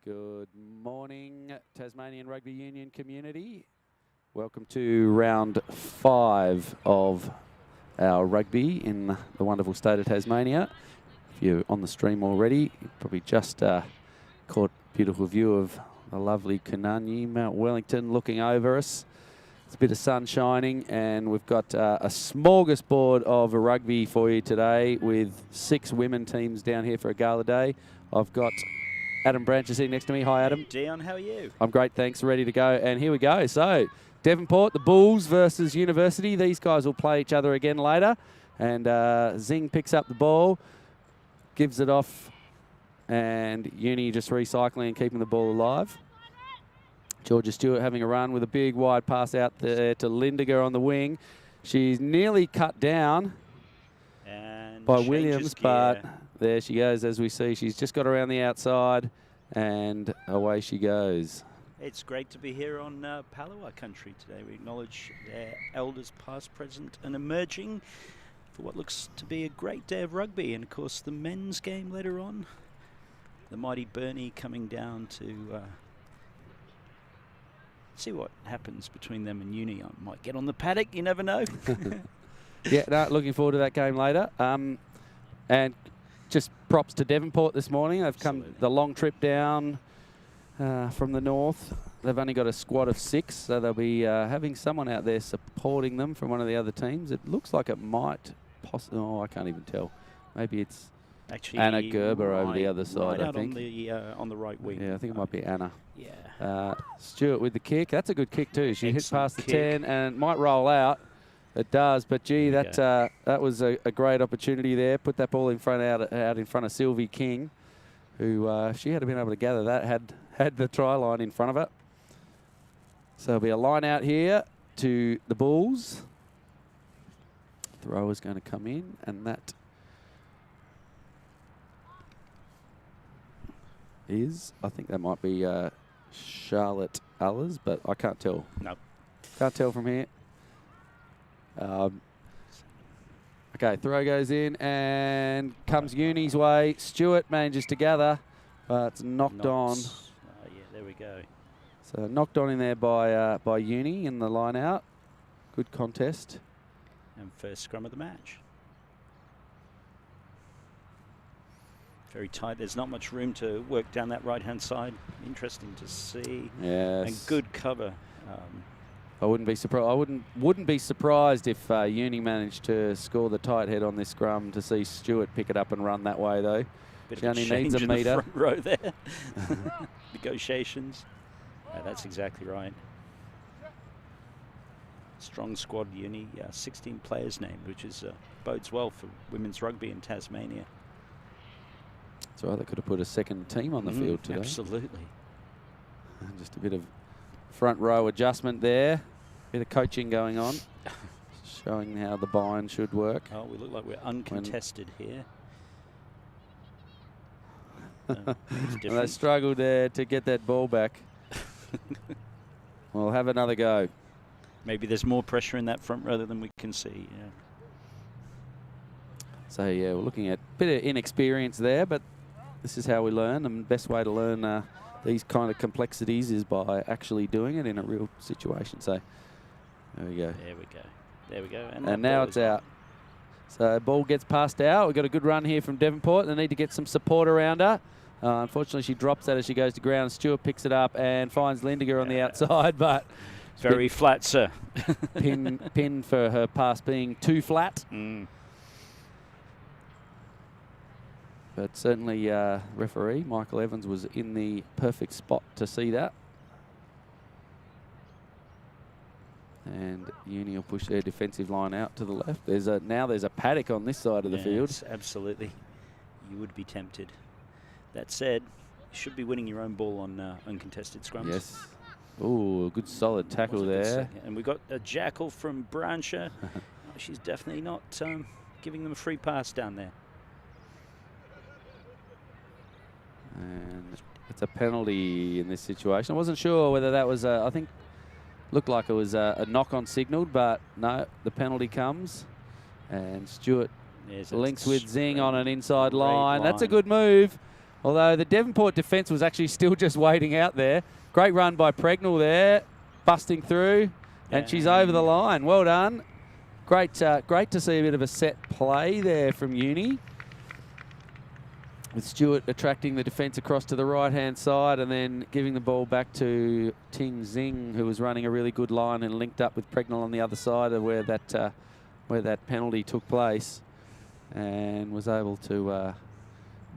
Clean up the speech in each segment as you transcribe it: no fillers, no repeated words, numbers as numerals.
Good morning, Tasmanian Rugby Union community. Welcome to round 5 of our rugby in the wonderful state of Tasmania. If you're on the stream already, you probably just caught a beautiful view of the lovely Kununyi, Mount Wellington looking over us. It's a bit of sun shining, and we've got a smorgasbord of rugby for you today with 6 women teams down here for a gala day. I've got Adam Branch is sitting next to me. Hi, Adam. Hey, Dion, how are you? I'm great, thanks. Ready to go. And here we go. So, Devonport, the Bulls versus University. These guys will play each other again later. And Zing picks up the ball, gives it off, and Uni just recycling and keeping the ball alive. Georgia Stewart having a run with a big wide pass out there to Lindiger on the wing. She's nearly cut down and by Williams, but there she goes. As we see, she's just got around the outside, and away she goes. It's great to be here on Palawa country today. We acknowledge their elders past, present and emerging for what looks to be a great day of rugby. And of course the men's game later on. The mighty Bernie coming down to see what happens between them and Uni. I might get on the paddock, you never know. Yeah, no, looking forward to that game later. And just props to Devonport this morning. They've come the long trip down from the north. They've only got a squad of 6, so they'll be having someone out there supporting them from one of the other teams. It looks like it might possibly, I can't even tell. Maybe it's actually Anna Gerber over the other side, right I think. On the right wing. Yeah, I think it might be Anna. Yeah. Stewart with the kick. That's a good kick too. She hit past the kick. 10 and might roll out. It does, but gee, that was a great opportunity there. Put that ball in front out in front of Sylvie King, who if she had been able to gather that, had the try line in front of her. So there'll be a line out here to the Bulls. Thrower's going to come in, and that is, I think that might be Charlotte Allers, but I can't tell. No. Can't tell from here. Okay, throw goes in and comes Uni's way. Stewart manages to gather, but it's knocked on. Yeah, there we go. So knocked on in there by Uni in the line out. Good contest. And first scrum of the match. Very tight. There's not much room to work down that right-hand side. Interesting to see. Yes. And good cover. I wouldn't be surprised. I wouldn't be surprised if Uni managed to score the tight head on this scrum. To see Stewart pick it up and run that way though. Bit She of only change needs a in metre. The front row there. Negotiations. That's exactly right. Strong squad, Uni. 16 players named, which is bodes well for women's rugby in Tasmania. That's right. They could have put a second team on the field today. Absolutely. Just a bit of front row adjustment there. Bit of coaching going on. Showing how the bind should work. Oh, we look like we're uncontested here. And they struggled there to get that ball back. We'll have another go. Maybe there's more pressure in that front row than we can see. Yeah. So yeah, we're looking at a bit of inexperience there, but this is how we learn. And the best way to learn these kind of complexities is by actually doing it in a real situation. So there we go. There we go. There we go. And now it's out. So ball gets passed out. We've got a good run here from Devonport. They need to get some support around her. Unfortunately, she drops that as she goes to ground. Stewart picks it up and finds Lindiger on the outside, but very flat, sir. pin for her pass being too flat. But certainly referee Michael Evans was in the perfect spot to see that. And Uni will push their defensive line out to the left. Now there's a paddock on this side of the field. Absolutely. You would be tempted. That said, you should be winning your own ball on uncontested scrums. Yes. Oh, good solid tackle there. And we got a jackal from Brancher. She's definitely not giving them a free pass down there. And it's a penalty in this situation. I wasn't sure whether that was, I think, looked like it was a knock-on signalled, but no, the penalty comes. And Stewart links with Zing on an inside line. That's a good move. Although the Devonport defence was actually still just waiting out there. Great run by Pregnell there, busting through, and she's over the line. Well done. Great to see a bit of a set play there from Uni, with Stewart attracting the defence across to the right-hand side and then giving the ball back to Ting Zing, who was running a really good line and linked up with Pregnell on the other side of where that penalty took place, and was able to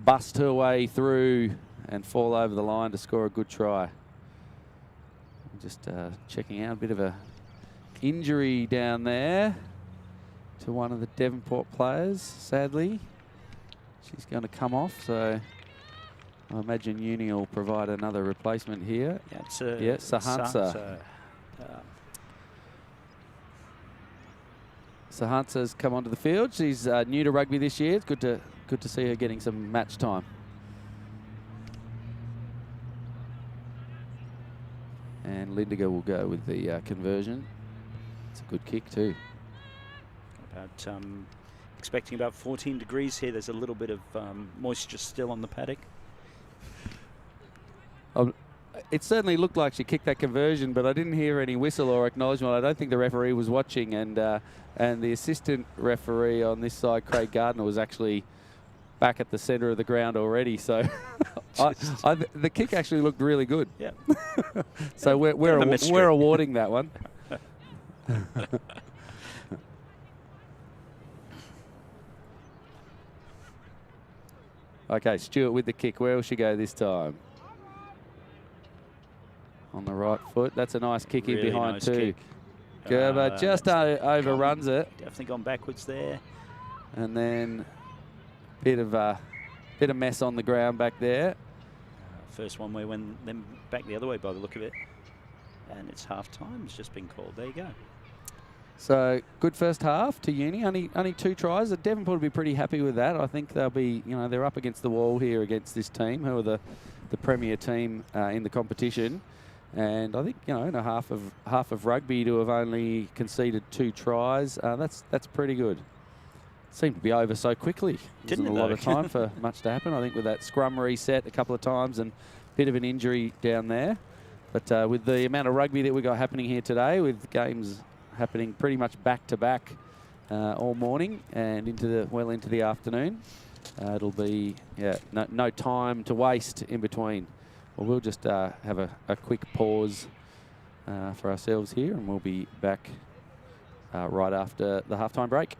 bust her way through and fall over the line to score a good try. Just checking out a bit of a injury down there to one of the Devonport players, sadly. She's going to come off, so I imagine Uni will provide another replacement here. Yeah, it's Sahansa. Sahansa's come onto the field. She's new to rugby this year. It's good to see her getting some match time. And Lindiger will go with the conversion. It's a good kick too. About expecting about 14 degrees here. There's a little bit of moisture still on the paddock. It certainly looked like she kicked that conversion, but I didn't hear any whistle or acknowledgement. I don't think the referee was watching, and the assistant referee on this side, Craig Gardner, was actually back at the centre of the ground already. So the kick actually looked really good. Yeah. So we're awarding that one. Okay, Stewart with the kick. Where will she go this time? On the right foot. That's a nice kick really in behind nice too. Kick. Gerber just overruns it. Definitely gone backwards there. And then bit of mess on the ground back there. First one we went then back the other way by the look of it. And it's half time. It's just been called. There you go. So good first half to Uni. Only 2 tries. Devonport will be pretty happy with that. I think they'll be, they're up against the wall here against this team, who are the premier team in the competition. And I think, in a half of rugby to have only conceded 2 tries, that's pretty good. Seemed to be over so quickly. Didn't a lot of time for much to happen. I think with that scrum reset a couple of times and a bit of an injury down there. But with the amount of rugby that we got happening here today, with games happening pretty much back to back all morning and into the afternoon, it'll be no time to waste in between. Well, we'll just have a quick pause for ourselves here, and we'll be back right after the halftime break.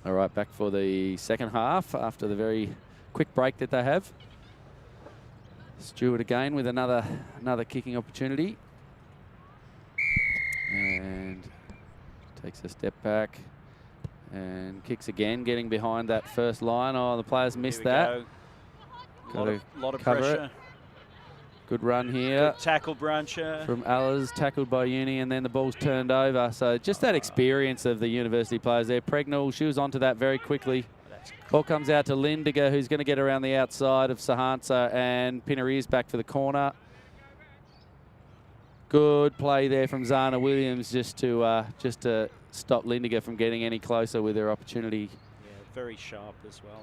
All right, back for the second half after the very quick break that they have. Stewart again with another kicking opportunity. And takes a step back and kicks again, getting behind that first line. Oh, the players missed that. lot of cover pressure. it. Good run here. Good tackle, Brancher. From Allers, tackled by Uni, and then the ball's turned over. So just that experience of the university players there. Pregnall, she was onto that very quickly. Ball comes out to Lindiger, who's going to get around the outside of Sahansa, and Pinnere's back for the corner. Good play there from Zana Williams just to stop Lindiger from getting any closer with her opportunity. Yeah, very sharp as well.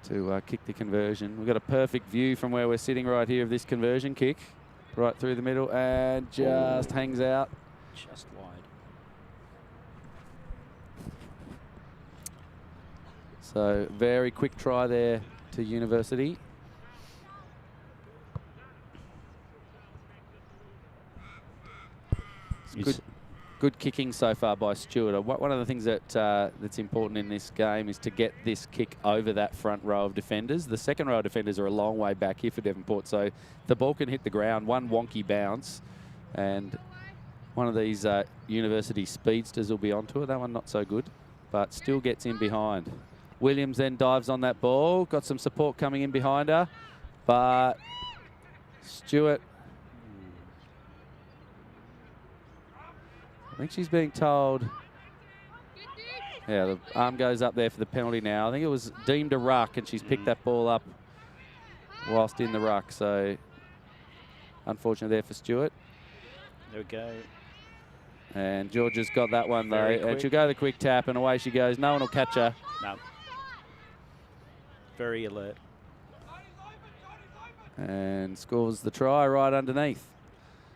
To kick the conversion. We've got a perfect view from where we're sitting right here of this conversion kick. Right through the middle and just hangs out. Just wide. So very quick try there to University. Good kicking so far by Stewart. One of the things that that's important in this game is to get this kick over that front row of defenders. The second row of defenders are a long way back here for Devonport, so the ball can hit the ground, one wonky bounce, and one of these University speedsters will be onto it. That one not so good, but still gets in behind. Williams then dives on that ball, got some support coming in behind her, but Stewart, I think she's being told, yeah, the arm goes up there for the penalty now. I think it was deemed a ruck, and she's picked that ball up whilst in the ruck. So, unfortunate there for Stewart. There we go. And Georgia's got that one, though. And she'll go the quick tap, and away she goes. No one will catch her. No. Very alert. And scores the try right underneath.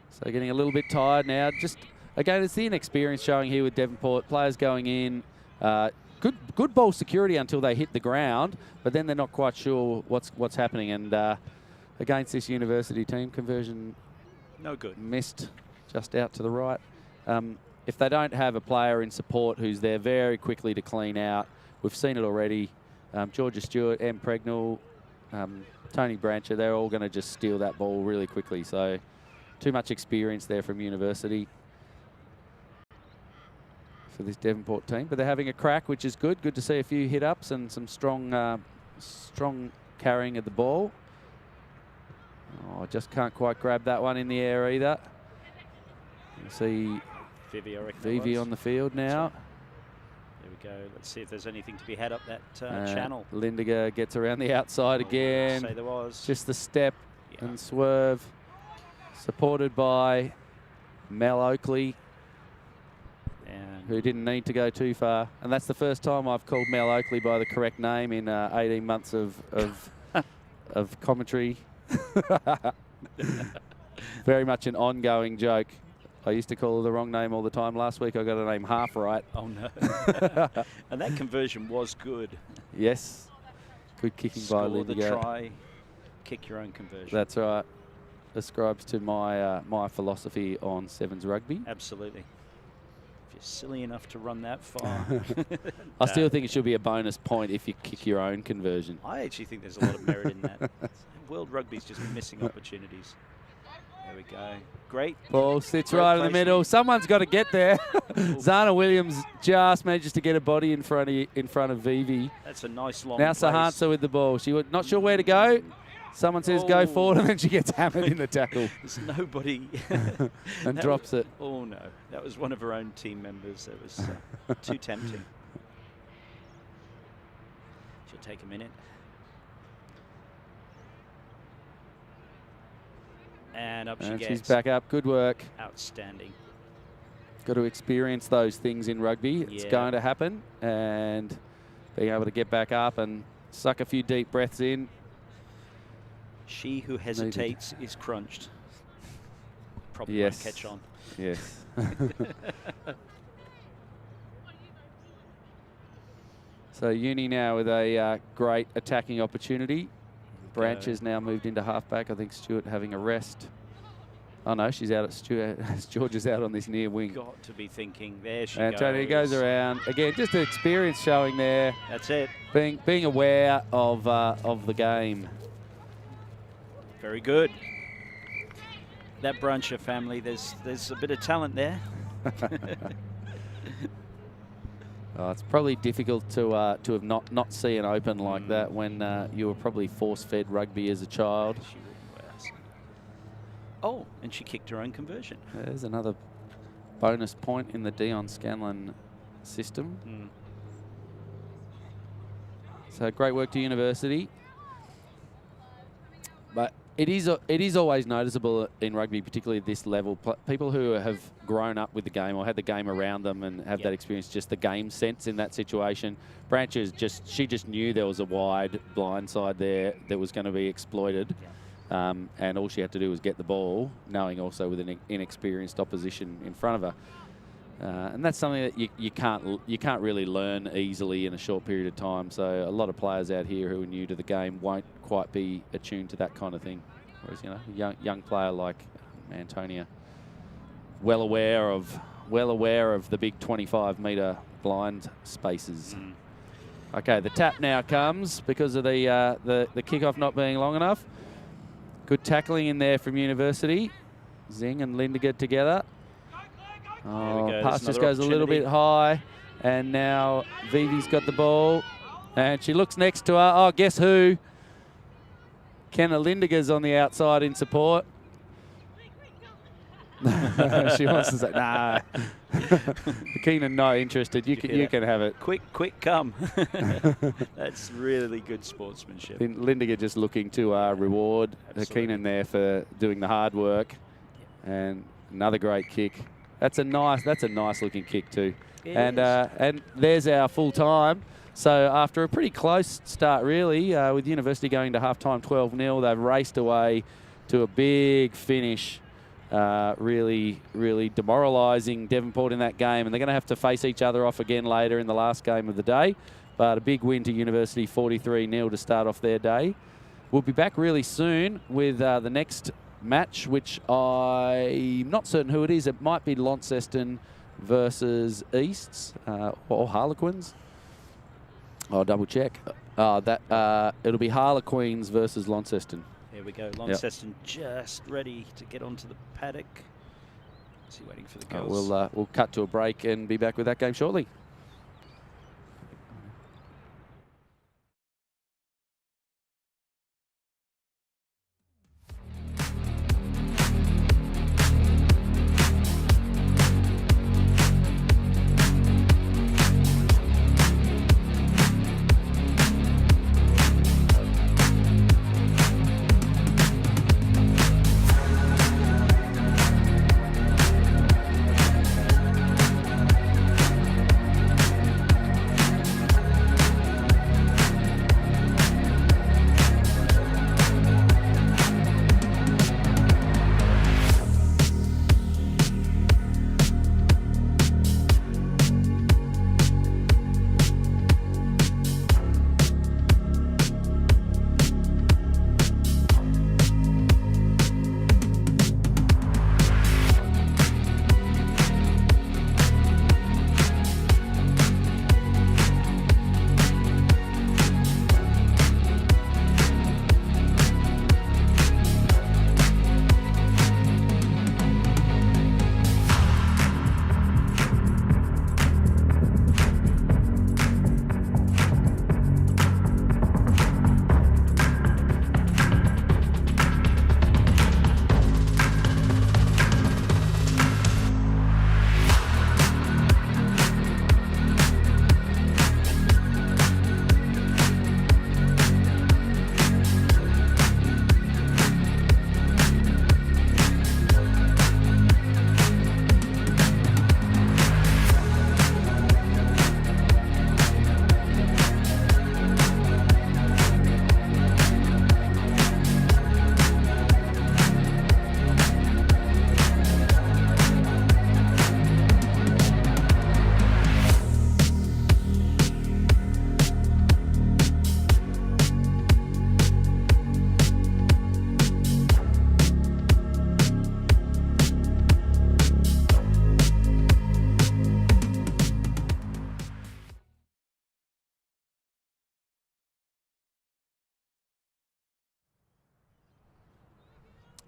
So, getting a little bit tired now. Just... Again, it's the inexperience showing here with Devonport. Players going in, good ball security until they hit the ground, but then they're not quite sure what's happening. And against this University team, conversion no good, missed just out to the right. If they don't have a player in support who's there very quickly to clean out, we've seen it already. Georgia Stewart, M. Pregnall, Tony Brancher, they're all going to just steal that ball really quickly. So too much experience there from University for this Devonport team, but they're having a crack, which is good. Good to see a few hit-ups and some strong carrying of the ball. Oh, just can't quite grab that one in the air either. You see Vivi on the field now. There we go. Let's see if there's anything to be had up that channel. Lindiger gets around the outside again. Say there was. Just the step and swerve. Supported by Mel Oakley, who didn't need to go too far. And that's the first time I've called Mel Oakley by the correct name in 18 months of commentary. Very much an ongoing joke. I used to call her the wrong name all the time. Last week I got her name half right. Oh, no. And that conversion was good. Yes. Good kicking by Lindiger. Score the try, kick your own conversion. That's right. Ascribes to my philosophy on sevens rugby. Absolutely. Silly enough to run that far. I still think it should be a bonus point if you kick your own conversion. I actually think there's a lot of merit in that. World Rugby's just missing opportunities. There we go. Great. Ball sits right in the middle. Someone's got to get there. Zana Williams just manages to get a body in front of Vivi. That's a nice long Now Sahansa with the ball. She was not sure where to go. Someone says go forward, and then she gets hammered in the tackle. There's nobody. And drops it. Oh, no. That was one of her own team members. That was too tempting. She'll take a minute. And up she gets. She's back up. Good work. Outstanding. Got to experience those things in rugby. It's going to happen. And being able to get back up and suck a few deep breaths in. She who hesitates is crunched. Probably won't catch on. Yes. So Uni now with a great attacking opportunity. Branch has now moved into halfback. I think Stewart having a rest. Oh no, she's out at Stewart. George is out on this near wing. Got to be thinking. There she goes. Tony goes around again. Just the experience showing there. That's it. Being aware of the game. Very good. That Brancher family, there's a bit of talent there. It's probably difficult to have not see an open like that when you were probably force-fed rugby as a child. Oh, and she kicked her own conversion. There's another bonus point in the Dion Scanlon system. So great work to University. But it is always noticeable in rugby, particularly at this level, people who have grown up with the game or had the game around them and have that experience, just the game sense in that situation. Branches she just knew there was a wide blind side there that was going to be exploited. And all she had to do was get the ball, knowing also with an inexperienced opposition in front of her. And that's something that you can't really learn easily in a short period of time. So a lot of players out here who are new to the game won't quite be attuned to that kind of thing. Whereas, you know, a young player like Antonia, well aware of the big 25-metre blind spaces. Okay, the tap now comes because of the kickoff not being long enough. Good tackling in there from University. Zing and Linda get together. Pass just goes a little bit high, and now Vivi's got the ball, and she looks next to her. Oh, guess who? Kenna Lindiger's on the outside in support. She wants to say, nah. Keenan not interested. You can have it. Quick, come. That's really good sportsmanship. Lindiger just looking to reward Keenan there for doing the hard work, and another great kick. That's a nice looking kick too. And there's our full time. So after a pretty close start really, with University going to half-time 12-0, they've raced away to a big finish, really demoralising Devonport in that game. And they're going to have to face each other off again later in the last game of the day. But a big win to University, 43-0 to start off their day. We'll be back really soon with the next match, which I'm not certain who it is. It might be Launceston versus Easts or Harlequins. I'll double check. It'll be Harlequins versus Launceston. Here we go. Launceston just ready to get onto the paddock. Is he waiting for the girls? We'll cut to a break and be back with that game shortly.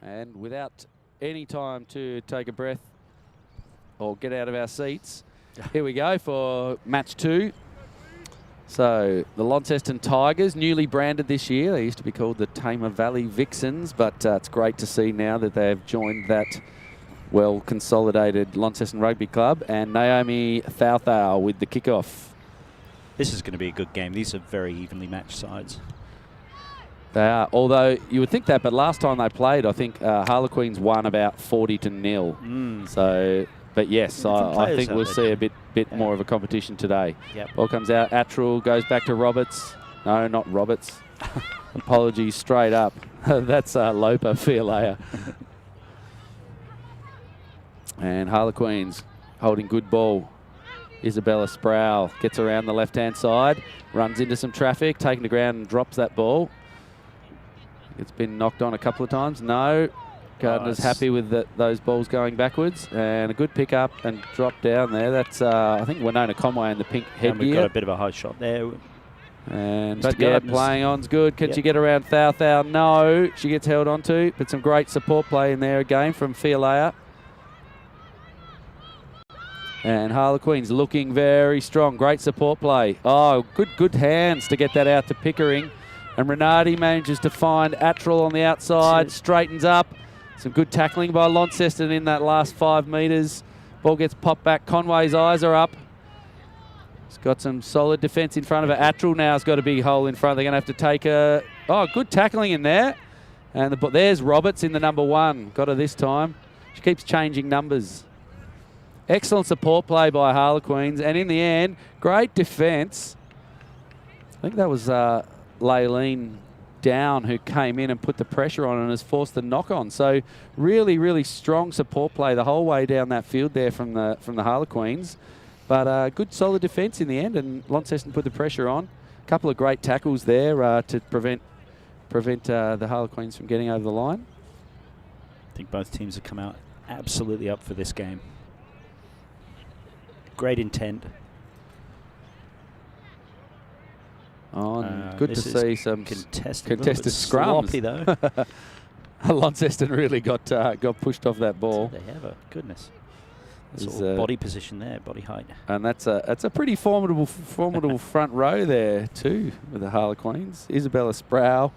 And without any time to take a breath or get out of our seats, Here we go for match 2. So the Launceston Tigers, newly branded this year. They used to be called the Tamar Valley Vixens, but it's great to see now that they've joined that well-consolidated Launceston Rugby Club. And Naomi Thauthau with the kickoff. This is going to be a good game. These are very evenly matched sides. They are, although you would think that, but last time they played, I think Harlequins won about 40-0. So, but yes, I think we'll see a bit more of a competition today. Yep. Ball comes out, Attrell goes back to Roberts. No, not Roberts. Apologies, straight up. That's Lopa Fialea. And Harlequins holding good ball. Isabella Sproul gets around the left-hand side, runs into some traffic, taking the ground and drops that ball. It's been knocked on a couple of times. No. Gardner's happy with those balls going backwards. And a good pick up and drop down there. That's, I think, Winona Conway in the pink headgear. And we've got a bit of a high shot there. And but yeah, playing on's good. Can she get around Thauthau? No. She gets held onto. But some great support play in there again from Fialea. And Harlequins looking very strong. Great support play. Oh, good hands to get that out to Pickering. And Renardi manages to find Attrell on the outside, straightens up. Some good tackling by Launceston in that last 5 metres. Ball gets popped back. Conway's eyes are up. He's got some solid defence in front of her. Attrell now has got a big hole in front. They're going to have to take a... Oh, good tackling in there. And there's Roberts in the number 1. Got her this time. She keeps changing numbers. Excellent support play by Harlequins. And in the end, great defence. I think that was... Laylene Down, who came in and put the pressure on and has forced the knock on. So really, really strong support play the whole way down that field there from the Harlequins. But good solid defence in the end, and Launceston put the pressure on. A couple of great tackles there to prevent the Harlequins from getting over the line. I think both teams have come out absolutely up for this game. Great intent. Good to see some contested scrums. Sloppy though. Launceston really got pushed off that ball. They have a goodness. It's all body position there, body height. And that's a pretty formidable front row there too with the Harlequins. Isabella Sproul,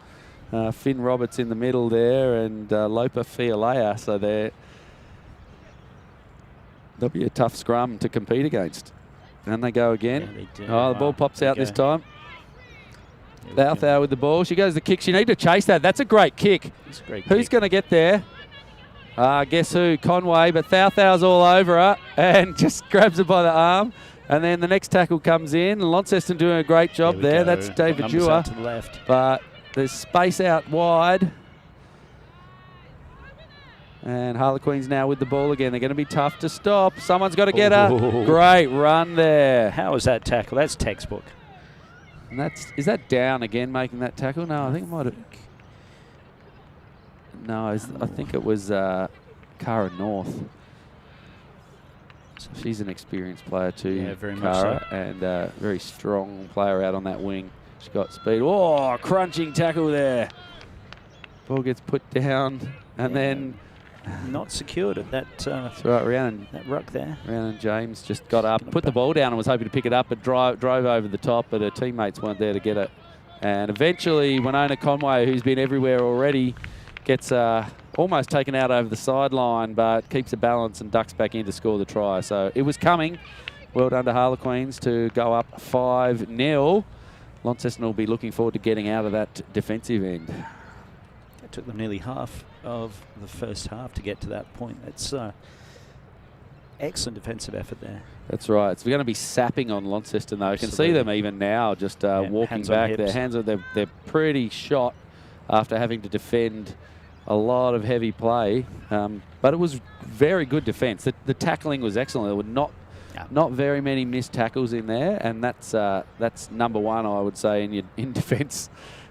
Finn Roberts in the middle there, and Lopa Fialea. So they'll be a tough scrum to compete against. And they go again. Yeah, the ball pops out this time. Thauthau with the ball. She goes the kick. You need to chase that. That's a great kick. It's a great Who's going to get there? Guess who? Conway. But Thauthau's all over her and just grabs her by the arm. And then the next tackle comes in. Launceston doing a great job there. That's David Dewar. To the left. But there's space out wide. And Harlequins now with the ball again. They're going to be tough to stop. Someone's got to get her. Great run there. How was that tackle? That's textbook. And is that Down again making that tackle? No, I think it might have. No, I think it was Cara North. She's an experienced player too. Yeah, very Cara, much so. And very strong player out on that wing. She's got speed. Oh, crunching tackle there. Ball gets put down, and then not secured at that. That's right, Rhiannon. That ruck there. Rhiannon James just got up, put the ball down, and was hoping to pick it up, but drove over the top, but her teammates weren't there to get it. And eventually, Winona Conway, who's been everywhere already, gets almost taken out over the sideline, but keeps a balance and ducks back in to score the try. So it was coming. Well done to Harlequins to go up 5-0. Launceston will be looking forward to getting out of that defensive end. It took them nearly half of the first half to get to that point. That's excellent defensive effort there. That's right. It's going to be sapping on Launceston, though. You can see them even now just walking back. Their hands are they're pretty shot after having to defend a lot of heavy play. But it was very good defence. The tackling was excellent. There were not very many missed tackles in there, and that's number one, I would say, in defence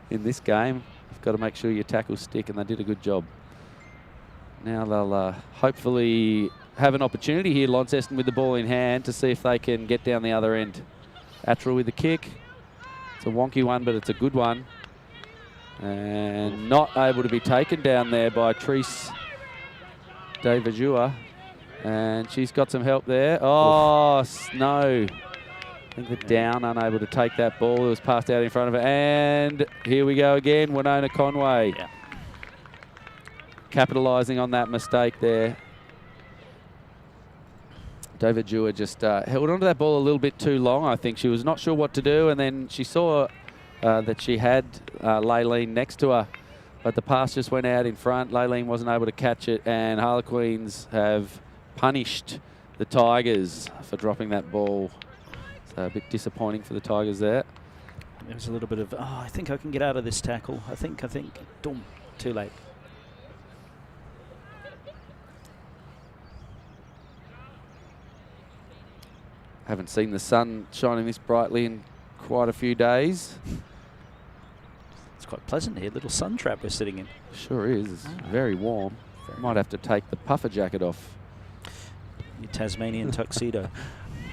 in this game. You've got to make sure your tackles stick, and they did a good job. Now they'll hopefully have an opportunity here, Launceston with the ball in hand, to see if they can get down the other end. Attrell with the kick. It's a wonky one, but it's a good one. And not able to be taken down there by Therese Devajua. And she's got some help there. Oh, no. I think the down, unable to take that ball. It was passed out in front of her. And here we go again, Winona Conway. Yeah. Capitalising on that mistake there. David Dewar just held onto that ball a little bit too long, I think. She was not sure what to do, and then she saw that she had Laylene next to her, but the pass just went out in front. Laylene wasn't able to catch it, and Harlequins have punished the Tigers for dropping that ball. So a bit disappointing for the Tigers there. There was a little bit of, oh, I think I can get out of this tackle. I think, boom, too late. Haven't seen the sun shining this brightly in quite a few days. It's quite pleasant here. Little sun trap we're sitting in. Sure is. It's very warm. Might have to take the puffer jacket off. Your Tasmanian tuxedo.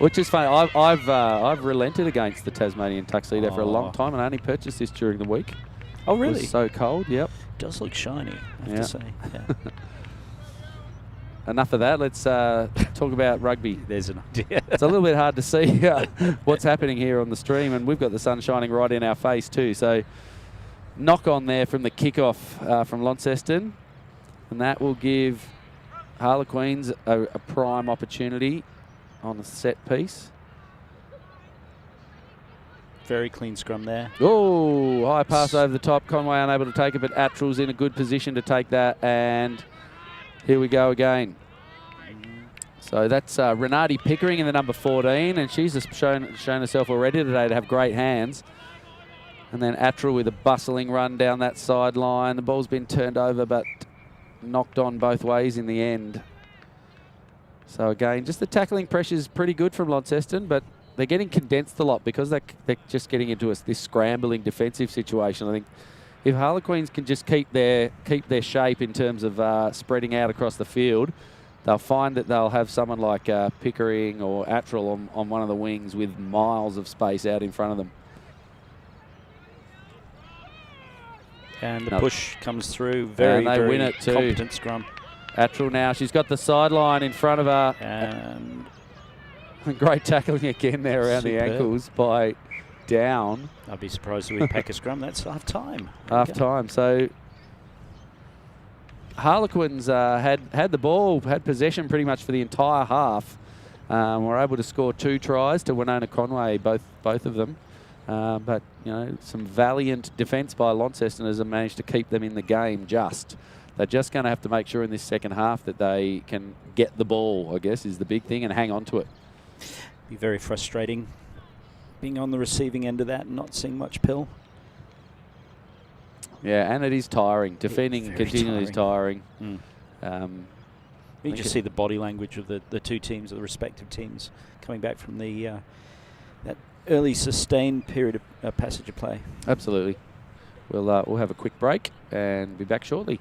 Which is funny. I've relented against the Tasmanian tuxedo for a long time, and I only purchased this during the week. Oh, really? It was so cold. Yep. It does look shiny, I have to say. Yeah. Enough of that. Let's talk about rugby. There's an idea. It's a little bit hard to see what's happening here on the stream, and we've got the sun shining right in our face too. So knock on there from the kickoff from Launceston, and that will give Harlequins a prime opportunity on the set piece. Very clean scrum there. Oh, high pass over the top. Conway unable to take it, but Attrell's in a good position to take that, and here we go again. So that's Renati Pickering in the number 14, and she's just shown herself already today to have great hands. And then Attrell with a bustling run down that sideline. The ball's been turned over, but knocked on both ways in the end. So again, just the tackling pressure is pretty good from Launceston, but they're getting condensed a lot because they're just getting into this scrambling defensive situation. I think if Harlequins can just keep their shape in terms of spreading out across the field, they'll find that they'll have someone like Pickering or Attrell on one of the wings with miles of space out in front of them. And the push comes through. Very win it too. Competent scrum. Attrell now, she's got the sideline in front of her. And great tackling again there around the ankles by Down. I'd be surprised if we pack a scrum. That's half time. Half time. So Harlequins had the ball, had possession pretty much for the entire half. Were able to score 2 tries to Winona Conway, both of them. But you know, some valiant defence by Launceston has managed to keep them in the game. They're just going to have to make sure in this second half that they can get the ball, I guess, is the big thing, and hang on to it. Be very frustrating being on the receiving end of that and not seeing much pill. Yeah, and it is tiring. Defending continually is tiring. You just see the body language of the two teams, or the respective teams, coming back from the that early sustained period of passage of play. Absolutely. We'll have a quick break and be back shortly.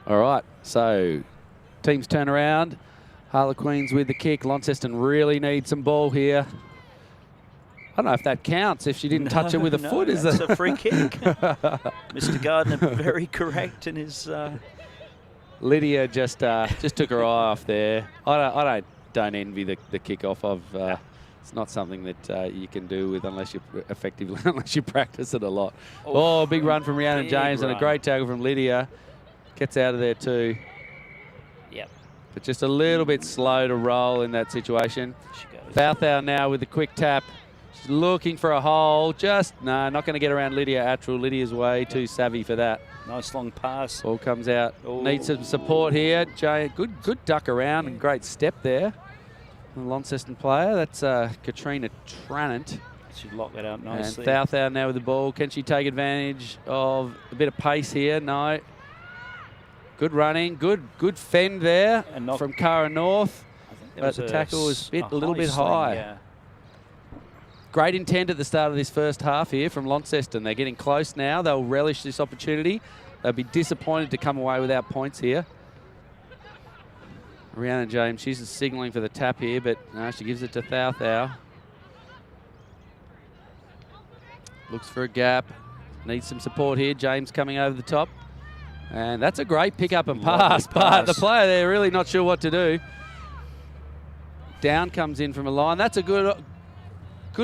All right, so teams turn around. Harlequins with the kick. Launceston really needs some ball here. I don't know if that counts if she didn't touch it with a foot. Is that a free kick? Mr. Gardner very correct in his. Lydia just took her eye off there. I don't envy the kickoff of. It's not something that you can do with unless you practice it a lot. Oh, big run from Rhiannon James and a great tackle from Lydia. Gets out of there too. Yep. But just a little bit slow to roll in that situation. Balthau now with the quick tap. She's looking for a hole. No, not going to get around Lydia Attrell. Lydia's way too savvy for that. Nice long pass. Ball comes out. Ooh. Needs some support here. Jay, good duck around and great step there. The Launceston player. That's Katrina Tranant. Should lock that out nicely. And Balthau now with the ball. Can she take advantage of a bit of pace here? No. Good running, good fend there from Cara North. But the tackle was a little bit high. Yeah. Great intent at the start of this first half here from Launceston. They're getting close now. They'll relish this opportunity. They'll be disappointed to come away without points here. Rhiannon James, she's signalling for the tap here, but no, she gives it to Thau. Looks for a gap. Needs some support here. James coming over the top. And that's a great pick-up and pass, but the player there really not sure what to do. Down comes in from a line. That's a good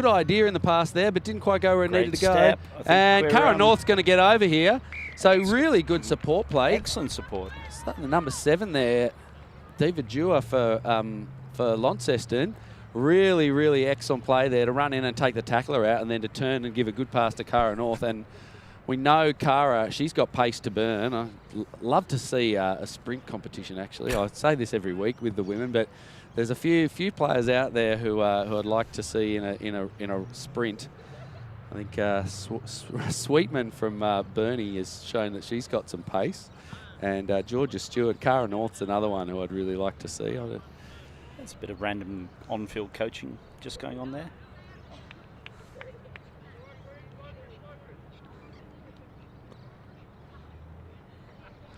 idea in the pass there, but didn't quite go where it needed to go. And Cara North's going to get over here. So really good support play. Excellent support. The number 7 there, Diva Dewar for Launceston. Really, really excellent play there to run in and take the tackler out and then to turn and give a good pass to Cara North. And we know Cara, she's got pace to burn. I'd love to see a sprint competition, actually. I say this every week with the women, but there's a few players out there who I'd like to see in a sprint. I think Sweetman from Burnie has shown that she's got some pace. And Georgia Stewart, Cara North's another one who I'd really like to see. That's a bit of random on-field coaching just going on there.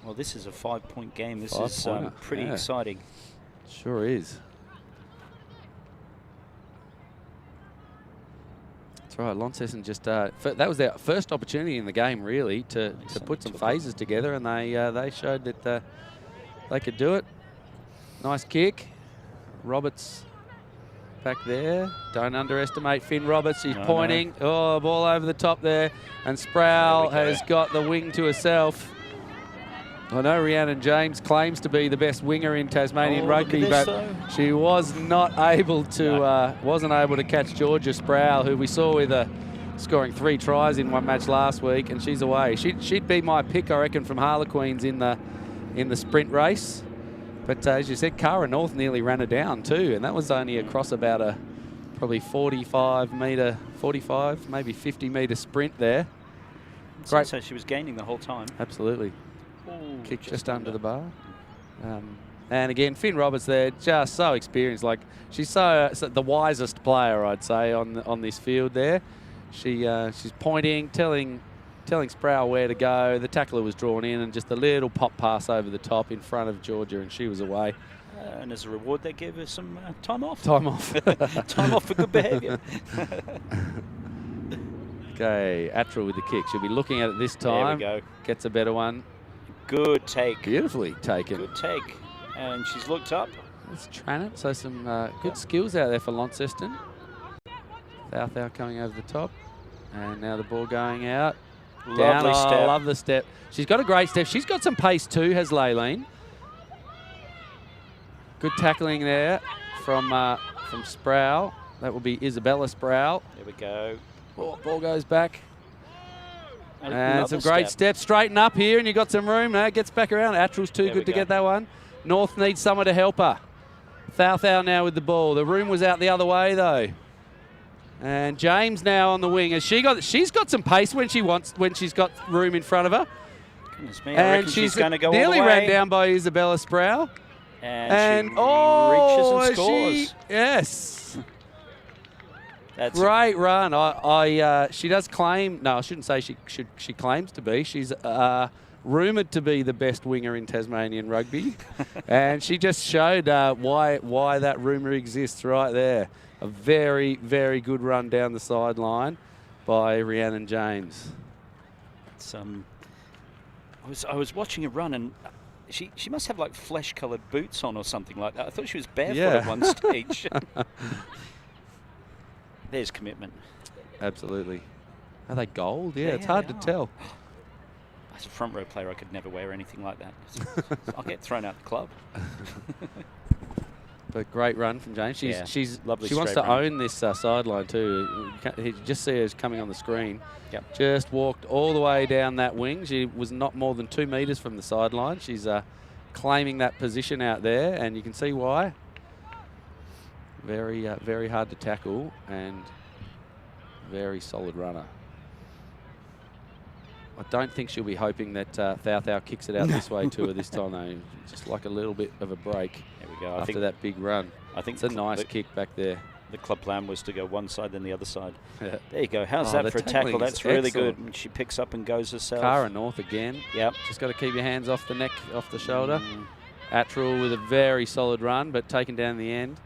Well, this is a 5-point game. This is pretty exciting. Sure is. That's right. Launceston just that was their first opportunity in the game, really, to put some phases together, and they showed that they could do it. Nice kick. Roberts back there. Don't underestimate Finn Roberts. She's pointing. No. Oh, ball over the top there, and Sproul has got the wing to herself. I know Rhiannon James claims to be the best winger in Tasmanian rugby, but she was not able to wasn't able to catch Georgia Sproul, who we saw with scoring 3 tries in one match last week, and she's away. She'd be my pick, I reckon, from Harlequins in the sprint race. But as you said, Cara North nearly ran her down too, and that was only across about a probably 45, maybe 50 metre sprint there. Great. So she was gaining the whole time. Absolutely. Kick just under the bar. And again, Finn Roberts there, just so experienced. Like, she's so the wisest player, I'd say, on this field there. She's pointing, telling Sproul where to go. The tackler was drawn in, and just a little pop pass over the top in front of Georgia, and she was away. And as a reward, they gave her some time off. Time off. Time off for good behaviour. Okay, Attrell with the kick. She'll be looking at it this time. There we go. Gets a better one. Good take. Beautifully taken. Good take. And she's looked up. It's Tranant, so some good skills out there for Launceston. Thau coming over the top. And now the ball going out. Lovely step. I love the step. She's got a great step. She's got some pace too, has Layleen. Good tackling there from Sproul. That will be Isabella Sproul. There we go. Ball goes back. And Another some great step. steps. Straighten up here, and you've got some room. Gets back around. Attrell's too good to get that one. North needs someone to help her. Thou now with the ball. The room was out the other way, though. And James now on the wing. She's got some pace when she's got room in front of her. Goodness me, I reckon she's going to go nearly all the way. ran down by Isabella Sproul. And she reaches and scores. Yes. That's great run. She does claim. No, I shouldn't say she claims to be. She's rumoured to be the best winger in Tasmanian rugby, and she just showed why that rumour exists right there. A very, very good run down the sideline by Rhiannon James. I was watching her run, and she must have like flesh-coloured boots on or something like that. I thought she was barefoot at one stage. There's commitment. Absolutely. Are they gold? Yeah, it's hard to tell. As a front row player, I could never wear anything like that. I'll get thrown out the club. But great run from James. She's lovely. She wants to own this sideline too. You just see her coming on the screen. Yep. Just walked all the way down that wing. She was not more than 2 metres from the sideline. She's claiming that position out there, and you can see why. Very, very hard to tackle and very solid runner. I don't think she'll be hoping that Thou kicks it out this way to her this time, though. Just like a little bit of a break. There we go. After that big run. I think it's a nice kick back there. The club plan was to go one side, then the other side. Yeah. There you go. How's that for a tackle? That's really good. And she picks up and goes herself. Cara North again. Yep. Just got to keep your hands off the neck, off the shoulder. Attrell with a very solid run, but taken down in the end.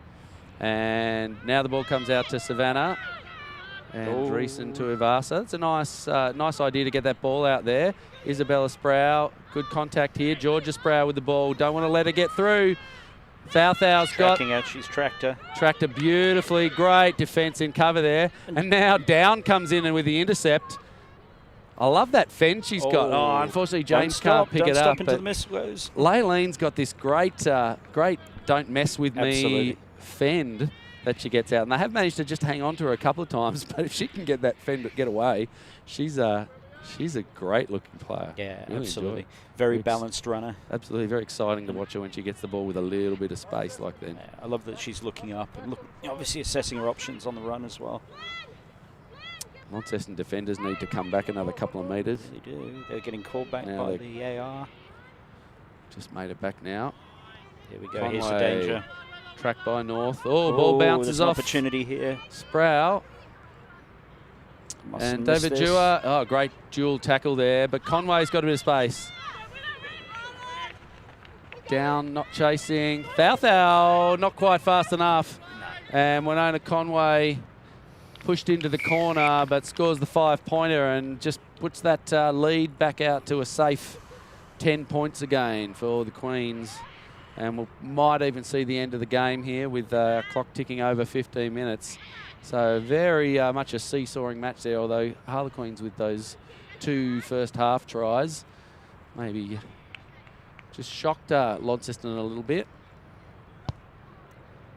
And now the ball comes out to Savannah. And Dreesen to Ivasa. It's a nice idea to get that ball out there. Isabella Sproul, good contact here. Georgia Sproul with the ball. Don't want to let her get through. Thou's got... She's tracked her. Tracked her beautifully. Great defence in cover there. And now Down comes in and with the intercept. I love that fend she's got. Oh, unfortunately, James can't pick it up. Into the miss goes. Laylene's got this great don't mess with me fend that she gets out. And they have managed to just hang on to her a couple of times. But if she can get that fend get away, she's a great looking player. Yeah, really absolutely. Very balanced runner. Absolutely. Very exciting to watch her when she gets the ball with a little bit of space like that. Yeah, I love that she's looking up and obviously assessing her options on the run as well. Launceston defenders need to come back another couple of metres. They do. They're getting called back by the AR. Just made it back now. Here we go. Here's the danger. Tracked by North. Oh, ball bounces off. Opportunity here. Sproul. And David Dewar. Oh, great dual tackle there. But Conway's got a bit of space. Down, not chasing. Thou, not quite fast enough. No. And Winona Conway pushed into the corner, but scores the 5-pointer and just puts that lead back out to a safe 10 points again for the Queens. And we might even see the end of the game here with the clock ticking over 15 minutes. So very much a seesawing match there, although Harlequins with those 2 first half tries maybe just shocked Launceston a little bit.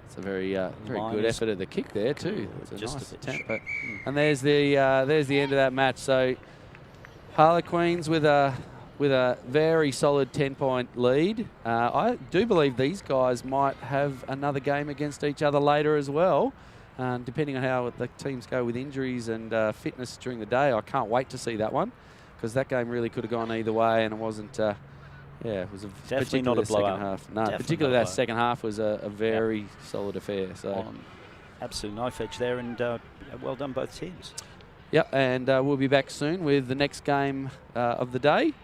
It's a very good effort of the kick there too. It's a nice attempt. And there's the end of that match. So Harlequins with a very solid 10-point lead. I do believe these guys might have another game against each other later as well. Depending on how the teams go with injuries and fitness during the day, I can't wait to see that one because that game really could have gone either way, and it wasn't. It was definitely not a blowout. Second half. No, particularly that second half was a very solid affair. So absolute knife edge there, and well done both teams. Yep, and we'll be back soon with the next game of the day.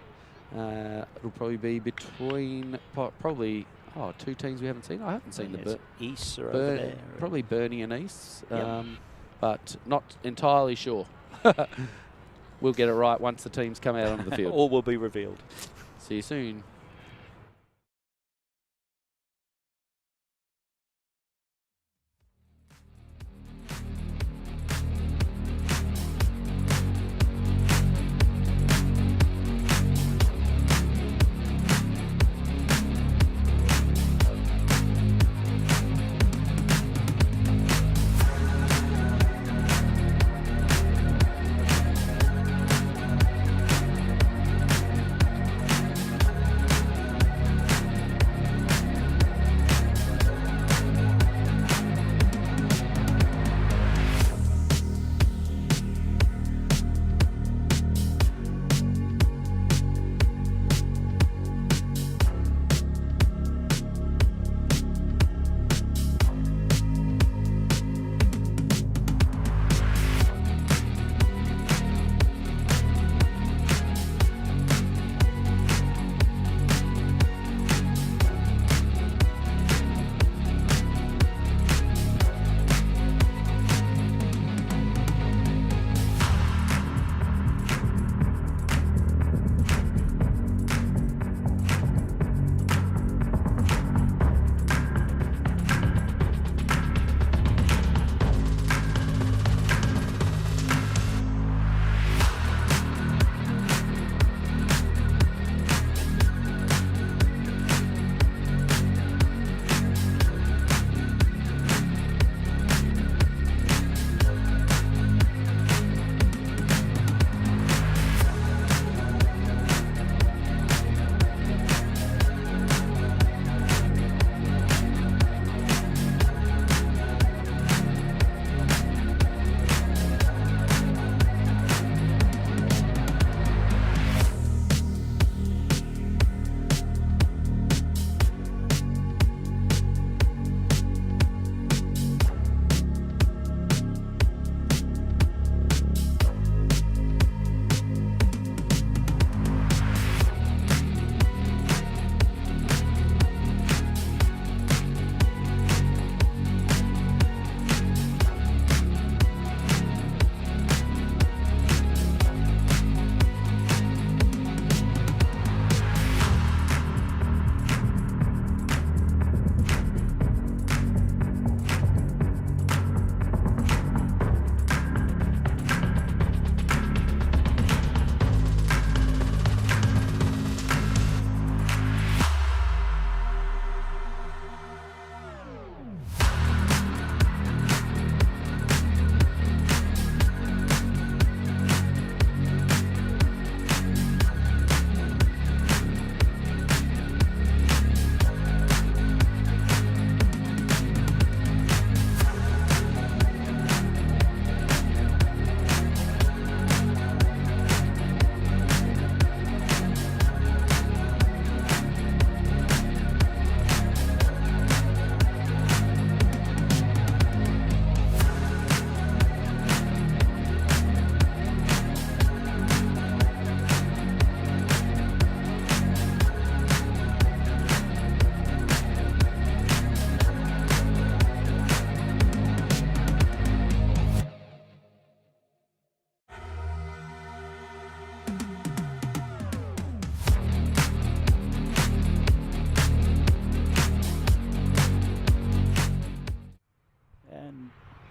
It'll probably be between two teams we haven't seen. I haven't seen the East or over there. Probably Burnie and East, but not entirely sure. We'll get it right once the teams come out onto the field. All will be revealed. See you soon.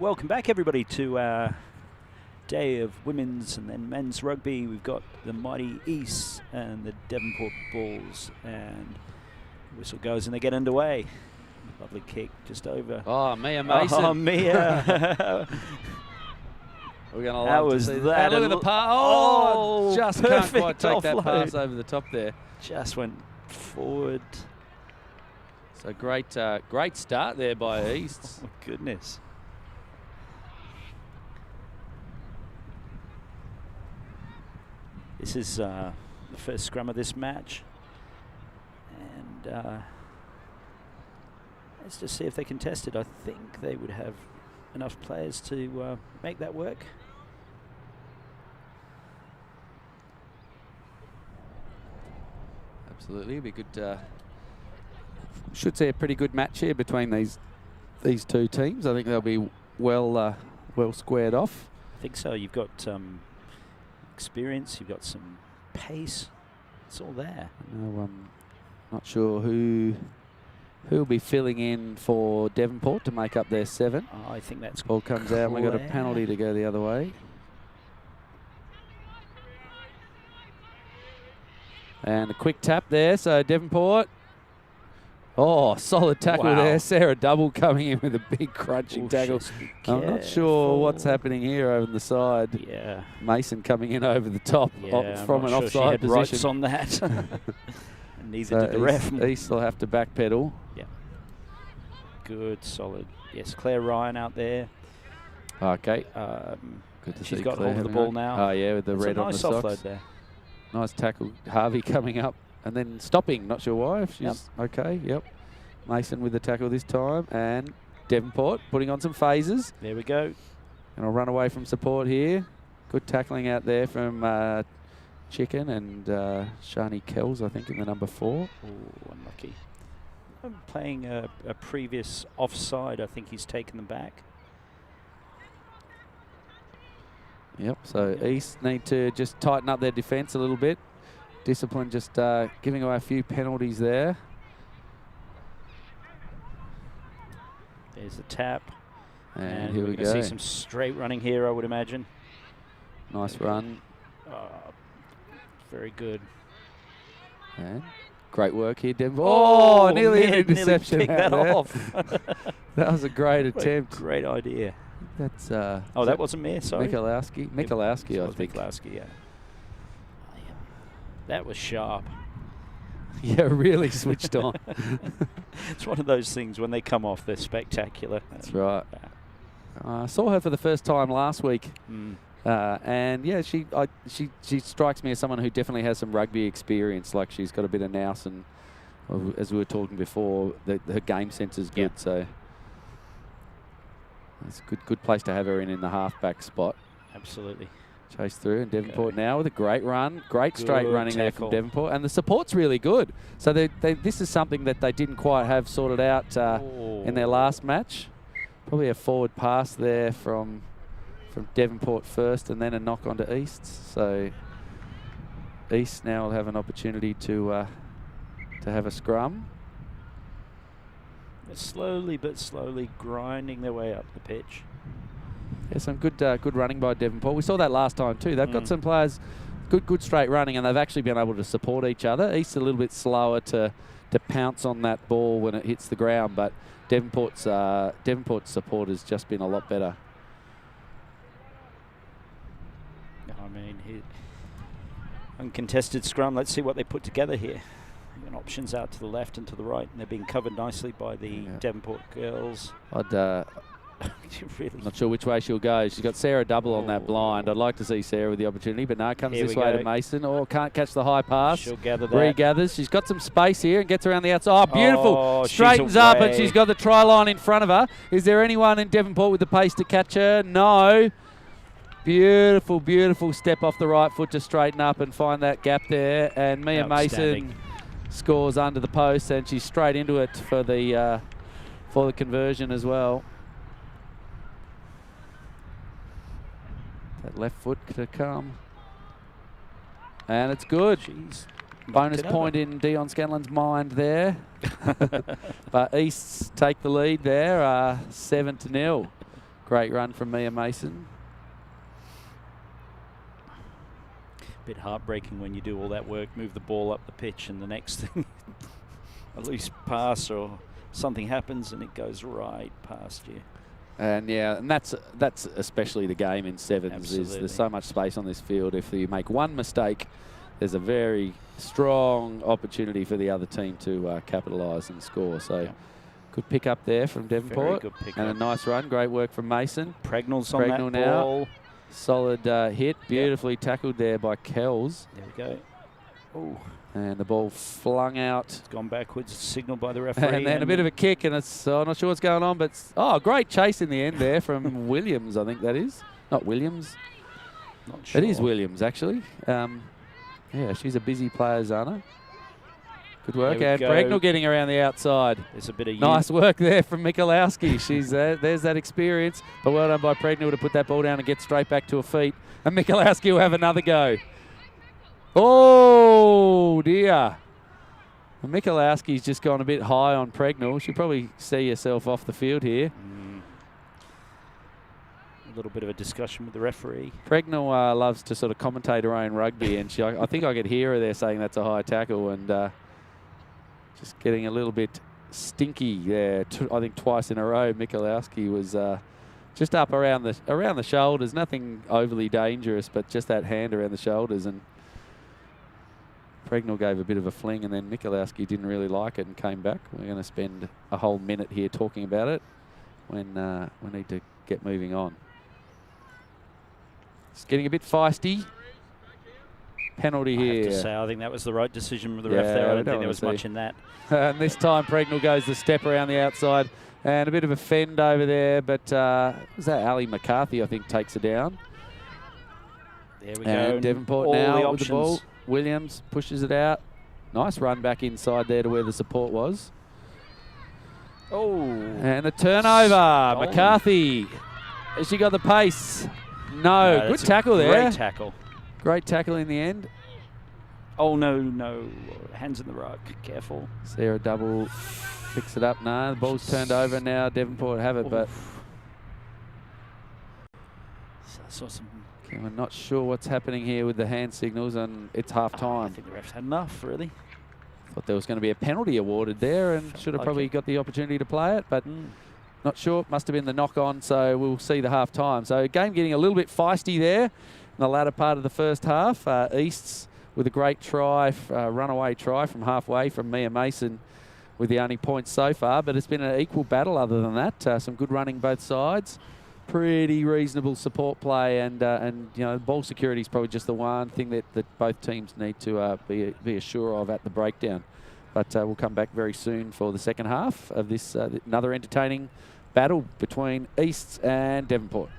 Welcome back, everybody, to our day of women's and then men's rugby. We've got the mighty East and the Devonport Bulls, and the whistle goes and they get underway. Lovely kick just over. Oh, Mia Mason. Oh, Mia. We're going to love to see that. Look at the pass. Oh, just can't quite take that pass over the top there. Just went forward. So great start there by East. Oh, my goodness. This is the first scrum of this match. And let's just see if they can test it. I think they would have enough players to make that work. Absolutely, it'll be good. Should see a pretty good match here between these two teams. I think they'll be well squared off. I think so. You've got experience. You've got some pace. It's all there. No, not sure who'll be filling in for Devonport to make up their 7. Oh, I think that's ball comes out. And we got a penalty to go the other way. And a quick tap there. So Devonport. Oh, solid tackle there. Sarah Double coming in with a big crunching tackle. I'm not sure what's happening here over the side. Yeah. Mason coming in over the top from an offside position. Rights on that. And neither did the ref. East will have to backpedal. Yeah. Good, solid. Yes, Claire Ryan out there. Okay. Good to see. She's got hold of the ball now. Oh yeah, with the red on the socks. Offload there. Nice tackle. Harvey coming up and then stopping. Not sure why. If she's okay. Yep. Mason with the tackle this time, and Devonport putting on some phases. There we go. And I'll run away from support here. Good tackling out there from Chicken and Shani Kells, I think, in the number 4. Oh, unlucky. I'm playing a previous offside. I think he's taken them back. Yep, so East need to just tighten up their defence a little bit. Discipline just giving away a few penalties there. There's the tap. And here we go. See some straight running here, I would imagine. Nice run. Very good. And great work here, Denver. Oh, nearly an interception. Nearly picked that off. That was a great attempt. Great idea. That's that wasn't me, sorry. Michalowski, I think. Michalowski, yeah. That was sharp. Yeah, really switched on. It's one of those things, when they come off, they're spectacular. That's right. I saw her for the first time last week. And yeah, she strikes me as someone who definitely has some rugby experience. Like, she's got a bit of nous, and as we were talking before, her game sense is good. So it's a good place to have her in the halfback spot. Absolutely. Chase through, and Devonport now with a great run. Great straight running there from Devonport. And the support's really good. So this is something that they didn't quite have sorted out in their last match. Probably a forward pass there from Devonport first, and then a knock onto East. So East now will have an opportunity to have a scrum. They're slowly but slowly grinding their way up the pitch. Yeah, some good running by Devonport. We saw that last time too. They've got some players, good straight running, and they've actually been able to support each other. East's a little bit slower to pounce on that ball when it hits the ground, but Devonport's support has just been a lot better. I mean, uncontested scrum. Let's see what they put together here. And options out to the left and to the right, and they're being covered nicely by the Devonport girls. Not sure which way she'll go. She's got Sarah Double on that blind. I'd like to see Sarah with the opportunity, but no, comes this way to Mason. Oh, can't catch the high pass. She'll gather that. Regathers. She's got some space here and gets around the outside. Oh, beautiful. Straightens up, and she's got the try line in front of her. Is there anyone in Devonport with the pace to catch her? No. Beautiful, beautiful step off the right foot to straighten up and find that gap there. And Mia Mason scores under the post, and she's straight into it for the conversion as well. That left foot to come. And it's good. Jeez. Bonus point in Dion Scanlon's mind there. But East take the lead there, 7-0. Great run from Mia Mason. Bit heartbreaking when you do all that work, move the ball up the pitch, and the next thing, a loose pass or something happens and it goes right past you. And yeah, and that's especially the game in sevens. Absolutely. There's so much space on this field. If you make one mistake, there's a very strong opportunity for the other team to capitalise and score. So good pick up there from Devonport. Very good pick and up. A nice run. Great work from Mason. Pregnell's on that now. ball. Solid hit. Beautifully tackled there by Kells. There we go. Oh. And the ball flung out. It's gone backwards, signalled by the referee. And then a bit of a kick, and it's I'm not sure what's going on, but great chase in the end there from Williams, I think that is. Not Williams. Not sure. It is Williams, actually. Yeah, she's a busy player, Zana. Good work. And Pregnell getting around the outside. There's a bit of nice work there from Michalowski. She's there's that experience. But well done by Pregnell to put that ball down and get straight back to her feet. And Michalowski will have another go. Oh, dear. Michalowski's just gone a bit high on Pregnell. She'll probably see herself off the field here. A little bit of a discussion with the referee. Pregnell loves to sort of commentate her own rugby, and I think I could hear her there saying that's a high tackle, and just getting a little bit stinky there. I think twice in a row, Michalowski was just up around the shoulders. Nothing overly dangerous, but just that hand around the shoulders, and Pregnell gave a bit of a fling, and then Michalowski didn't really like it and came back. We're going to spend a whole minute here talking about it when we need to get moving on. It's getting a bit feisty. Penalty here. I have to say, I think that was the right decision with the ref there. I don't think there was much in that. And this time Pregnell goes the step around the outside and a bit of a fend over there, but was that Ali McCarthy, I think, takes her down. There we and go. Devonport all now the with the ball. Williams pushes it out. Nice run back inside there to where the support was. Oh. And the turnover. McCarthy. Has she got the pace? No. Good tackle there. Great tackle. Great tackle in the end. Oh, no. Hands in the ruck. Careful. Sarah double picks it up. No, the ball's turned over now. Devonport have it, but I saw some. We're not sure what's happening here with the hand signals, and it's half time. I think the ref's had enough, really. Thought there was going to be a penalty awarded there, and should have probably got the opportunity to play it, but not sure. Must have been the knock-on, so we'll see the half time. So game getting a little bit feisty there in the latter part of the first half. Easts with a great try, runaway try from halfway from Mia Mason with the only points so far, but it's been an equal battle other than that. Some good running both sides. Pretty reasonable support play, and you know, ball security is probably just the one thing that both teams need to be assured of at the breakdown. But we'll come back very soon for the second half of this another entertaining battle between Easts and Devonport.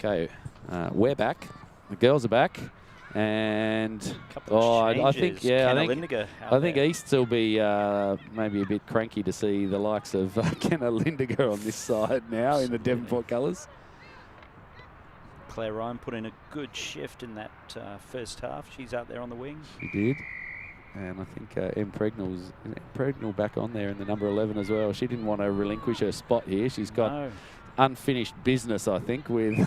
Okay, we're back. The girls are back. And Couple of I think I think there. Easts will be maybe a bit cranky to see the likes of Kenna Lindiger on this side now in the Devonport colours. Claire Ryan put in a good shift in that first half. She's out there on the wing. She did. And I think M. Pregnall back on there in the number 11 as well. She didn't want to relinquish her spot here. She's got unfinished business, I think, with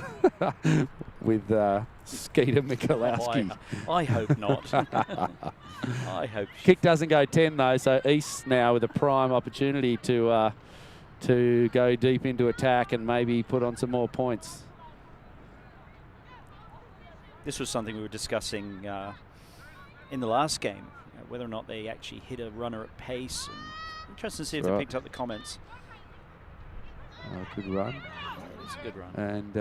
Skeeter Michalowski. Oh, I hope not. I hope. Kick doesn't go 10 though, so East now with a prime opportunity to go deep into attack and maybe put on some more points. This was something we were discussing in the last game, whether or not they actually hit a runner at pace. And interesting to see if they picked up the comments. Good run. Yeah, it's a good run. And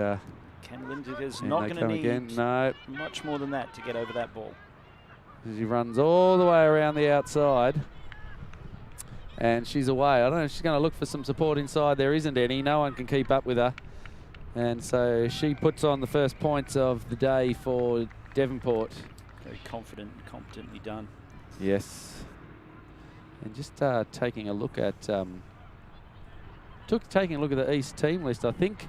Ken Lindiger's not going to need much more than that to get over that ball. She runs all the way around the outside. And she's away. I don't know if she's going to look for some support inside. There isn't any. No one can keep up with her. And so she puts on the first points of the day for Devonport. Very confident and competently done. Yes. And just taking a look at taking a look at the East team list, I think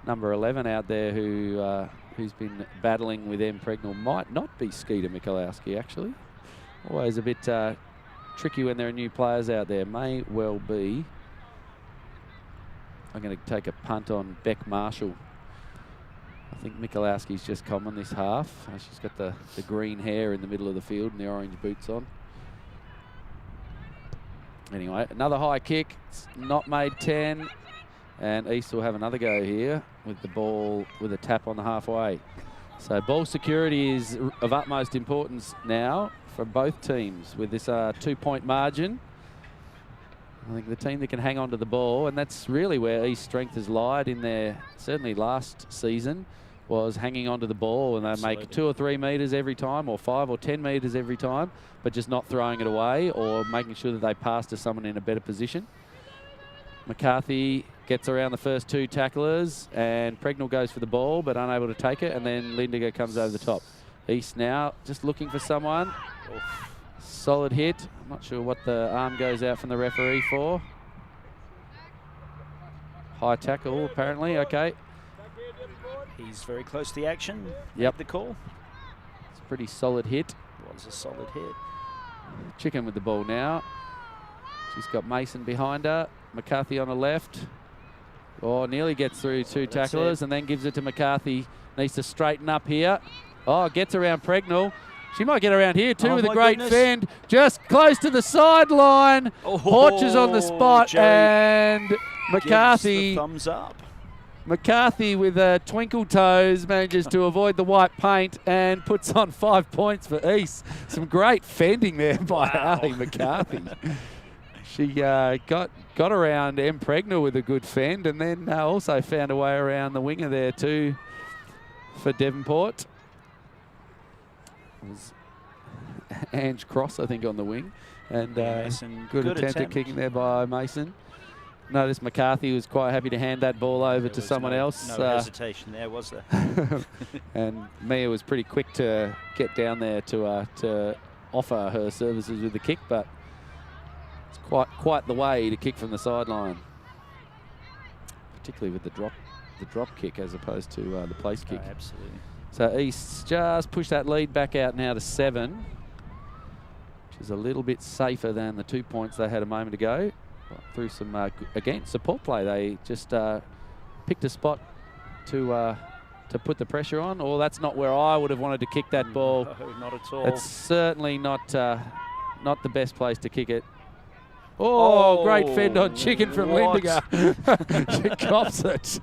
number 11 out there who's been battling with M. Pregnall might not be Skeeter Michalowski, actually. Always a bit tricky when there are new players out there. May well be. I'm going to take a punt on Beck Marshall. I think Michalowski's just common this half. She's got the green hair in the middle of the field and the orange boots on. Anyway, another high kick. It's not made 10. And East will have another go here with the ball with a tap on the halfway. So ball security is of utmost importance now for both teams with this 2-point margin. I think the team that can hang on to the ball, and that's really where East's strength has lied in their, certainly last season, was hanging on to the ball, and they make 2 or 3 metres every time, or 5 or 10 metres every time, but just not throwing it away or making sure that they pass to someone in a better position. McCarthy gets around the first 2 tacklers, and Pregnall goes for the ball, but unable to take it, and then Lindiger comes over the top. East now just looking for someone. Solid hit. I'm not sure what the arm goes out from the referee for. High tackle, apparently. Okay. He's very close to the action. Yep. The call. It's a pretty solid hit. Was a solid hit. Chicken with the ball now. She's got Mason behind her. McCarthy on the left. Oh, nearly gets through 2 tacklers and then gives it to McCarthy. Needs to straighten up here. Oh, gets around Pregnall. She might get around here too with a great fend. Just close to the sideline. Porches on the spot, and McCarthy. Thumbs up. McCarthy with twinkle toes manages to avoid the white paint and puts on 5 points for East. Some great fending there by Ali McCarthy. She got around M. Pregnall with a good fend, and then also found a way around the winger there too for Devonport. It was Ange Cross, I think, on the wing, and good attempt at kicking there by Mason. Notice McCarthy was quite happy to hand that ball over to someone else. No hesitation there, was there? And Mia was pretty quick to get down there to offer her services with the kick, but it's quite the way to kick from the sideline, particularly with the drop kick as opposed to the place kick. Oh, absolutely. So East just push that lead back out now to 7, which is a little bit safer than the 2 points they had a moment ago. Through some, again, support play. They just picked a spot to put the pressure on. Or that's not where I would have wanted to kick that ball. No, not at all. It's certainly not the best place to kick it. Oh, great fend on Chicken from Lindiger. She cops it.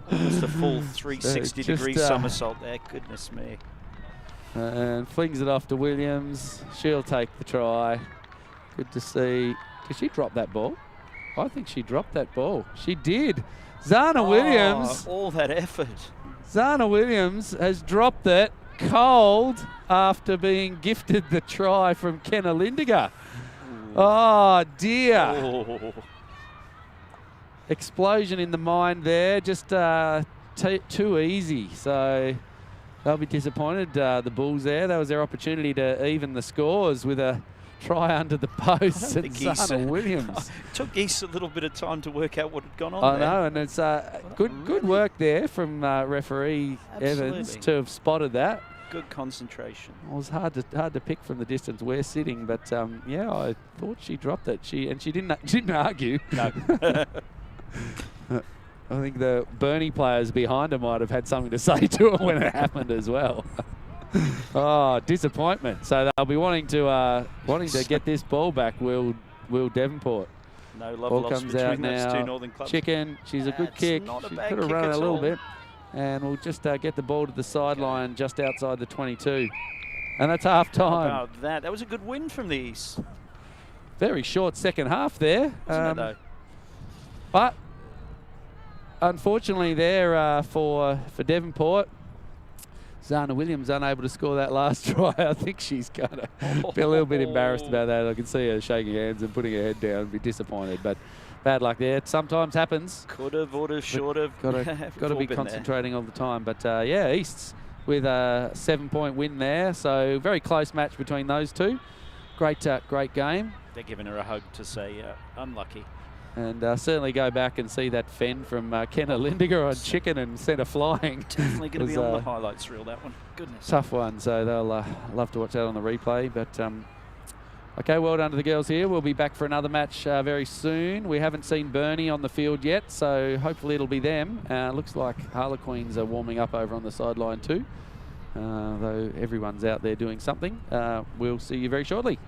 It's the full 360-degree somersault there. Goodness me. And flings it off to Williams. She'll take the try. Good to see. Did she drop that ball? I think she dropped that ball. She did. Zana Williams. All that effort. Zana Williams has dropped it cold after being gifted the try from Kenna Lindiger. Oh, dear. explosion in the mind there, just too easy. So they'll be disappointed, the Bulls there. That was their opportunity to even the scores with a try under the post. And Zana Williams. It took East a little bit of time to work out what had gone on I there. know, and it's good work there from referee Evans to have spotted that. Good concentration. It was hard to pick from the distance we're sitting, but yeah, I thought she dropped it. She didn't argue. No. I think the Burnie players behind her might have had something to say to her when it happened as well. Oh, disappointment. So they'll be wanting to get this ball back. Will Devonport. No love Ball lost comes between out those now. two Northern clubs. Chicken. She's a good kick. Not a She bad could have kick run it at a little all. bit. And we'll just get the ball to the sideline just outside the 22. And that's half How time. about that? That was a good win from the East. Very short second half there. Wasn't it, though? But unfortunately there for Devonport, Zana Williams unable to score that last try. I think she's going to be a little bit embarrassed about that. I can see her shaking hands and putting her head down and be disappointed. But bad luck there. It sometimes happens. Could have, would have, should have. Got to be concentrating all the time. But yeah, Easts with a 7-point win there. So very close match between those two. Great game. They're giving her a hug to say unlucky. And certainly go back and see that fend from Kenna Lindiger on chicken and send her flying. Definitely going to be on the highlights reel, that one. Goodness. Tough one, so they'll love to watch that on the replay. But okay, well done to the girls here. We'll be back for another match very soon. We haven't seen Burnie on the field yet, so hopefully it'll be them. Looks like Harlequins are warming up over on the sideline too, though everyone's out there doing something. We'll see you very shortly.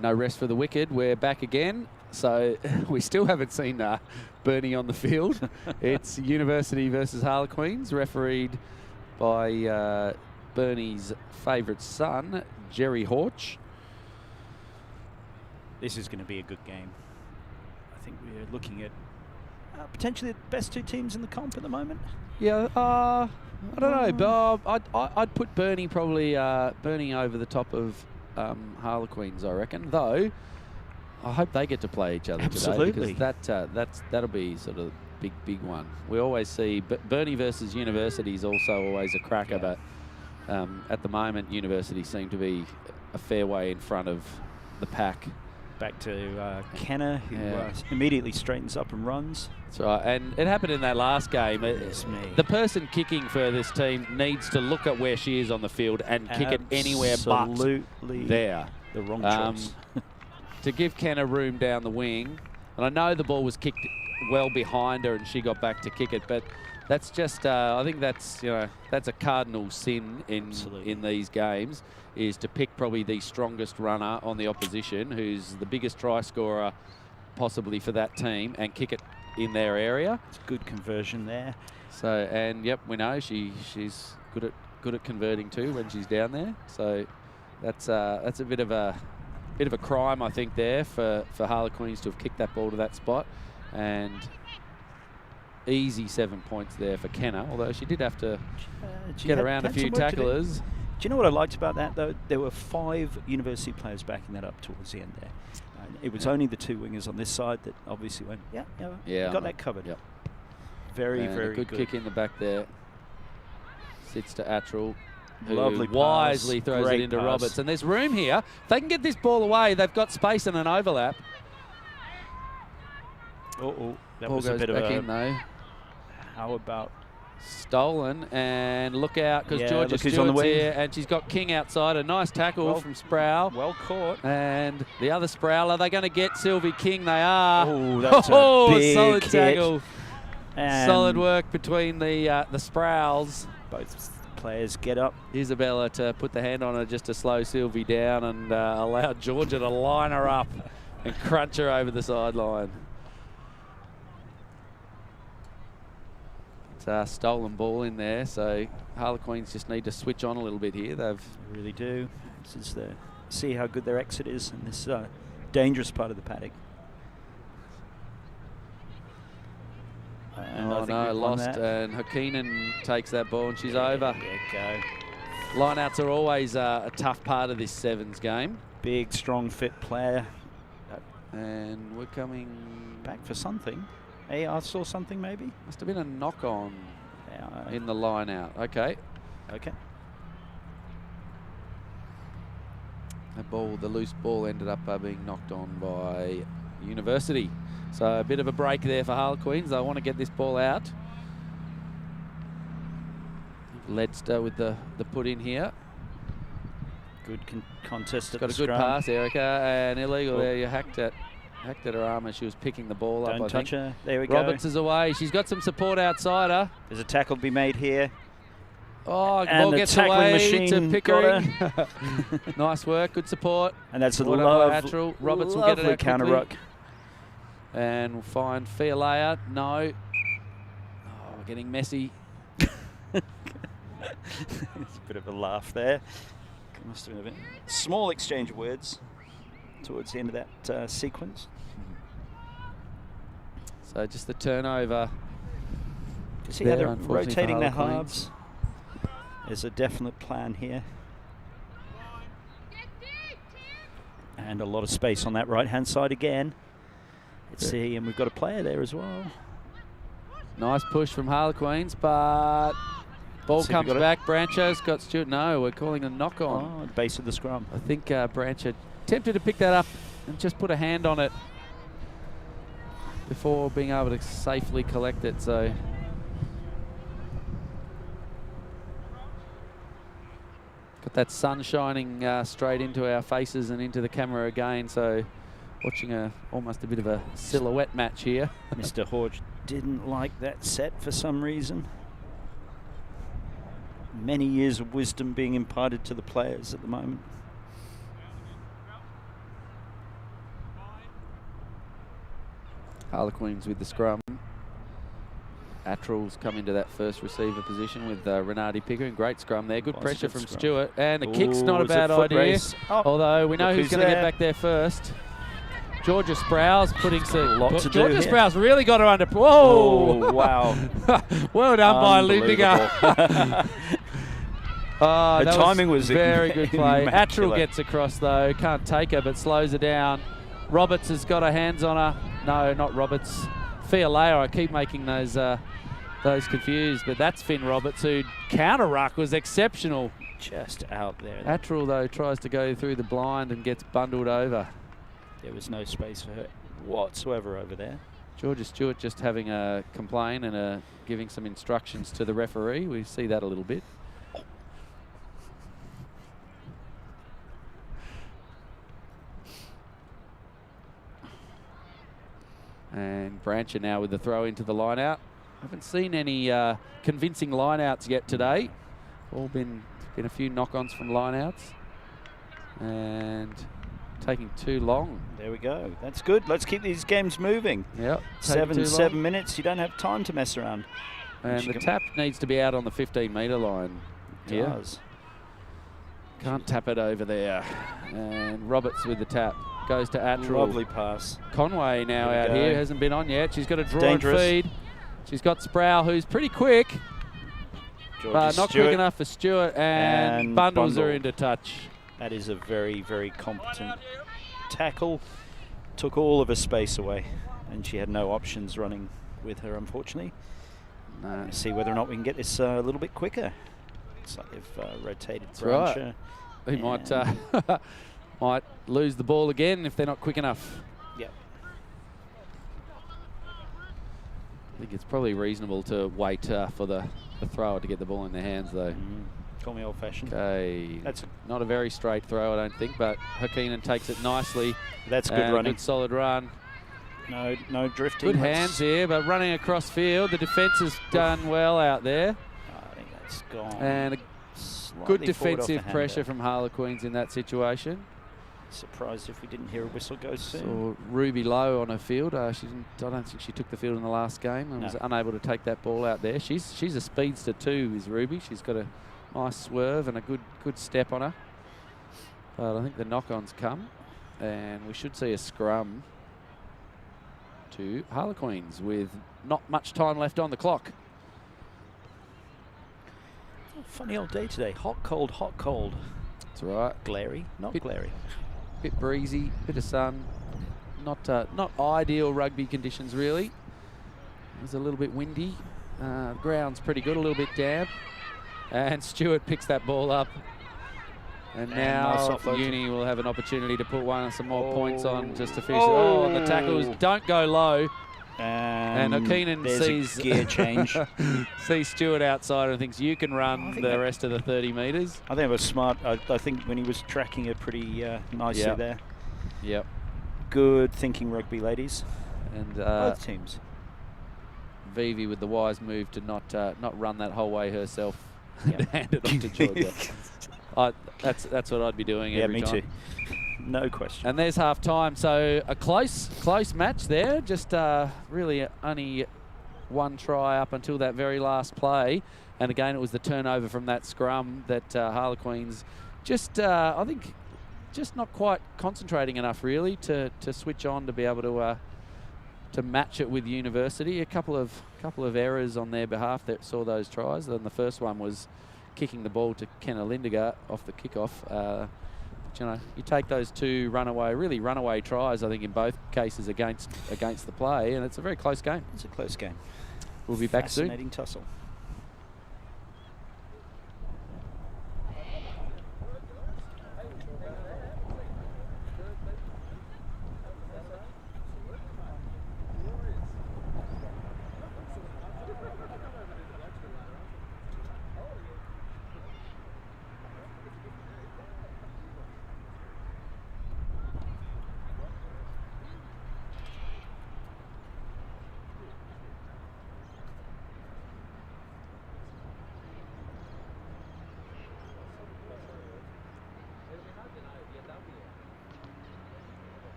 No rest for the wicked. We're back again. So we still haven't seen Burnie on the field. It's University versus Harlequins, refereed by Burnie's favourite son, Jerry Horch. This is going to be a good game. I think we're looking at potentially the best two teams in the comp at the moment. Yeah, I don't know, Bob. I'd put Burnie probably Burnie over the top of Harlequins, I reckon. Though I hope they get to play each other today, because that'll be sort of big one. We always see Burnie versus University is also always a cracker, but at the moment, University seem to be a fair way in front of the pack. Back to Kenner, who immediately straightens up and runs. That's right, and it happened in that last game. The person kicking for this team needs to look at where she is on the field and kick it anywhere but there. The wrong choice. To give Kenner room down the wing, and I know the ball was kicked well behind her and she got back to kick it, but that's just, I think that's, that's a cardinal sin in these games, is to pick probably the strongest runner on the opposition, who's the biggest try scorer possibly for that team, and kick it in their area. It's good conversion there. So, and yep, we know she's good at converting too when she's down there. So that's a bit of a crime, I think, there for Harlequins to have kicked that ball to that spot. And easy 7 points there for Kenner, although she did have to get around a few tacklers. Do you know what I liked about that, though? There were 5 University players backing that up towards the end there. It was only the 2 wingers on this side that obviously went, got that covered. Yep. Very good. Good kick in the back there. Sits to Attrell, who Lovely wisely pass. throws Great it into pass. Roberts. And there's room here. If they can get this ball away, they've got space and an overlap. That Ball was a goes bit of back a... in, though. How about... Stolen, and look out, because Georgia Stewart's on the wing here, and she's got King outside. A nice tackle from Sproul. Well caught. And the other Sproul, are they going to get Sylvie King? They are. Oh, that's a big solid hit. tackle. And solid work between the Sprouls. Both players get up. Isabella to put the hand on her just to slow Sylvie down and allow Georgia to line her up and crunch her over the sideline. Stolen ball in there, so Harlequins just need to switch on a little bit here. They really do. This is see how good their exit is in this dangerous part of the paddock. And lost, and Hakkinen takes that ball and she's over. There you go. Lineouts are always a tough part of this sevens game. Big, strong, fit player. And we're coming back for something. Hey, I saw something maybe. Must have been a knock on in the line out. Okay. The loose ball ended up being knocked on by University. So a bit of a break there for Harlequins. They want to get this ball out. Ledster with the put in here. Good contest at got the a good scrum. Pass, Erica, and illegal there. You hacked at her arm as she was picking the ball up. Don't touch her. There we go. Roberts is away. She's got some support outside her. There's a tackle to be made here. Oh, and ball the gets tackling away machine to Pickering. Nice work, good support. And that's a Attrell. Roberts will get it out counter quickly. ruck. And we'll find Fialea. No. Oh, we're getting messy. It's a bit of a laugh there. Must have been a bit small exchange of words towards the end of that sequence. So just the turnover. You see how they're rotating their halves? There's a definite plan here. And a lot of space on that right-hand side again. Let's see, and we've got a player there as well. Nice push from Harlequins, but ball comes back. Brancho's got Stewart. No, we're calling a knock on. Oh, base of the scrum. I think Brancho attempted to pick that up and just put a hand on it before being able to safely collect it. So got that sun shining straight into our faces and into the camera again. So watching almost a bit of a silhouette match here. Mr. Hodge didn't like that set for some reason. Many years of wisdom being imparted to the players at the moment. Harlequins with the scrum. Attrell's come into that first receiver position with Renati Pickering. Great scrum there. Good pressure from Stewart. And the kick's not a bad idea. Although we know who's going to get back there first. Georgia Sprouse putting some... Georgia Sprouse really got her under... Whoa! Oh, wow. Well done by Lindinger. The timing was very good play. Attrell gets across though. Can't take her, but slows her down. Roberts has got her hands on her. No, not Roberts. Fialea. I keep making those confused, but that's Finn Roberts, who counter ruck was exceptional. just out there. Attrell, though, tries to go through the blind and gets bundled over. There was no space for her whatsoever over there. Georgia Stewart just having a complain and giving some instructions to the referee. We see that a little bit. And Brancher now with the throw into the line out. Haven't seen any convincing line outs yet today. All been a few knock-ons from line outs. And taking too long. There we go. That's good. Let's keep these games moving. Yep. 7 minutes. You don't have time to mess around. And the tap needs to be out on the 15-metre line. It does. Can't tap it over there. And Roberts with the tap. Goes to Attrell. Lovely pass. Conway now out here. Hasn't been on yet. She's got a draw Dangerous. and feed. She's got Sproul, who's pretty quick. But not quick enough for Stewart. And Bundles are into touch. That is a very, very competent tackle. Took all of her space away. And she had no options running with her, unfortunately. Let's see whether or not we can get this a little bit quicker. Looks like they've rotated Brancher. Right. He might lose the ball again if they're not quick enough. Yep. I think it's probably reasonable to wait for the thrower to get the ball in their hands, though. Call me old-fashioned. Okay. That's not a very straight throw, I don't think, but Hakkinen takes it nicely. That's good running. Good solid run. No drifting. Good hands here, but running across field. The defence has done well out there. I think that's gone. And good defensive pressure from Harlequins in that situation. Surprised if we didn't hear a whistle go soon. Saw Ruby Lowe on her field. I don't think she took the field in the last game and was unable to take that ball out there. She's a speedster too, is Ruby. She's got a nice swerve and a good step on her. But I think the knock-ons come, and we should see a scrum to Harlequins with not much time left on the clock. Funny old day today. Hot, cold, hot, cold. That's right. Glary, not glary. Bit breezy, bit of sun. Not ideal rugby conditions, really. It was a little bit windy. Ground's pretty good, a little bit damp. And Stewart picks that ball up. And now Uni will have an opportunity to put some more points on just to finish. And the tackles don't go low. And Hakkinen sees a gear change. sees Stewart outside and thinks you can run the rest of the 30 metres. I think it was smart. I think when he was tracking it pretty nicely there. Yep. Good thinking rugby, ladies. And both teams. Vivi with the wise move to not run that whole way herself and hand it off to Georgia. That's what I'd be doing every time. Yeah, me too. No question. And there's half time, so a close match there. Just really only one try up until that very last play. And again, it was the turnover from that scrum that Harlequins I think, just not quite concentrating enough really to switch on to be able to match it with University. A couple of errors on their behalf that saw those tries. And the first one was kicking the ball to Kenna Lindegaard off the kickoff. You take those two runaway tries, I think, in both cases against the play, and it's a very close game. It's a close game. We'll be back soon. Fascinating tussle.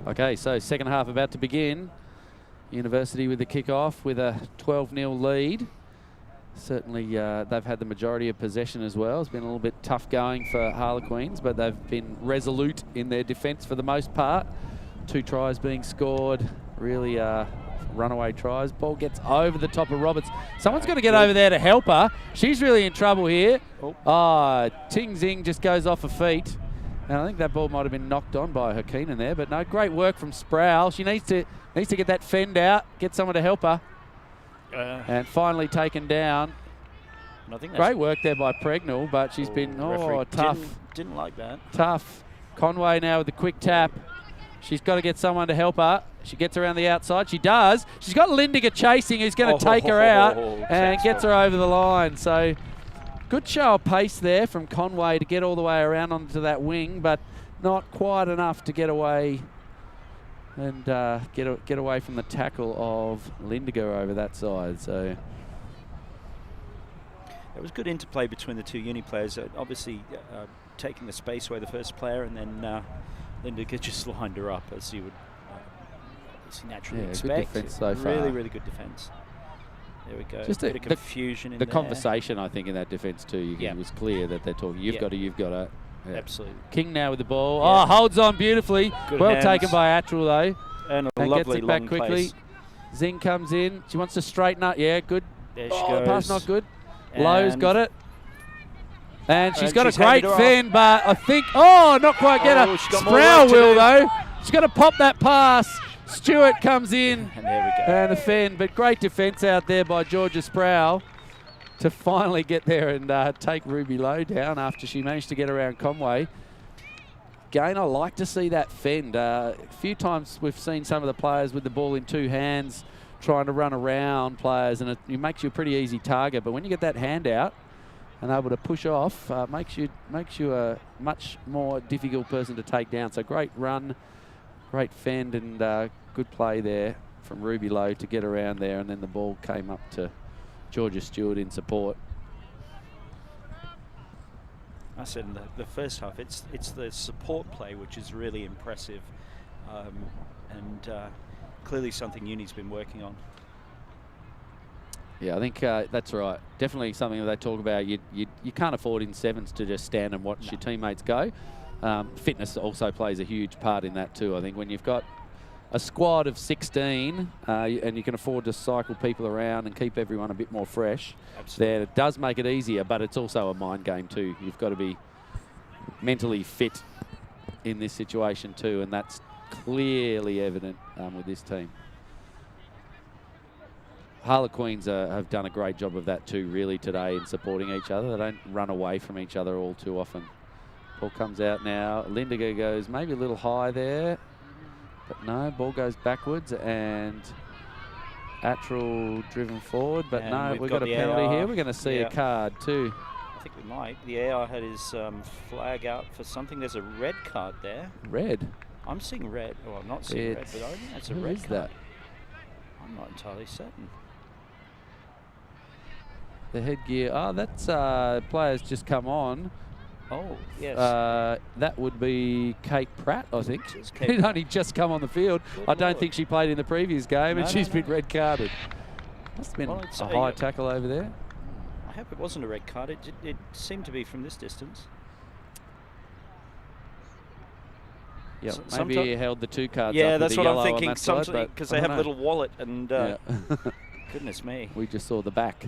Okay, so second half about to begin. University with the kick-off with a 12-0 lead. Certainly they've had the majority of possession as well. It's been a little bit tough going for Harlequins, but they've been resolute in their defence for the most part. 2 tries being scored, really runaway tries. Ball gets over the top of Roberts. Someone's got to get over there to help her. She's really in trouble here. Ting Zing just goes off her feet. And I think that ball might have been knocked on by Hakinen there, but no, great work from Sproul. She needs to get that fend out, get someone to help her. And finally taken down. I think great work there by Pregnell, but she's been tough. Didn't like that. Tough. Conway now with the quick tap. She's got to get someone to help her. She gets around the outside. She does. She's got Lindiger chasing, who's going to take her out and gets her over the line. So good show of pace there from Conway to get all the way around onto that wing, but not quite enough to get away and get away from the tackle of Lindiger over that side. So it was good interplay between the 2 uni players. Obviously taking the space away the first player, and then Lindiger just lined her up as you would naturally expect. Good defence so far. Really good defence. There we go. Just a bit of confusion in the there. conversation, I think, in that defence too. It was clear that they're talking. You've got it. Yeah. Absolutely. King now with the ball. Holds on beautifully. Good well hands. Taken by Attrell though. And gets lovely it back long quickly. place. Zing comes in. She wants to straighten up. Yeah, good. There she The goes. pass not good. Lowe's got it. And she's got she's a great handed her fin, but I think, not quite get her. She's got more Sproul work to will do. though. She's got to pop that pass. Stewart comes in. And there we go. And the fin, but great defence out there by Georgia Sproul to finally get there and take Ruby Lowe down after she managed to get around Conway. Again, I like to see that fend. A few times we've seen some of the players with the ball in 2 hands trying to run around players, and it makes you a pretty easy target. But when you get that hand out and able to push off, makes you a much more difficult person to take down. So great run, great fend, and good play there from Ruby Lowe to get around there, and then the ball came up to Georgia Stewart in support. I said in the first half, it's the support play which is really impressive, and clearly something Uni's been working on. Yeah, I think that's right. Definitely something that they talk about. You can't afford in sevens to just stand and watch your teammates go. Fitness also plays a huge part in that too. I think when you've got a squad of 16 and you can afford to cycle people around and keep everyone a bit more fresh, then it does make it easier, but it's also a mind game too. You've got to be mentally fit in this situation too, and that's clearly evident with this team. Harlequins have done a great job of that too, really, today in supporting each other. They don't run away from each other all too often. Ball comes out now. Lindiger goes maybe a little high there, but no, ball goes backwards, and Attrell driven forward, but no, we've got a penalty here. We're going to see a card too. I think we might. The AR had his flag out for something. There's a red card there. Red? I'm seeing red. Well, I'm not seeing red, but I think that's a red card. That? I'm not entirely certain. The headgear. Oh, that's players just come on. Oh, yes. That would be Kate Pratt, I think. Kate She'd only just come on the field. I don't think she played in the previous game, and she's been red carded. Must have been a high tackle over there. I hope it wasn't a red card. It seemed to be from this distance. Yeah, maybe he held the 2 cards. Yeah, up that's with what the I'm yellow thinking. Because they have a little wallet, and yeah. goodness me. We just saw the back.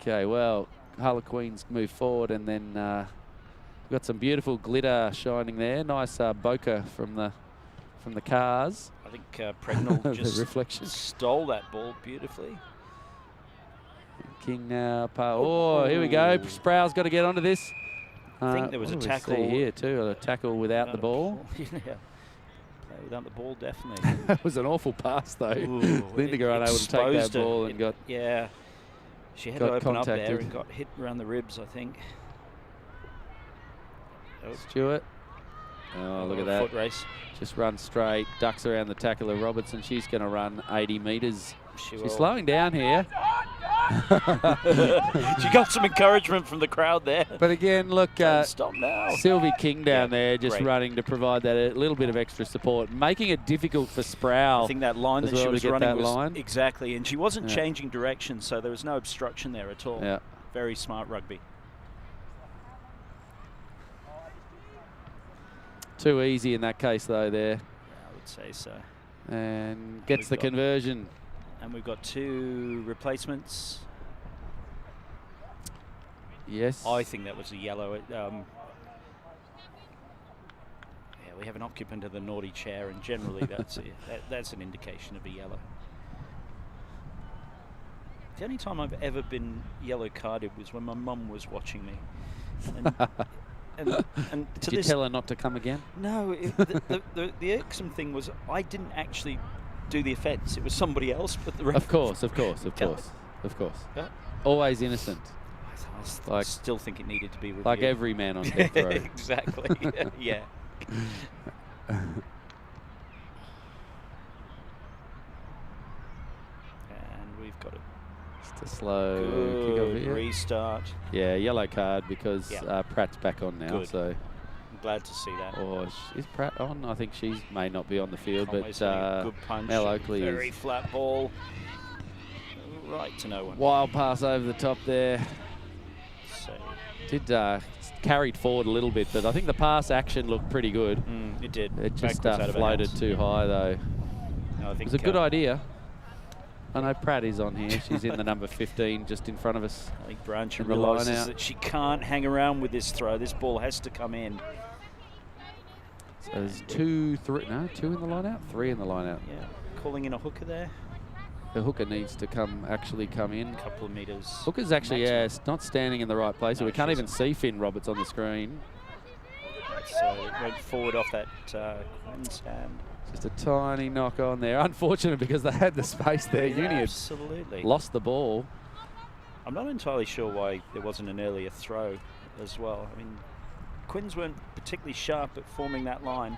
Okay, well, Harlequins move forward, and then we've got some beautiful glitter shining there. Nice bokeh from the cars. I think Pregnell just stole that ball beautifully. King now. Here we go. Sproul's got to get onto this. I think there was a tackle here too. A tackle without the ball. Yeah, play without the ball, definitely. That was an awful pass though. Lindiger unable to take that ball and got. Yeah. She had to open up there and got hit around the ribs, I think. Stewart. Oh, look at that. Foot race. Just runs straight, ducks around the tackle of Robertson. She's going to run 80 metres. She's slowing down here. She got some encouragement from the crowd there. But again, look, Stop now. Sylvie King down there just great. running to provide that a little bit of extra support, making it difficult for Sproul. I think that line that she was running was exactly, and she wasn't changing direction, so there was no obstruction there at all. Yeah. Very smart rugby. Too easy in that case, though, there. Yeah, I would say so. And gets the conversion. And we've got 2 replacements. Yes. I think that was a yellow. Yeah, we have an occupant of the naughty chair, and generally that's an indication of a yellow. The only time I've ever been yellow carded was when my mum was watching me. And Did you tell her not to come again? No, the irksome thing was I didn't actually do the offence. It was somebody else, but the Of course. Yeah. Always innocent. I still think it needed to be reviewed. Like every man on death row. Exactly. Yeah. And we've got Just a slow kick over here. Restart. Yeah, yellow card because Pratt's back on now. Good. So I'm glad to see that. Or is Pratt on? I think she may not be on the field, Conway's but a good punch. Mel Oakley very is. flat ball. Right to no one. Wild pass over the top there. So Did carried forward a little bit, but I think the pass action looked pretty good. It did. It just Backwards floated too high, though. No, I think it was a good idea. I know Pratt is on here. She's in the number 15, just in front of us. I think Branchen realises that she can't hang around with this throw. This ball has to come in. So there's 2 in the line out? 3 in the line out. Yeah, calling in a hooker there. The hooker needs to come in. A couple of metres. Hooker's actually, not standing in the right place. So we can't even see Finn Roberts on the screen. So it went forward off that Quinn's hand. Just a tiny knock on there. Unfortunate because they had the space there. Yeah, Uni had absolutely lost the ball. I'm not entirely sure why there wasn't an earlier throw as well. I mean, Quinns weren't particularly sharp at forming that line.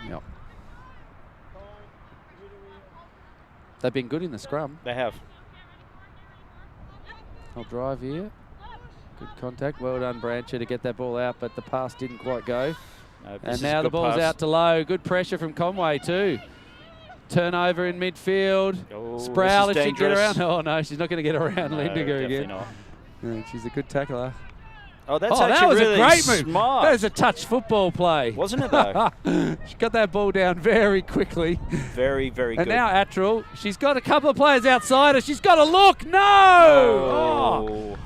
Yep. They've been good in the scrum. They have. I'll drive here. Good contact. Well done, Brancher, to get that ball out, but the pass didn't quite go. No, and now the ball's out to low. Good pressure from Conway too. Turnover in midfield. Oh, Sproul, if she can get around. Oh no, she's not going to get around Lindiger again. Not. No, she's a good tackler. Oh, that's that actually was really a great move. smart. That was a touch football play. Wasn't it though? She got that ball down very quickly. Very, very and good. And now Attrell, she's got a couple of players outside her. She's got a look. No! Oh.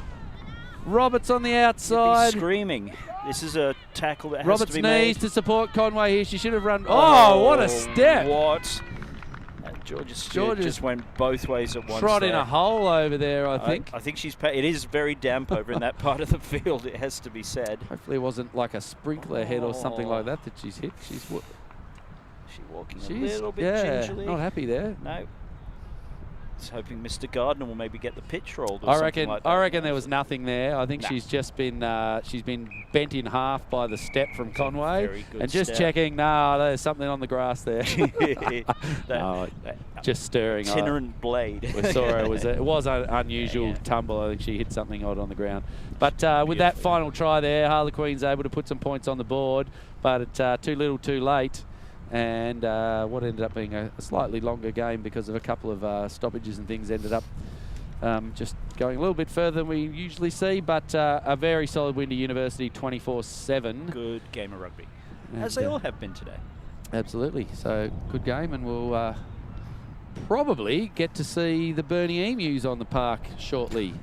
Roberts on the outside. Screaming. This is a tackle that has Roberts to be made. knees to support Conway here. She should have run. Oh, what a step. What? George's just went both ways at once. Trod in a hole over there, I think. I think it is very damp over in that part of the field, it has to be said. Hopefully it wasn't like a sprinkler head or something like that she's hit. She's walking a little bit gingerly. Not happy there. No. Just hoping Mr. Gardner will maybe get the pitch rolled or I something like that. I reckon there was nothing there. I think she's just been bent in half by the step from Conway. Very good and just step. checking, there's something on the grass there. Just stirring. Itinerant blade. We saw her. It was an unusual tumble. I think she hit something odd on the ground. But with that final try there, Harlequin's able to put some points on the board, but it's too little too late. And what ended up being a slightly longer game because of a couple of stoppages and things ended up just going a little bit further than we usually see, but a very solid win to University 24-7. Good game of rugby, as they all have been today. Absolutely. So good game, and we'll probably get to see the Burnie Emus on the park shortly.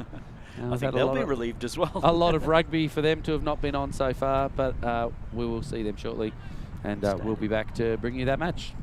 I think they'll be relieved as well. A lot of rugby for them to have not been on so far, but we will see them shortly. And we'll be back to bring you that match.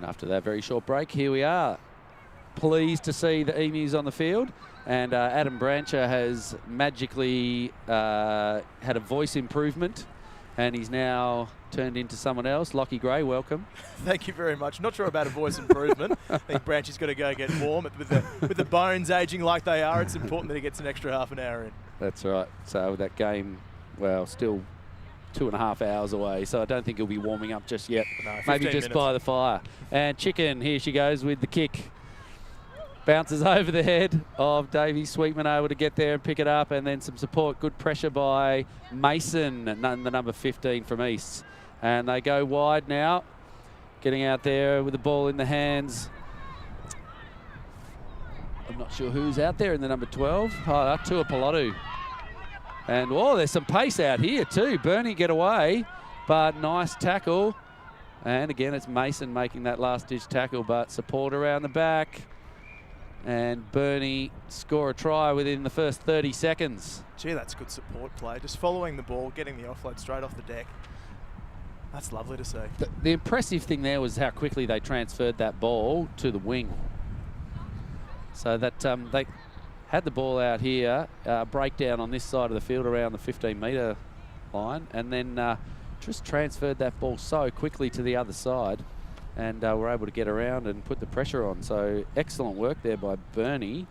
And after that very short break, here we are. Pleased to see the Emus on the field. And Adam Brancher has magically had a voice improvement, and he's now turned into someone else. Lockie Gray, welcome. Thank you very much. Not sure about a voice improvement. I think Branchy's got to go get warm. With the bones aging like they are, it's important that he gets an extra half an hour in. That's right. So that game, well, still 2.5 hours away, so I don't think he'll be warming up just yet. No, maybe just minutes. by the fire. And Chicken, here she goes with the kick. Bounces over the head of Davey. Sweetman able to get there and pick it up, and then some support. Good pressure by Mason, the number 15 from East. And they go wide now, getting out there with the ball in the hands. I'm not sure who's out there in the number 12. Oh, Tua Pilotu. And, oh, there's some pace out here too. Bernie get away, but nice tackle. And again, it's Mason making that last-ditch tackle, but support around the back. And Bernie score a try within the first 30 seconds. Gee, that's good support play. Just following the ball, getting the offload straight off the deck. That's lovely to see. The impressive thing there was how quickly they transferred that ball to the wing. So that they had the ball out here, breakdown on this side of the field around the 15-metre line, and then just transferred that ball so quickly to the other side, and were able to get around and put the pressure on. So excellent work there by Bernie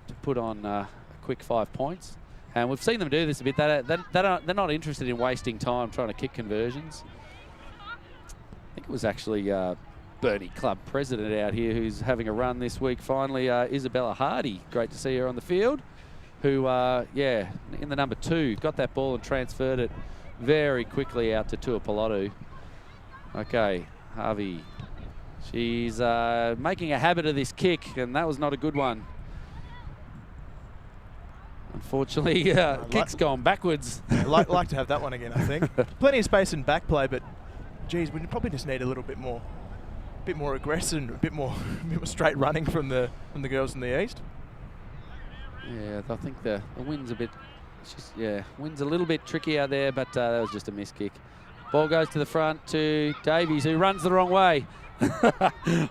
to put on a quick 5 points. And we've seen them do this a bit. They're not interested in wasting time trying to kick conversions. I think it was actually Bernie Club president out here who's having a run this week. Finally, Isabella Hardy, great to see her on the field, who, yeah, in the number 2, got that ball and transferred it very quickly out to Tua Pilotu. Okay, Harvey. She's making a habit of this kick, and that was not a good one. Unfortunately, kick's gone backwards. like to have that one again, I think. Plenty of space in back play, but geez, we probably just need a little bit more aggressive, a bit more straight running from the girls in the east. Yeah, I think the wind's a bit. Wind's a little bit tricky out there, but that was just a missed kick. Ball goes to the front to Davies, who runs the wrong way.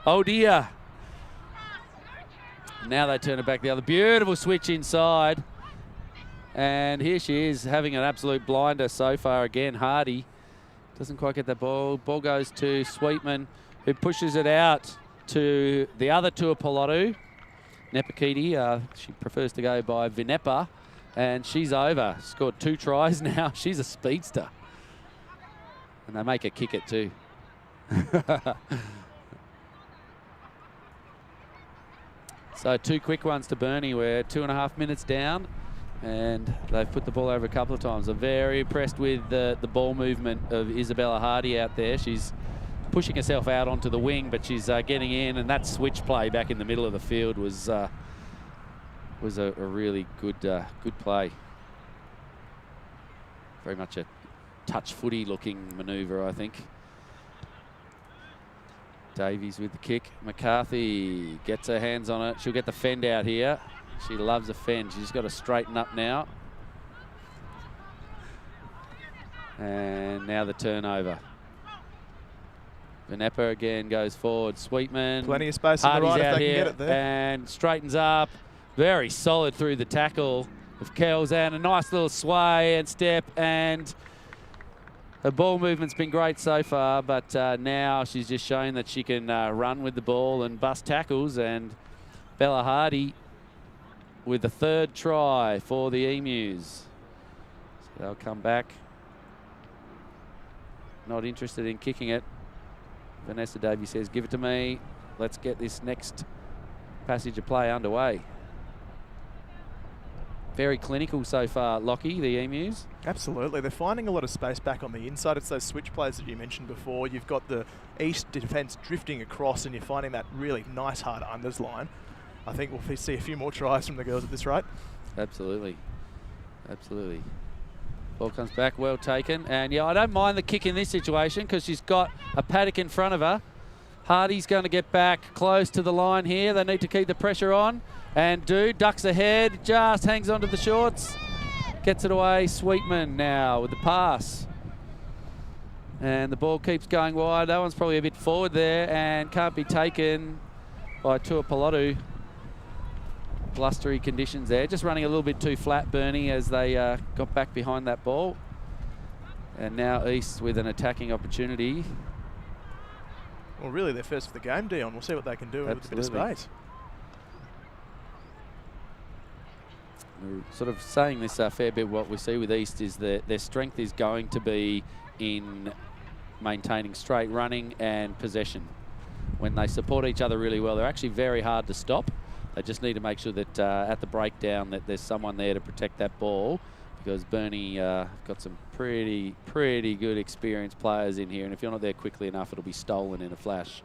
Oh dear. Now they turn it back the other. Beautiful switch inside. And here she is having an absolute blinder so far again. Hardy doesn't quite get that ball. Ball goes to Sweetman, who pushes it out to the other Tua Pilotu. Nepakiti, she prefers to go by Vinepa. And she's over. Scored 2 tries now. She's a speedster. And they make her kick it too. So 2 quick ones to Bernie. We're 2.5 minutes down, and they've put the ball over a couple of times. I'm very impressed with the ball movement of Isabella Hardy out there. She's pushing herself out onto the wing, but she's getting in, and that switch play back in the middle of the field was a really good play. Very much a touch footy looking manoeuvre, I think. Davies with the kick. McCarthy gets her hands on it. She'll get the fend out here. She loves a fend. She's got to straighten up now. And now the turnover. Vinepa again goes forward. Sweetman. Plenty of space on the right if they can get it there. And straightens up. Very solid through the tackle of Kells, and a nice little sway and step, and the ball movement's been great so far, but now she's just shown that she can run with the ball and bust tackles. And Bella Hardy with the 3rd try for the Emus. So they'll come back. Not interested in kicking it. Vanessa Davies says, give it to me. Let's get this next passage of play underway. Very clinical so far, Lockie, the Emus. Absolutely. They're finding a lot of space back on the inside. It's those switch plays that you mentioned before. You've got the east defence drifting across, and you're finding that really nice hard unders line. I think we'll see a few more tries from the girls at this rate. Absolutely. Absolutely. Ball comes back, well taken. And yeah, I don't mind the kick in this situation because she's got a paddock in front of her. Hardy's going to get back close to the line here. They need to keep the pressure on. And ducks ahead, just hangs onto the shorts. Gets it away. Sweetman now with the pass. And the ball keeps going wide. That one's probably a bit forward there and can't be taken by Tuapolotu. Blustery conditions there. Just running a little bit too flat, Bernie, as they got back behind that ball. And now East with an attacking opportunity. Well, really, they're first for the game, Dion. We'll see what they can do with a bit of space. We're sort of saying this a fair bit. What we see with East is that their strength is going to be in maintaining straight running and possession. When they support each other really well, they're actually very hard to stop. They just need to make sure that at the breakdown that there's someone there to protect that ball, because Bernie got some pretty good experienced players in here, and if you're not there quickly enough, it'll be stolen in a flash.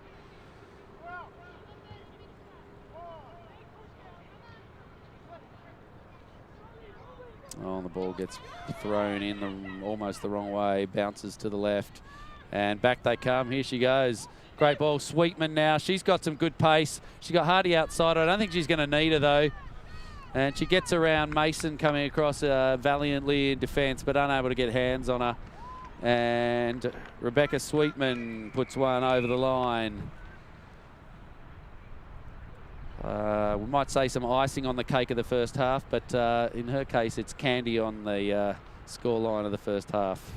Oh, and the ball gets thrown in almost the wrong way, bounces to the left, and back they come. Here she goes. Great ball, Sweetman now. She's got some good pace. She's got Hardy outside. I don't think she's going to need her, though. And she gets around Mason coming across valiantly in defence, but unable to get hands on her. And Rebecca Sweetman puts one over the line. We might say some icing on the cake of the first half, but in her case, it's candy on the score line of the first half.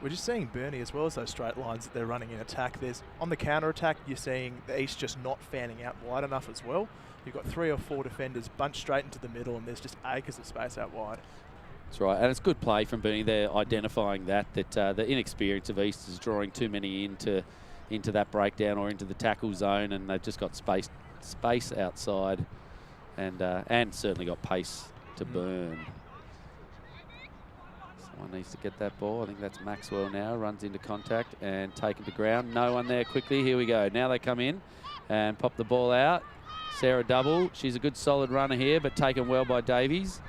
We're just seeing Bernie, as well as those straight lines that they're running in attack. There's on the counter attack, you're seeing the East just not fanning out wide enough as well. You've got 3 or 4 defenders bunched straight into the middle, and there's just acres of space out wide. That's right, and it's good play from Bernie. They're identifying that the inexperience of East is drawing too many into that breakdown or into the tackle zone, and they've just got space outside, and certainly got pace to burn. Someone needs to get that ball. I think that's Maxwell now. Runs into contact and taken to ground. No one there quickly. Here we go. Now they come in and pop the ball out. Sarah Double. She's a good solid runner here, but taken well by Davies.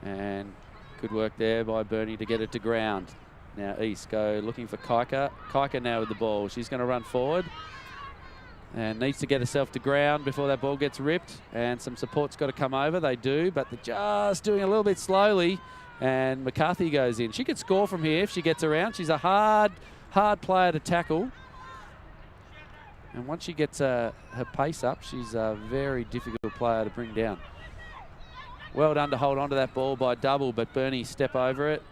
And good work there by Bernie to get it to ground. Now East go looking for Kaika. Kaika now with the ball. She's going to run forward and needs to get herself to ground before that ball gets ripped. And some support's got to come over. They do, but they're just doing a little bit slowly. And McCarthy goes in. She could score from here if she gets around. She's a hard player to tackle. And once she gets her pace up, she's a very difficult player to bring down. Well done to hold on to that ball by Double, but Bernie step over it.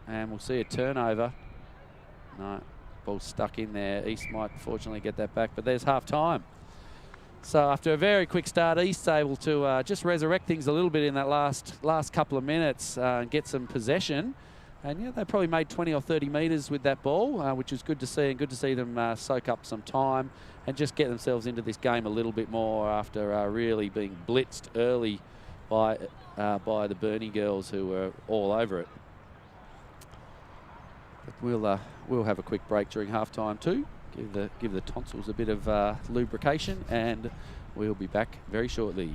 And we'll see a turnover. No, ball stuck in there. East might fortunately get that back, but there's half time. So after a very quick start, East's able to just resurrect things a little bit in that last couple of minutes and get some possession. And yeah, they probably made 20 or 30 metres with that ball, which was good to see, and good to see them soak up some time and just get themselves into this game a little bit more after really being blitzed early by the Bernie girls, who were all over it. But we'll have a quick break during halftime too. Give the tonsils a bit of lubrication, and we'll be back very shortly.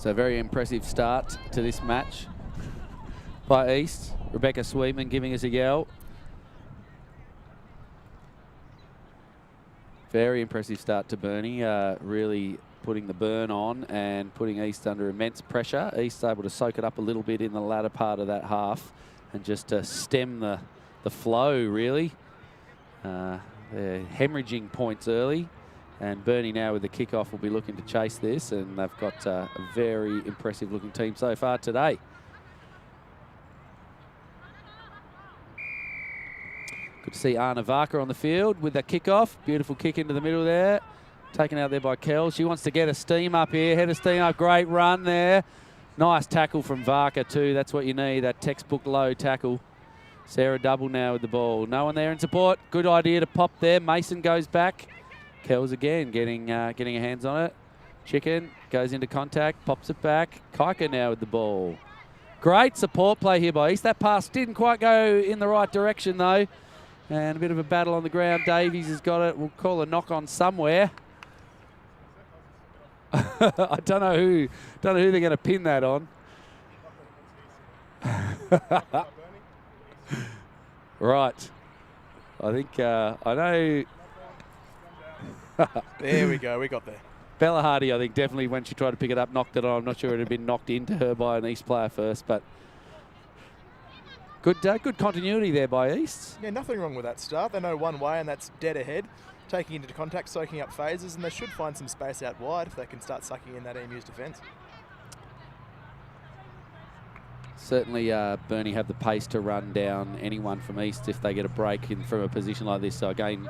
So very impressive start to this match by East. Rebecca Sweetman giving us a yell. Very impressive start to Bernie, really putting the burn on and putting East under immense pressure. East able to soak it up a little bit in the latter part of that half and just stem the flow, really. They're hemorrhaging points early, and Bernie now with the kickoff will be looking to chase this, and they've got a very impressive looking team so far today. Good to see Anna Varka on the field with that kickoff. Beautiful kick into the middle there. Taken out there by Kell. She wants to get a steam up here. Head of steam up. Great run there. Nice tackle from Varka too. That's what you need, that textbook low tackle. Sarah Double now with the ball. No one there in support. Good idea to pop there. Mason goes back. Kells again getting her hands on it. Chicken goes into contact. Pops it back. Kaika now with the ball. Great support play here by East. That pass didn't quite go in the right direction though. And a bit of a battle on the ground. Davies has got it. We'll call a knock on somewhere. I don't know who they're going to pin that on. Right. I think I know. There we go. We got there. Bella Hardy, I think, definitely when she tried to pick it up, knocked it on. I'm not sure it had been knocked into her by an East player first, but good continuity there by East. Yeah, nothing wrong with that start. They know one way, and that's dead ahead. Taking into contact, soaking up phases, and they should find some space out wide if they can start sucking in that EMU's defence. Certainly Bernie have the pace to run down anyone from East if they get a break from a position like this. So again,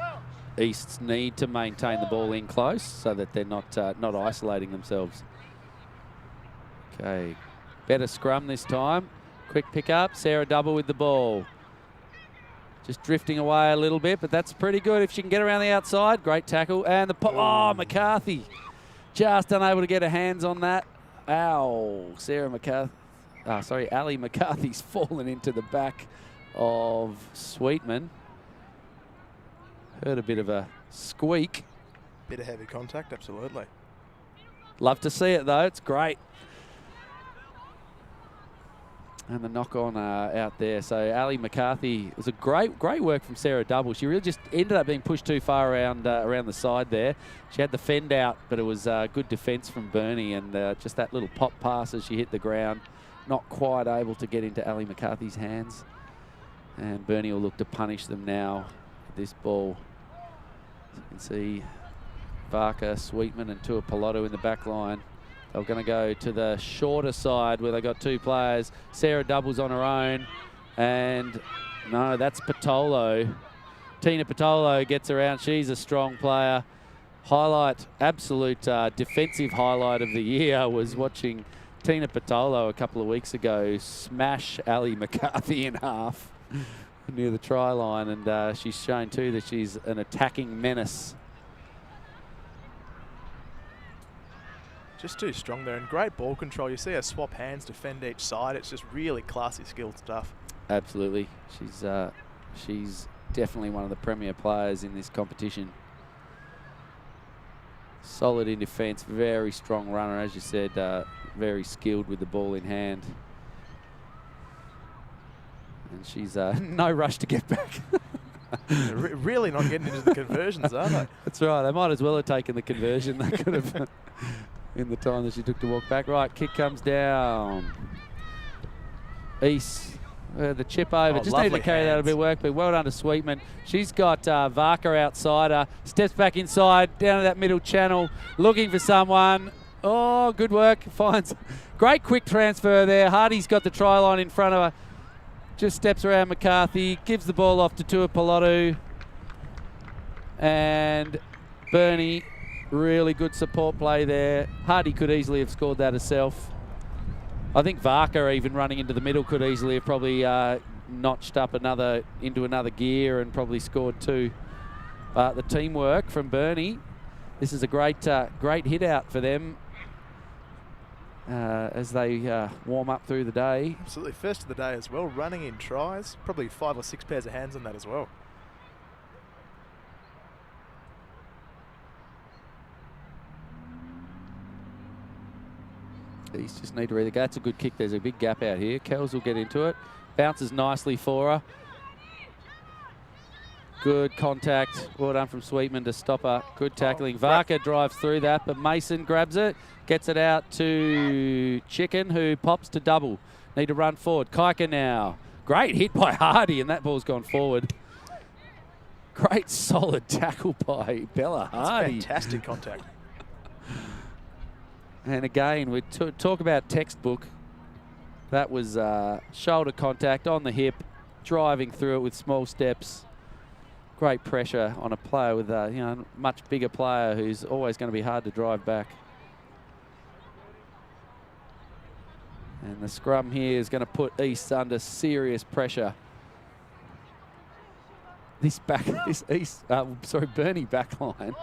East need to maintain the ball in close so that they're not isolating themselves. Okay, better scrum this time. Quick pick up, Sarah Double with the ball. Just drifting away a little bit, but that's pretty good if she can get around the outside. Great tackle. And McCarthy. Just unable to get her hands on that. Ow. Ali McCarthy's fallen into the back of Sweetman. Heard a bit of a squeak. Bit of heavy contact, absolutely. Love to see it, though. It's great. And the knock-on out there. So Ali McCarthy, it was a great work from Sarah Double. She really just ended up being pushed too far around the side there. She had the fend out, but it was good defence from Bernie, and just that little pop pass as she hit the ground. Not quite able to get into Ali McCarthy's hands. And Bernie will look to punish them now with this ball. As you can see, Varka, Sweetman and Tua Pilato in the back line. They're going to go to the shorter side where they got two players. Sarah Doubles on her own. And no, that's Patolo. Tina Patolo gets around. She's a strong player. Absolute defensive highlight of the year was watching Tina Patolo a couple of weeks ago smash Ali McCarthy in half near the try line. And she's shown too that she's an attacking menace. Just too strong there, and great ball control. You see her swap hands, defend each side. It's just really classy, skilled stuff. Absolutely. She's definitely one of the premier players in this competition. Solid in defence, very strong runner, as you said, very skilled with the ball in hand. And she's no rush to get back. Really not getting into the conversions, are they? That's right. They might as well have taken the conversion. They could have in the time that she took to walk back. Right, kick comes down. East, the chip over. Just needed to carry that a bit of work, but well done to Sweetman. She's got Varka outside her. Steps back inside, down to that middle channel, looking for someone. Oh, good work. Finds great quick transfer there. Hardy's got the try line in front of her. Just steps around McCarthy, gives the ball off to Tua Pilato. And Bernie, really good support play there. Hardy could easily have scored that herself. I think Varka, even running into the middle, could easily have probably notched up into another gear and probably scored two. But the teamwork from Bernie, this is a great hit out for them as they warm up through the day. Absolutely, first of the day as well, running in tries. Probably 5 or 6 pairs of hands on that as well. East just need to read the. That's a good kick. There's a big gap out here. Kells will get into it. Bounces nicely for her. Good contact. Well done from Sweetman to stop her. Good tackling. Varka drives through that, but Mason grabs it, gets it out to Chicken, who pops to double. Need to run forward. Kaika now. Great hit by Hardy, and that ball's gone forward. Great solid tackle by Bella Hardy. That's fantastic contact. And again, we talk about textbook. That was shoulder contact on the hip, driving through it with small steps. Great pressure on a player with a much bigger player who's always going to be hard to drive back. And the scrum here is going to put East under serious pressure. Burnie backline.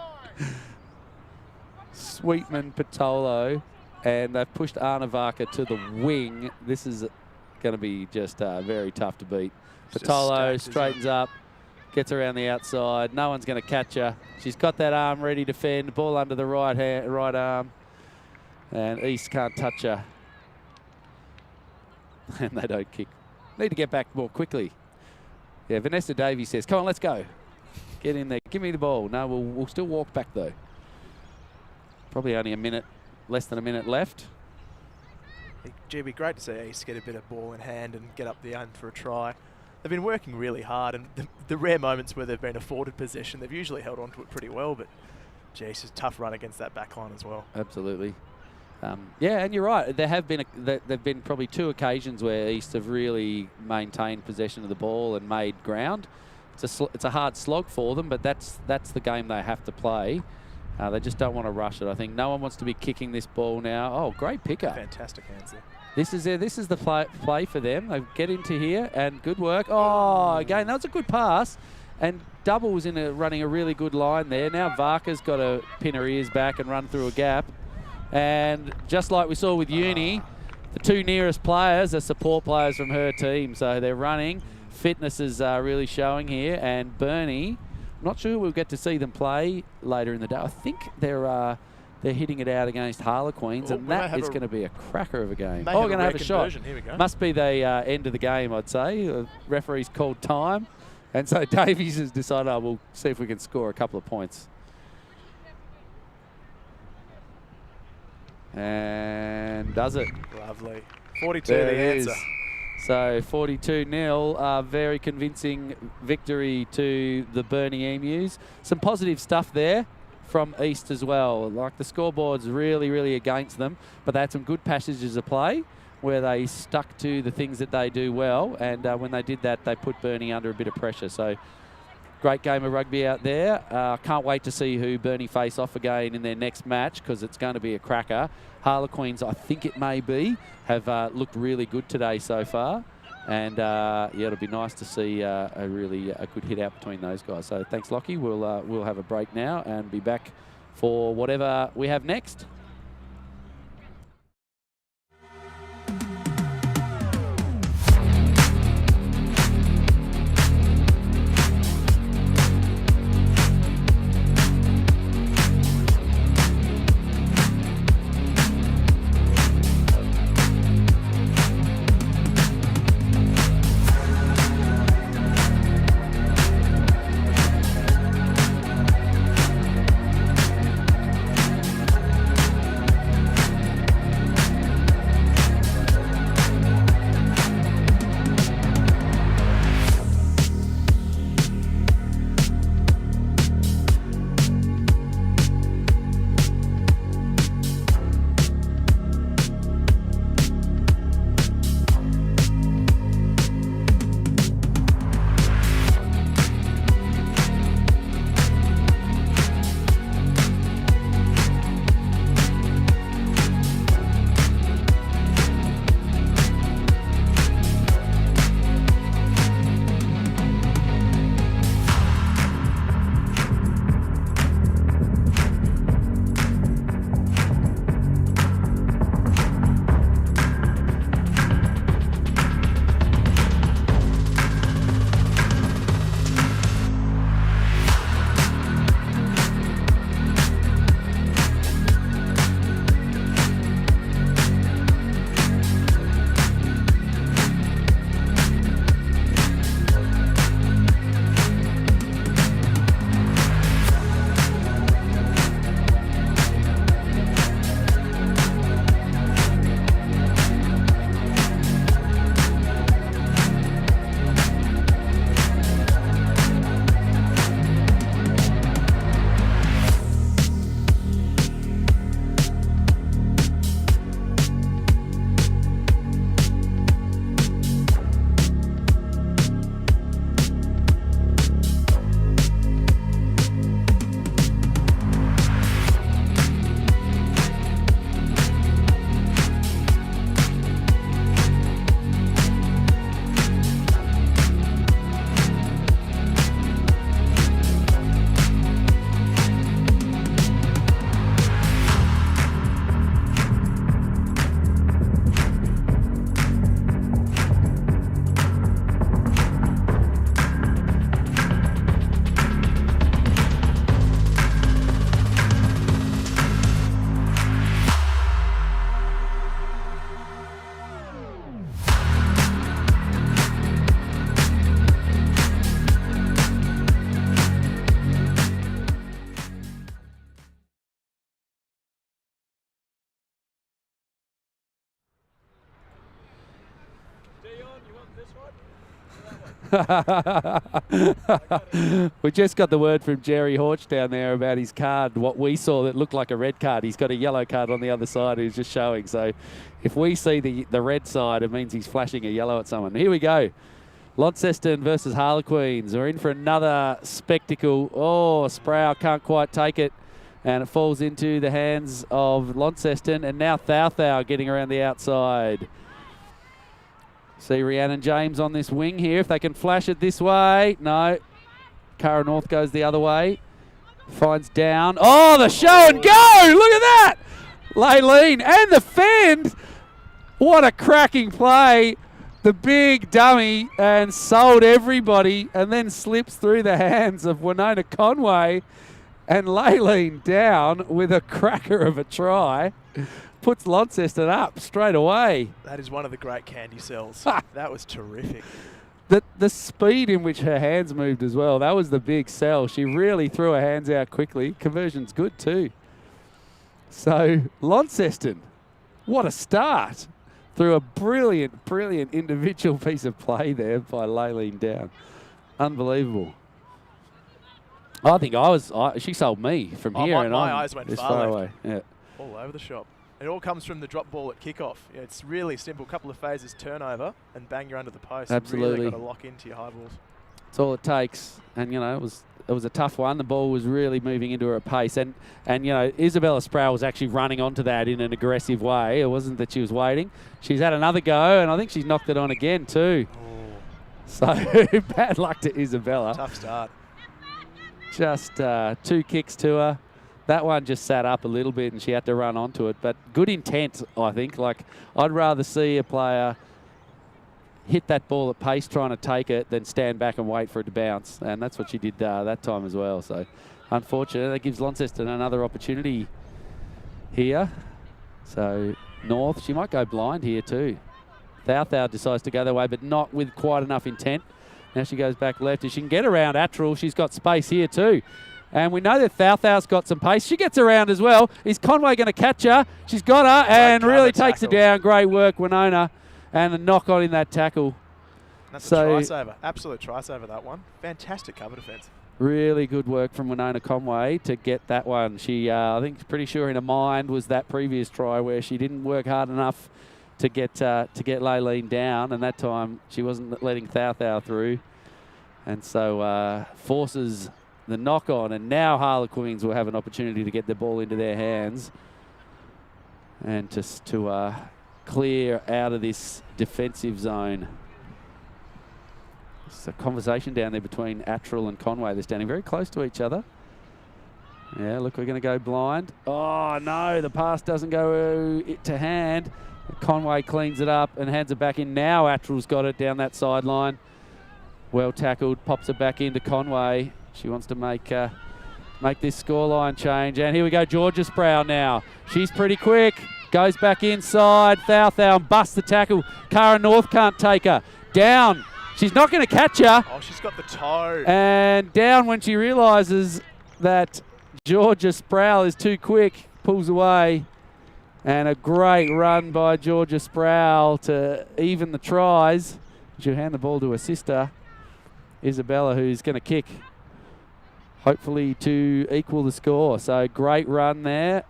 Sweetman, Patolo, and they've pushed Arna Varka to the wing. This is going to be just very tough to beat. Patolo straightens up, gets around the outside. No one's going to catch her. She's got that arm ready to defend. Ball under the right arm, and East can't touch her. And they don't kick. Need to get back more quickly. Yeah, Vanessa Davies says, "Come on, let's go. Get in there. Give me the ball." No, we'll still walk back though. Probably only a minute, less than a minute left. It'd be great to see East get a bit of ball in hand and get up the end for a try. They've been working really hard, and the rare moments where they've been afforded possession, they've usually held on to it pretty well, but geez, it's a tough run against that back line as well. Absolutely. Yeah, and you're right. There have been probably 2 occasions where East have really maintained possession of the ball and made ground. It's a hard slog for them, but that's the game they have to play. They just don't want to rush it. I think no one wants to be kicking this ball now. Oh, great picker. Fantastic hands there. This is the play for them. They get into here, and good work. Oh, again, that was a good pass. And Double was running a really good line there. Now Varka's got to pin her ears back and run through a gap. And just like we saw with Uni, the 2 nearest players are support players from her team. So they're running. Fitness is really showing here. And Burnie, I'm not sure we'll get to see them play later in the day. I think they're hitting it out against Harlequins, and that is going to be a cracker of a game. Oh, we're going to have a shot. Here we go. Must be the end of the game, I'd say. The referee's called time. And so Davies has decided, we'll see if we can score a couple of points. And does it. Lovely. 42 there the it answer. Is. So 42-0, very convincing victory to the Burnie Emus. Some positive stuff there from East as well. Like the scoreboard's really, really against them, but they had some good passages of play where they stuck to the things that they do well, and when they did that, they put Burnie under a bit of pressure. So great game of rugby out there. Can't wait to see who Burnie face off again in their next match, because it's going to be a cracker. Harlequins, I think it may be, have looked really good today so far. And yeah, it'll be nice to see a good hit out between those guys. So thanks, Lockie. We'll have a break now and be back for whatever we have next. We just got the word from Jerry Horch down there about his card, what we saw that looked like a red card. He's got a yellow card on the other side who's just showing. So if we see the red side, it means he's flashing a yellow at someone. Here we go. Launceston versus Harlequins. We're in for another spectacle. Oh, Sproul can't quite take it. And it falls into the hands of Launceston. And now Thou getting around the outside. See Rhiannon James on this wing here. If they can flash it this way. No. Cara North goes the other way. Finds down. Oh, the show and go! Look at that! Laylene and the fend. What a cracking play. The big dummy and sold everybody and then slips through the hands of Winona Conway. And Laylene down with a cracker of a try. Puts Launceston up straight away. That is one of the great candy sells. That was terrific. The speed in which her hands moved as well, that was the big sell. She really threw her hands out quickly. Conversion's good too. So Launceston, what a start. Through a brilliant individual piece of play there by Laylene down. Unbelievable. I think she sold me from here and my I'm eyes went this far far left. away. Yeah. All over the shop. It all comes from the drop ball at kickoff. Yeah, it's really simple. Couple of phases, turnover, and bang, you're under the post. Absolutely. You really got to lock into your high balls. That's all it takes. And, you know, it was a tough one. The ball was really moving into her pace. And you know, Isabella Sproul was actually running onto that in an aggressive way. It wasn't that she was waiting. She's had another go, and I think she's knocked it on again too. Oh. So, bad luck to Isabella. Tough start. Just 2 kicks to her. That one just sat up a little bit and she had to run onto it. But good intent, I think. Like, I'd rather see a player hit that ball at pace trying to take it than stand back and wait for it to bounce. And that's what she did that time as well. So, unfortunate. That gives Launceston another opportunity here. So, North, she might go blind here too. Thou decides to go that way, but not with quite enough intent. Now she goes back left. If she can get around Attrell, she's got space here too. And we know that Thou's got some pace. She gets around as well. Is Conway going to catch her? She's got her and really takes her down. Great work, Winona. And a knock on in that tackle. That's a try saver. Absolute try saver, that one. Fantastic cover defence. Really good work from Winona Conway to get that one. She, I think, pretty sure in her mind was that previous try where she didn't work hard enough to get Laylene down. And that time she wasn't letting Thou through. And so forces the knock on, and now Harlequins will have an opportunity to get the ball into their hands and just to clear out of this defensive zone. It's a conversation down there between Attrell and Conway. They're standing very close to each other. Yeah, look, we're going to go blind. Oh, no, the pass doesn't go to hand. Conway cleans it up and hands it back in. Now Attrell's got it down that sideline. Well tackled, pops it back into Conway. She wants to make this scoreline change. And here we go, Georgia Sproul now. She's pretty quick. Goes back inside. Thou and busts the tackle. Cara North can't take her. Down. She's not going to catch her. Oh, she's got the toe. And down when she realises that Georgia Sproul is too quick. Pulls away. And a great run by Georgia Sproul to even the tries. She'll hand the ball to her sister, Isabella, who's going to kick, hopefully to equal the score. So great run there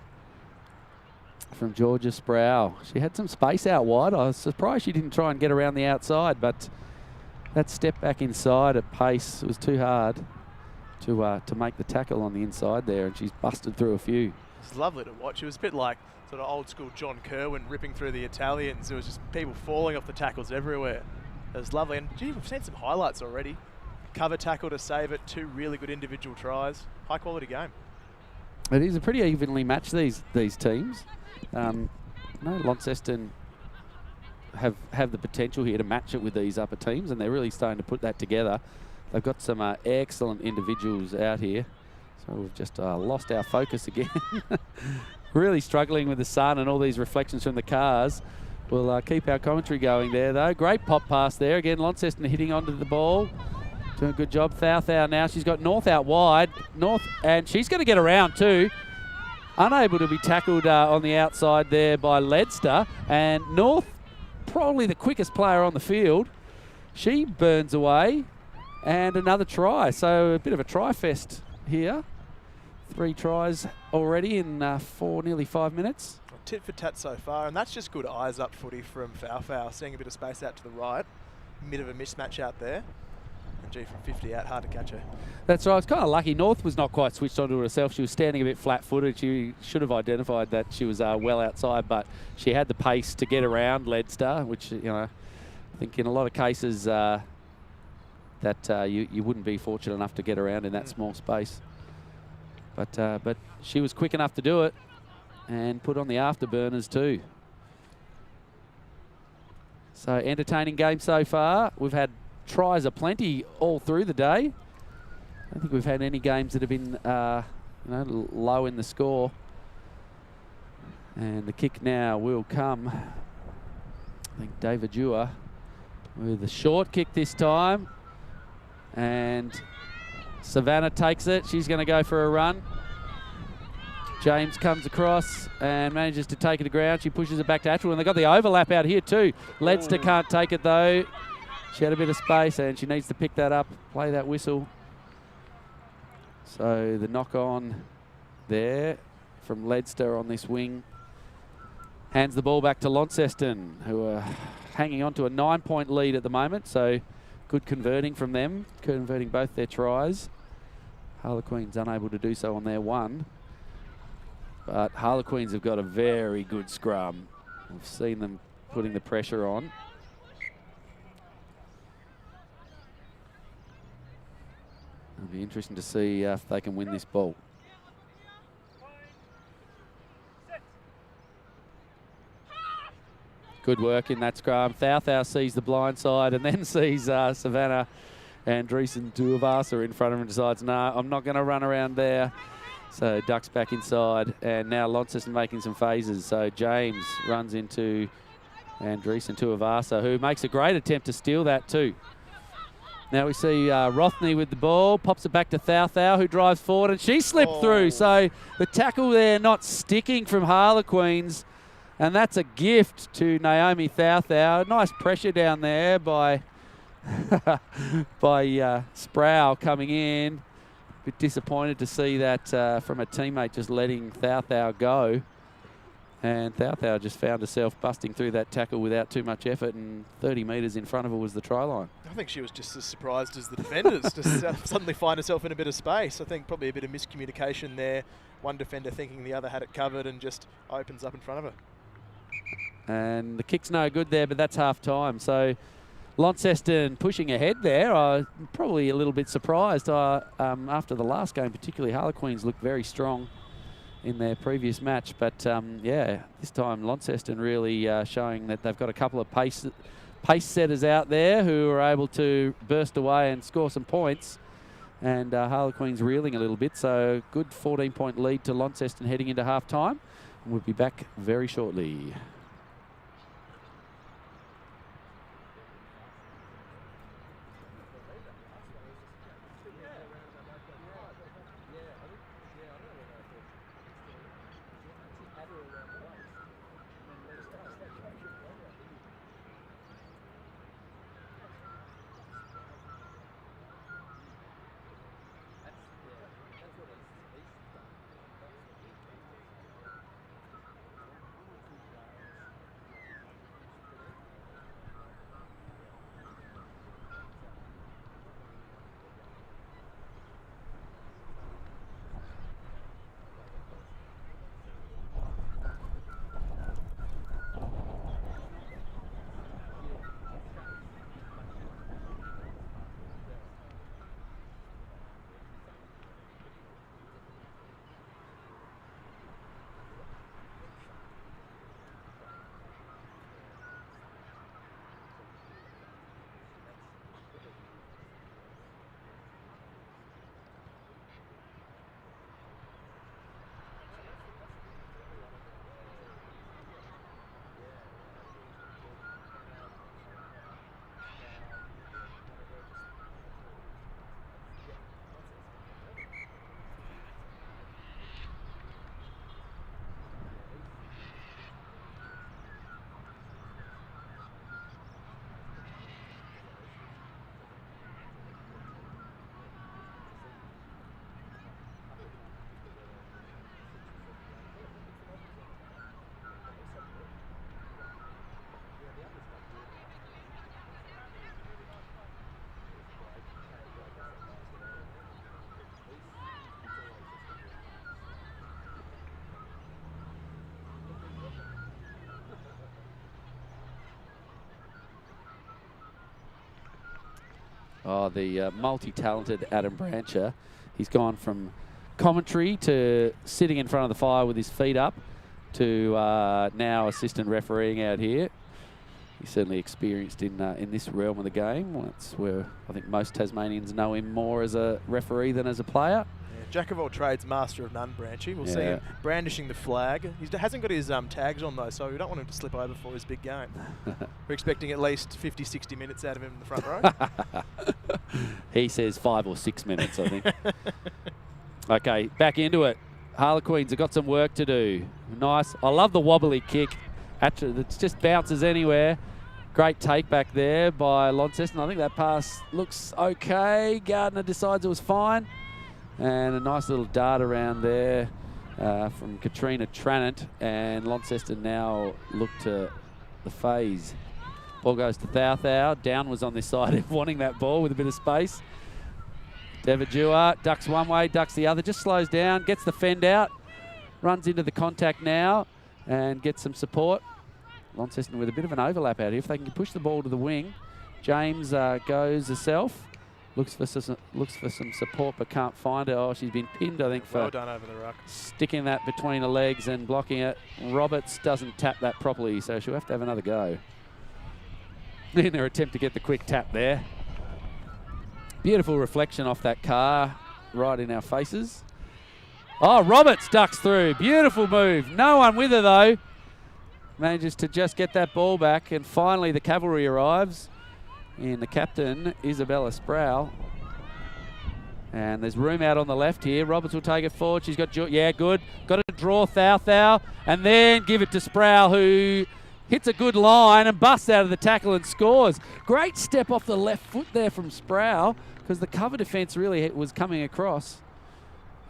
from Georgia Sproul. She had some space out wide. I was surprised she didn't try and get around the outside, but that step back inside at pace was too hard to make the tackle on the inside there, and she's busted through a few. It's lovely to watch. It was a bit like sort of old school John Kerwin ripping through the Italians. It was just people falling off the tackles everywhere. It was lovely. And gee, we've seen some highlights already. Cover tackle to save it. 2 really good individual tries. High quality game. It is a pretty evenly matched, these teams. Launceston have the potential here to match it with these upper teams, and they're really starting to put that together. They've got some excellent individuals out here. So we've just lost our focus again. Really struggling with the sun and all these reflections from the cars. We'll keep our commentary going there, though. Great pop pass there. Again, Launceston hitting onto the ball. Doing a good job. Thou now. She's got North out wide. North, and she's going to get around too. Unable to be tackled on the outside there by Ledster. And North, probably the quickest player on the field. She burns away, and another try. So a bit of a try fest here. 3 tries already in nearly 5 minutes. Tit for tat so far, and that's just good eyes up footy from Foul, seeing a bit of space out to the right. Bit of a mismatch out there. And gee, from 50 out, hard to catch her. That's right. It's kind of lucky. North was not quite switched onto herself. She was standing a bit flat-footed. She should have identified that she was well outside, but she had the pace to get around Leadster, which, you know, I think in a lot of cases that you wouldn't be fortunate enough to get around in that small space. But she was quick enough to do it and put on the afterburners too. So entertaining game so far. We've had tries aplenty all through the day. I don't think we've had any games that have been low in the score. And the kick now will come. I think David Dewar with a short kick this time. And Savannah takes it. She's going to go for a run. James comes across and manages to take it to ground. She pushes it back to Atchell, and they've got the overlap out here too. Leadster can't take it though. She had a bit of space and she needs to pick that up, play that whistle. So the knock on there from Leadster on this wing. Hands the ball back to Launceston, who are hanging on to a 9-point lead at the moment. So good converting from them, converting both their tries. Harlequins unable to do so on their one. But Harlequins have got a very good scrum. I've seen them putting the pressure on. It'll be interesting to see if they can win this ball. Good work in that scrum. Thou sees the blind side and then sees Savannah Andreessen Tuivasa in front of him and decides, no, I'm not going to run around there. So ducks back inside, and now Launceston making some phases. So James runs into Andreessen Tuivasa, who makes a great attempt to steal that too. Now we see Rothney with the ball, pops it back to Thou, who drives forward, and she slipped through. So the tackle there not sticking from Harlequins, and that's a gift to Naomi Thou. Nice pressure down there by Sproul coming in. Bit disappointed to see that from a teammate just letting Thou go. And Thou just found herself busting through that tackle without too much effort, and 30 metres in front of her was the try line. I think she was just as surprised as the defenders to suddenly find herself in a bit of space. I think probably a bit of miscommunication there. One defender thinking the other had it covered and just opens up in front of her. And the kick's no good there, but that's half time. So Launceston pushing ahead there. Probably a little bit surprised after the last game, particularly Harlequins looked very strong in their previous match. But yeah, this time Launceston really showing that they've got a couple of pace setters out there who are able to burst away and score some points. And Harlequins reeling a little bit. So good 14-point lead to Launceston heading into half time. We'll be back very shortly. Oh, the multi-talented Adam Brancher. He's gone from commentary to sitting in front of the fire with his feet up to now assistant refereeing out here. He's certainly experienced in this realm of the game. That's where I think most Tasmanians know him more as a referee than as a player. Yeah, jack of all trades, master of none, Branchy. We'll see him brandishing the flag. He hasn't got his tags on though, so we don't want him to slip over for his big game. We're expecting at least 50, 60 minutes out of him in the front row. He says 5 or 6 minutes, I think. Okay, back into it. Harlequins have got some work to do. Nice. I love the wobbly kick. Actually, it just bounces anywhere. Great take back there by Launceston. I think that pass looks okay. Gardner decides it was fine. And a nice little dart around there from Katrina Tranant. And Launceston now look to the phase. Ball goes to Thou. Down was on this side, wanting that ball with a bit of space. Devajua ducks one way, ducks the other, just slows down, gets the fend out, runs into the contact now and gets some support. Launceston with a bit of an overlap out here. If they can push the ball to the wing, James goes herself, looks for some support but can't find it. Oh, she's been pinned, I think, for well done over the ruck. Sticking that between the legs and blocking it. Roberts doesn't tap that properly, so she'll have to have another go. In their attempt to get the quick tap there. Beautiful reflection off that car right in our faces. Oh, Roberts ducks through. Beautiful move. No one with her, though. Manages to just get that ball back, and finally the cavalry arrives in the captain, Isabella Sproul. And there's room out on the left here. Roberts will take it forward. She's got, good. Got to draw Thou, and then give it to Sproul, who hits a good line and busts out of the tackle and scores. Great step off the left foot there from Sproul, because the cover defence really was coming across.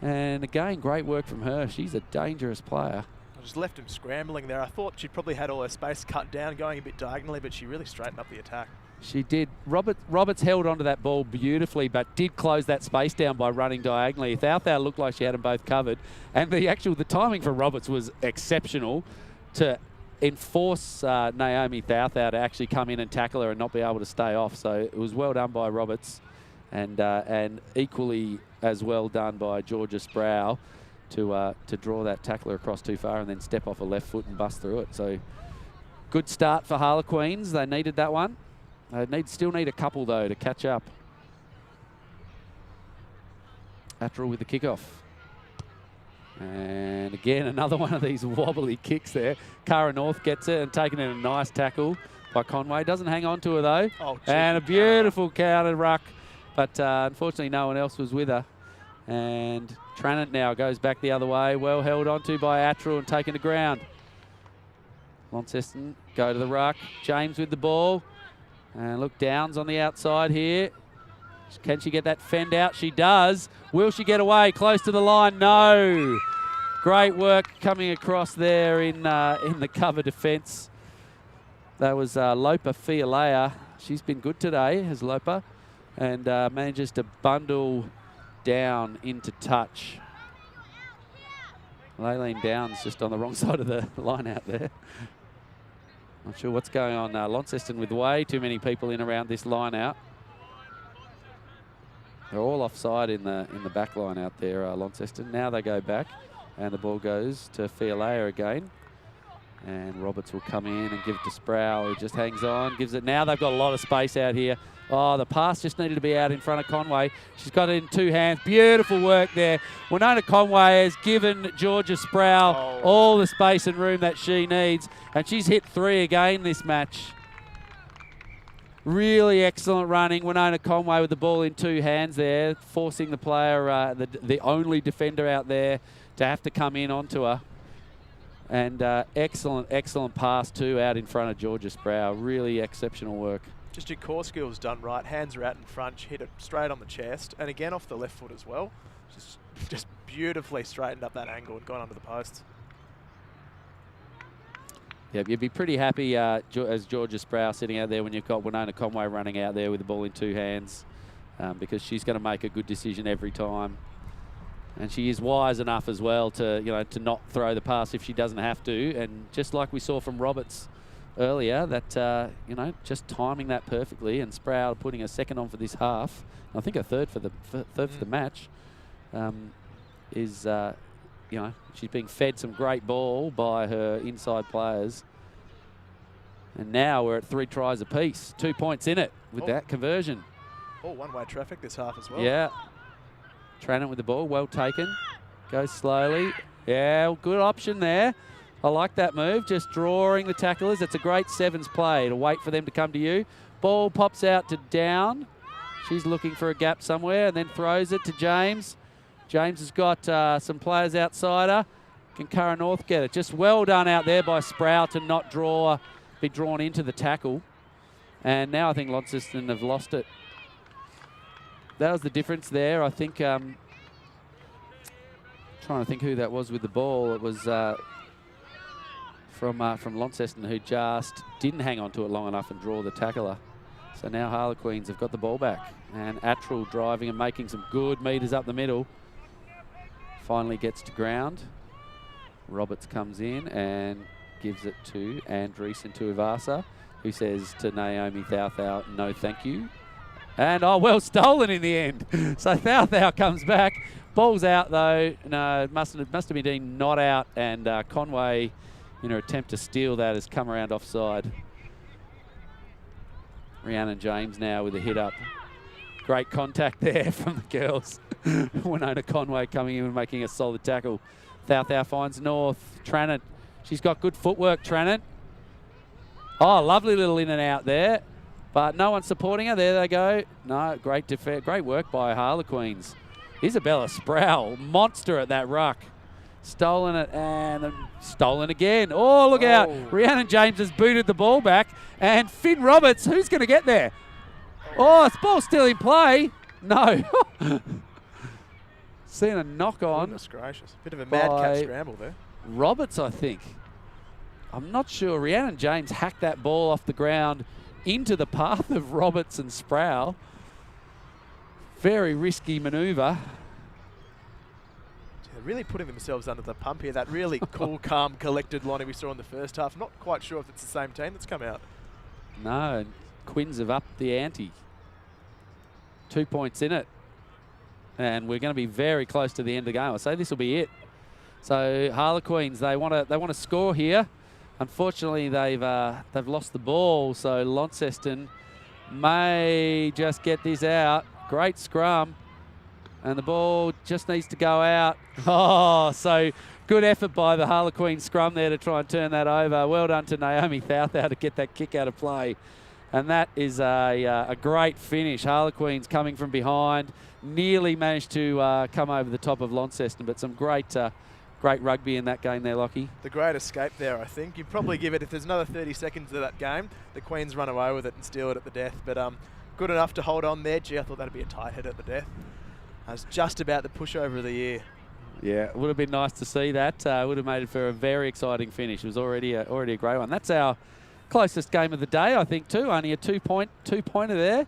And again, great work from her. She's a dangerous player. I just left him scrambling there. I thought she probably had all her space cut down, going a bit diagonally, but she really straightened up the attack. She did. Roberts held onto that ball beautifully, but did close that space down by running diagonally. Thou looked like she had them both covered. And the timing for Roberts was exceptional to enforce Naomi Thou to actually come in and tackle her and not be able to stay off. So it was well done by Roberts, and equally as well done by Georgia Sproul to draw that tackler across too far and then step off a left foot and bust through it. So good start for Harlequins. They needed that one. They still need a couple though to catch up. Attrell with the kickoff. And again, another one of these wobbly kicks there. Cara North gets it and taking in a nice tackle by Conway. Doesn't hang on to her though. Oh, and a beautiful counter ruck. But unfortunately, no one else was with her. And Tranant now goes back the other way. Well held onto by Attrell and taken to ground. Launceston go to the ruck. James with the ball. And look, Downs on the outside here. Can she get that fend out? She does. Will she get away? Close to the line? No. Great work coming across there in the cover defence. That was Lopa Fialea. She's been good today, has Lopa. And manages to bundle down into touch. Laylene Downs just on the wrong side of the line out there. Not sure what's going on. Launceston with way too many people in around this line out. They're all offside in the back line out there, Launceston. Now they go back, and the ball goes to Fialea again. And Roberts will come in and give it to Sproul, who just hangs on, gives it. Now they've got a lot of space out here. Oh, the pass just needed to be out in front of Conway. She's got it in two hands. Beautiful work there. Winona Conway has given Georgia Sproul all the space and room that she needs. And she's hit 3 again this match. Really excellent running. Winona Conway with the ball in 2 hands there, forcing the player, the only defender out there, to have to come in onto her. And excellent pass too out in front of Georgia Sproul. Really exceptional work. Just your core skills done right. Hands are out in front. She hit it straight on the chest. And again off the left foot as well. Just beautifully straightened up that angle and gone under the post. Yeah, you'd be pretty happy as Georgia Sproul sitting out there when you've got Winona Conway running out there with the ball in 2 hands, because she's going to make a good decision every time. And she is wise enough as well to not throw the pass if she doesn't have to. And just like we saw from Roberts earlier, that, you know, just timing that perfectly, and Sproul putting a second on for this half, I think a third for the for the match, is, you know, she's being fed some great ball by her inside players. And now we're at 3 tries apiece. 2 points in it with that conversion. Oh, one-way traffic this half as well. Yeah. Tranent with the ball, well taken. Goes slowly. Yeah, good option there. I like that move, just drawing the tacklers. It's a great sevens play to wait for them to come to you. Ball pops out to Down. She's looking for a gap somewhere and then throws it to James. James has got some players outside her. Can Curra North get it? Just well done out there by Sproul to not be drawn into the tackle. And now I think Launceston have lost it. That was the difference there. I think, trying to think who that was with the ball. It was from Launceston, who just didn't hang on to it long enough and draw the tackler. So now Harlequins have got the ball back. And Attrell driving and making some good metres up the middle. Finally gets to ground. Roberts comes in and gives it to Andreessen Tuivasa, who says to Naomi Thauthau, no thank you. And, oh, well stolen in the end. So Thauthau comes back. Ball's out, though. No, it must have been deemed not out. And Conway, in her attempt to steal that, has come around offside. Rhiannon James now with a hit up. Great contact there from the girls. Winona Conway coming in and making a solid tackle. Thauthau finds North. Tranent. She's got good footwork, Tranent. Oh, lovely little in and out there. But no one supporting her. There they go. No, great work by Harlequins. Isabella Sproul, monster at that ruck. Stolen it and stolen again. Oh, look out. Rhiannon James has booted the ball back. And Finn Roberts, who's going to get there? Oh, it's ball still in play. No. Seen a knock on. Goodness gracious. Bit of a madcap scramble there. Roberts, I think. I'm not sure. Rhiannon James hacked that ball off the ground into the path of Roberts and Sproul. Very risky manoeuvre. They're really putting themselves under the pump here. That really cool, calm, collected Lonnie we saw in the first half. Not quite sure if it's the same team that's come out. No, and Quins have upped the ante. 2 points in it. And we're going to be very close to the end of the game. I say this will be it. So Harlequins, they want to score here. Unfortunately, they've lost the ball. So Launceston may just get this out. Great scrum, and the ball just needs to go out. Oh, so good effort by the Harlequin scrum there to try and turn that over. Well done to Naomi Thauthau to get that kick out of play. And that is a great finish. Harlequins coming from behind, nearly managed to come over the top of Launceston, but some great rugby in that game there, Lockie. The great escape there, I think. You'd probably give it, if there's another 30 seconds of that game, the Queens run away with it and steal it at the death. But good enough to hold on there. Gee, I thought that'd be a tight hit at the death. That was just about the pushover of the year. Yeah, it would have been nice to see that. Would have made it for a very exciting finish. It was already a great one. That's our closest game of the day, I think, too. Only a two-pointer there.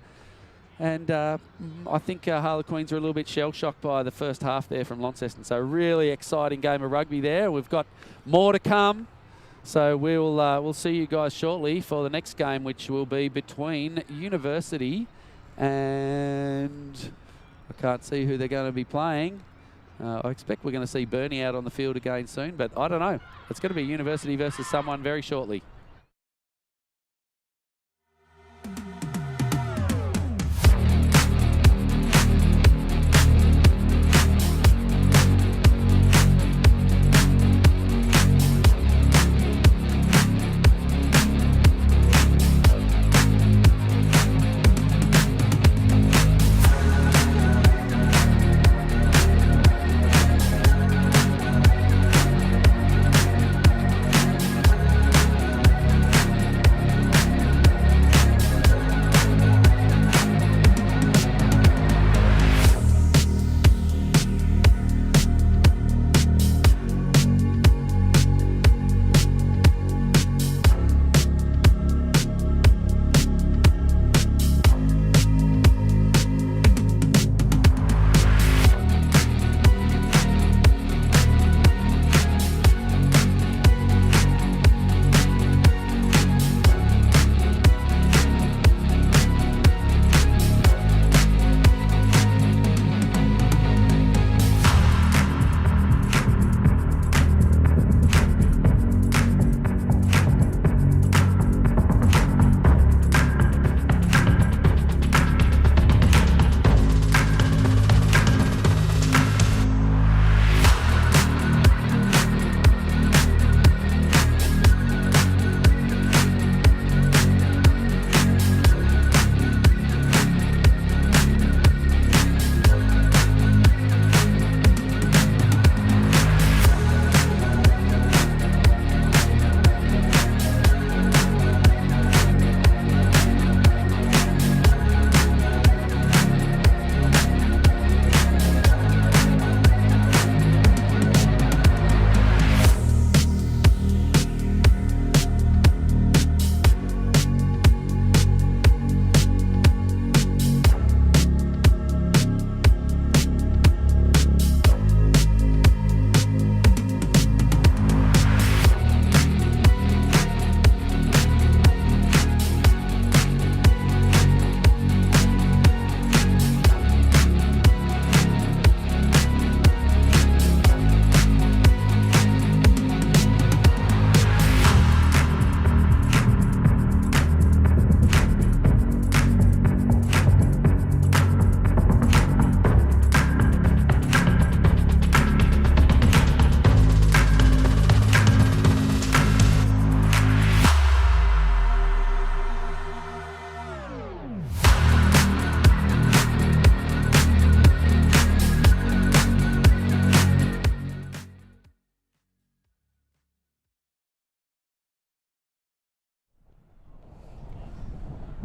And I think Harlequins are a little bit shell-shocked by the first half there from Launceston. So really exciting game of rugby there. We've got more to come. So we'll see you guys shortly for the next game, which will be between University and I can't see who they're going to be playing. I expect we're going to see Bernie out on the field again soon, but I don't know. It's going to be University versus someone very shortly.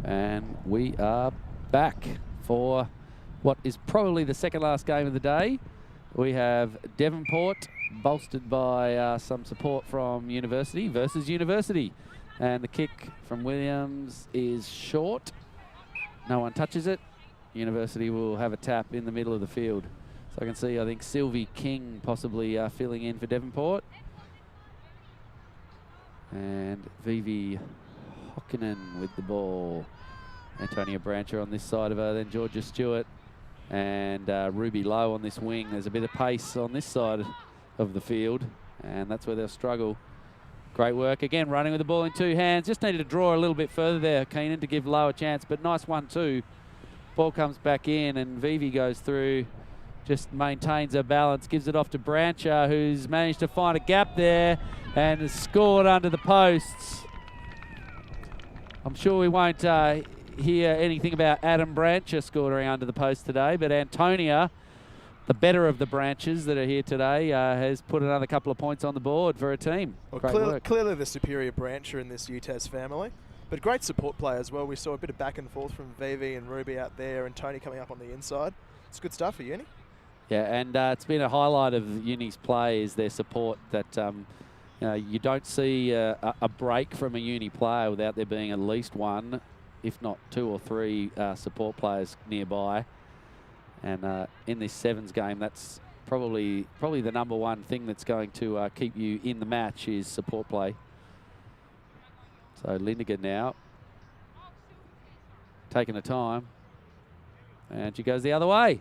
And we are back for what is probably the second last game of the day. We have Devonport, bolstered by some support from University versus University. And the kick from Williams is short. No one touches it. University will have a tap in the middle of the field. So I can see, I think, Sylvie King possibly filling in for Devonport. And Vivi Hokkinen with the ball. Antonia Brancher on this side of her, then Georgia Stewart and Ruby Lowe on this wing. There's a bit of pace on this side of the field, and that's where they'll struggle. Great work again, running with the ball in two hands. Just needed to draw a little bit further there, Keenan, to give Lowe a chance, but nice 1-2. Ball comes back in, and Vivi goes through, just maintains her balance, gives it off to Brancher, who's managed to find a gap there and has scored under the posts. I'm sure we won't hear anything about Adam Brancher scoring under the post today, but Antonia, the better of the branches that are here today, has put another couple of points on the board for her team. Well, great work. Clearly the superior brancher in this UTAS family, but great support play as well. We saw a bit of back and forth from Vivi and Ruby out there, and Tony coming up on the inside. It's good stuff for Uni. Yeah, and it's been a highlight of Uni's play is their support. That you don't see a break from a Uni player without there being at least one, if not two or three support players nearby. And in this sevens game, that's probably the number one thing that's going to keep you in the match is support play. So Lindigan now taking the time, and she goes the other way.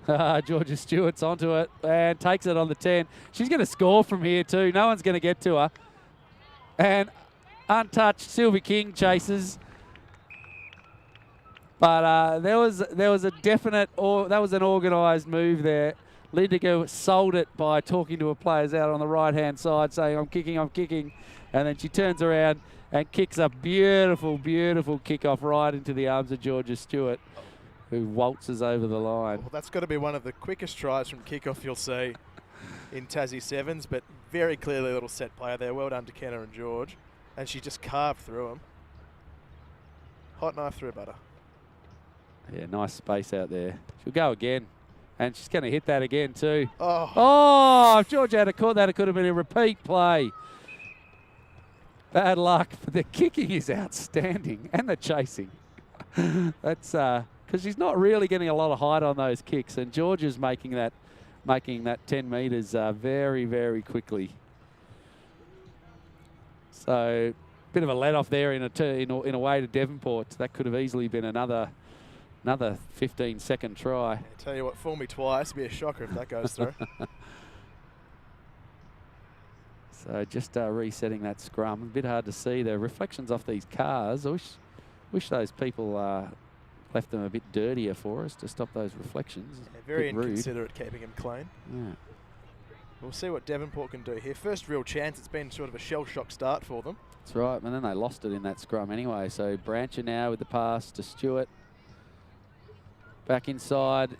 Georgia Stewart's onto it and takes it on the 10. She's going to score from here too. No one's going to get to her. And untouched, Sylvie King chases. But there was a definite, that was an organised move there. Lindigo sold it by talking to her players out on the right-hand side, saying, I'm kicking. And then she turns around and kicks a beautiful, beautiful kick-off right into the arms of Georgia Stewart, who waltzes over the line. Well, that's got to be one of the quickest tries from kick-off you'll see in Tassie Sevens, but very clearly a little set player there. Well done to Kenna and George. And she just carved through them. Hot knife through butter. Yeah, nice space out there. She'll go again. And she's going to hit that again too. Oh, if Georgia had caught that, it could have been a repeat play. Bad luck, but the kicking is outstanding and the chasing. That's because she's not really getting a lot of height on those kicks, and Georgia's making that 10 metres very, very quickly. So, bit of a let off there in a way to Devonport. That could have easily been another 15-second try. I tell you what, fool me twice. It'd be a shocker if that goes through. So just resetting that scrum. A bit hard to see the reflections off these cars. I wish those people left them a bit dirtier for us to stop those reflections. Yeah, very inconsiderate keeping them clean. Yeah. We'll see what Devonport can do here. First real chance. It's been sort of a shell-shock start for them. That's right, and then they lost it in that scrum anyway. So Brancher now with the pass to Stewart. Back inside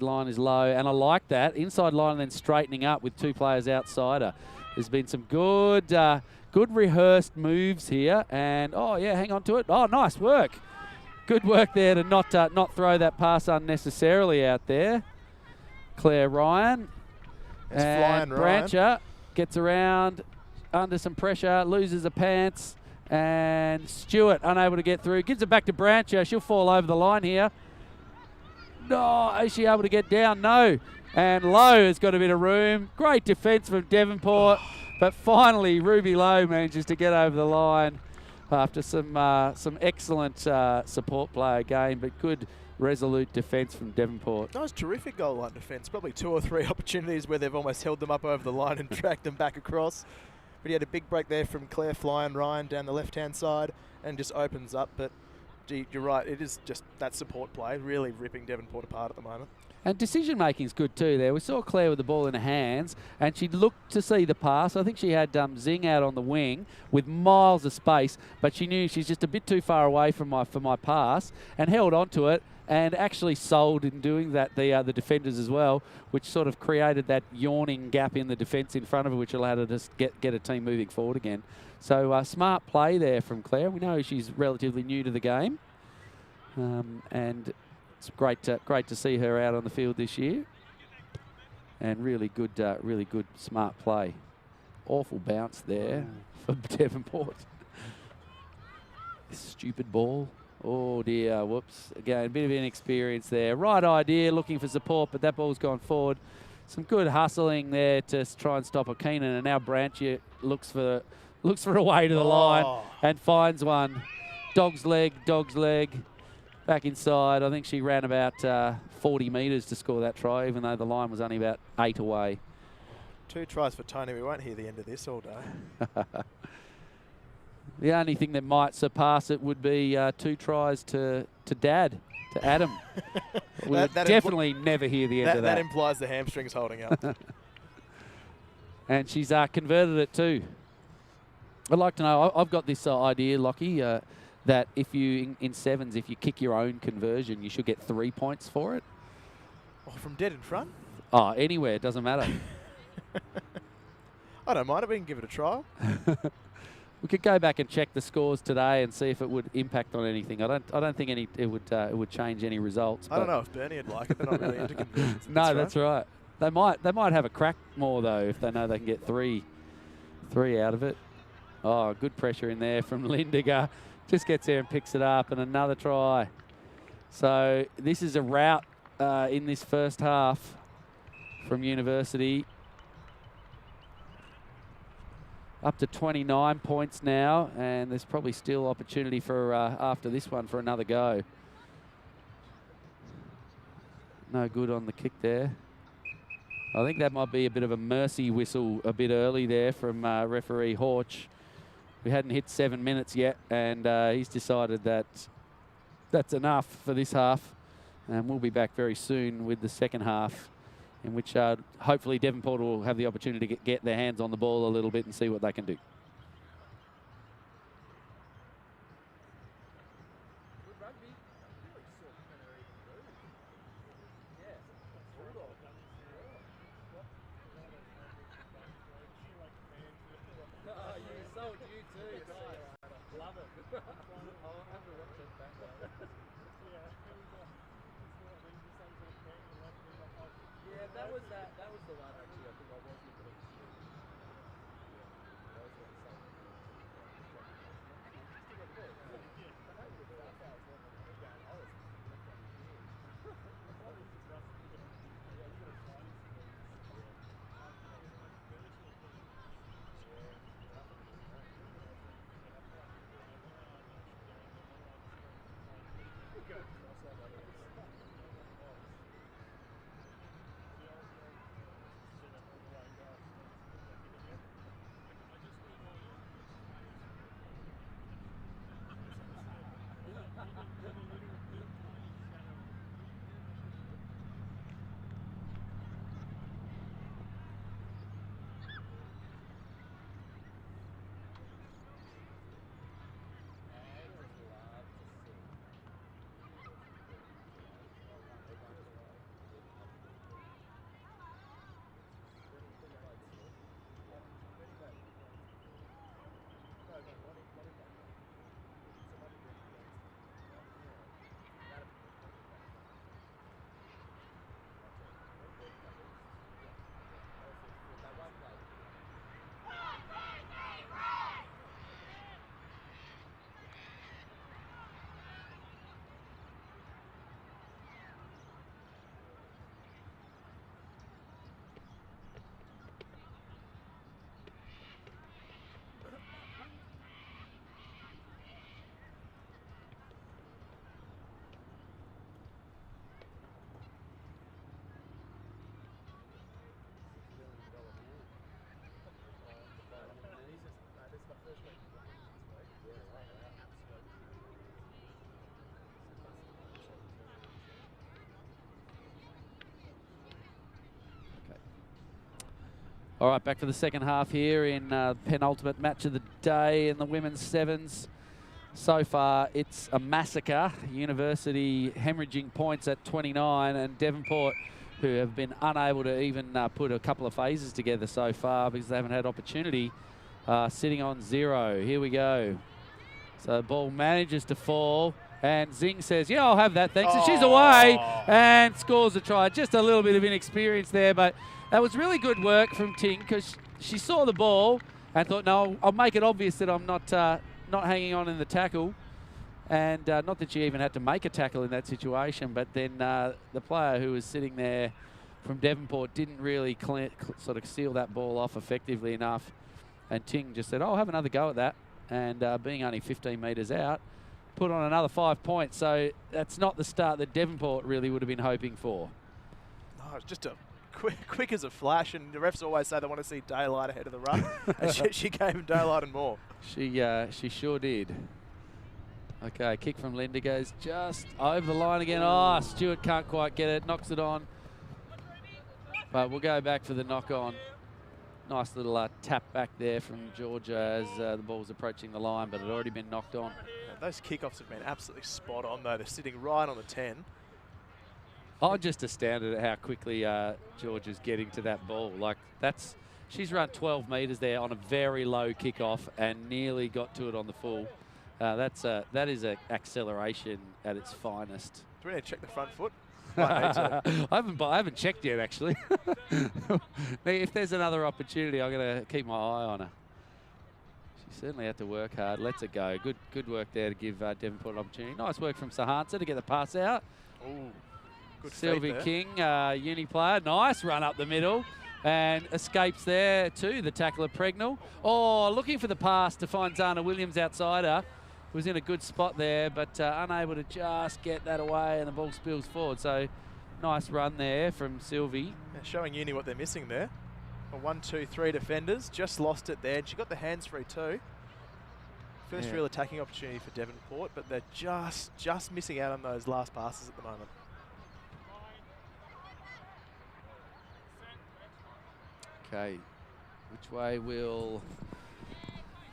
line is low, and I like that. Inside line and then straightening up with two players outside her. There's been some good rehearsed moves here, and hang on to it. Oh, nice work. Good work there to not throw that pass unnecessarily out there. Claire Ryan. It's and flying Ryan. Brancher gets around under some pressure, loses her pants, and Stewart unable to get through. Gives it back to Brancher. She'll fall over the line here. No, is she able to get down? No. And Lowe has got a bit of room. Great defence from Devonport. But finally, Ruby Lowe manages to get over the line after some excellent support play again, but good resolute defence from Devonport. That was terrific goal line defence. Probably 2 or 3 opportunities where they've almost held them up over the line and dragged them back across. But he had a big break there from Claire Fly and Ryan down the left-hand side and just opens up. But you're right, it is just that support play really ripping Devonport apart at the moment. And decision-making is good too there. We saw Claire with the ball in her hands, and she looked to see the pass. I think she had Zing out on the wing with miles of space, but she knew she's just a bit too far away from my pass and held onto it and actually sold in doing that the defenders as well, which sort of created that yawning gap in the defence in front of her, which allowed her to just get a team moving forward again. So smart play there from Claire. We know she's relatively new to the game. And it's great to see her out on the field this year. And really good smart play. Awful bounce there for Devonport. Stupid ball. Oh dear, whoops. Again, a bit of inexperience there. Right idea, looking for support, but that ball's gone forward. Some good hustling there to try and stop O'Keenan, and now Branchie looks for a way to the line and finds one. Dog's leg. Back inside. I think she ran about 40 metres to score that try, even though the line was only about 8 away. 2 tries for Tony. We won't hear the end of this all day. The only thing that might surpass it would be 2 tries to Dad, to Adam. We'll definitely never hear the end of that. That implies the hamstring's holding up. And she's converted it too. I'd like to know, I've got this idea, Lockie, that if you, in sevens, if you kick your own conversion, you should get 3 points for it. Oh, from dead in front? Oh, anywhere, it doesn't matter. I don't mind it. We can give it a trial. We could go back and check the scores today and see if it would impact on anything. I don't think it would change any results. I don't know if Bernie would like it. They're not really into conversions. No, that's right. They might have a crack more though if they know they can get three out of it. Oh, good pressure in there from Lindiger. Just gets there and picks it up, and another try. So this is a rout in this first half from University. Up to 29 points now, and there's probably still opportunity for after this one for another go. No good on the kick there. I think that might be a bit of a mercy whistle a bit early there from referee Horch. We hadn't hit 7 minutes yet, and he's decided that that's enough for this half. And we'll be back very soon with the second half, in which hopefully Devonport will have the opportunity to get their hands on the ball a little bit and see what they can do. All right, back for the second half here in penultimate match of the day in the women's sevens. So far, it's a massacre. University hemorrhaging points at 29, and Devonport, who have been unable to even put a couple of phases together so far because they haven't had opportunity, sitting on 0. Here we go. So the ball manages to fall, And Zing says, yeah, I'll have that, thanks. And she's away and scores a try. Just a little bit of inexperience there, but that was really good work from Ting because she saw the ball and thought, no, I'll make it obvious that I'm not hanging on in the tackle. And not that she even had to make a tackle in that situation, but then the player who was sitting there from Devonport didn't really sort of seal that ball off effectively enough. And Ting just said, oh, I'll have another go at that. And being only 15 metres out, put on another 5 points. So that's not the start that Devonport really would have been hoping for. No, it's just a quick as a flash, and the refs always say they want to see daylight ahead of the run. And she gave him daylight and more. She sure did. Okay, kick from Linda goes just over the line again. Oh, Stewart can't quite get it, knocks it on. But we'll go back for the knock on. Nice little tap back there from Georgia as the ball's approaching the line, but it had already been knocked on. Yeah, those kickoffs have been absolutely spot on, though. They're sitting right on the 10. I'm just astounded at how quickly Georgia's getting to that ball. Like, she's run 12 metres there on a very low kickoff and nearly got to it on the full. That is an acceleration at its finest. Do we need to check the front foot? I haven't checked yet, actually. If there's another opportunity, I'm going to keep my eye on her. She certainly had to work hard. Lets it go. Good work there to give Devonport an opportunity. Nice work from Sahansa to get the pass out. Ooh, good Sylvie feet there. King, uni player. Nice run up the middle. And escapes there too, the tackler Pregnell. Oh, looking for the pass to find Zana Williams outside her. Was in a good spot there, but unable to just get that away, and the ball spills forward. So nice run there from Sylvie. Yeah, showing Uni what they're missing there. A 1, 2, 3 defenders. Just lost it there. And she got the hands free too. First real attacking opportunity for Devonport, but they're just missing out on those last passes at the moment. Okay, which way will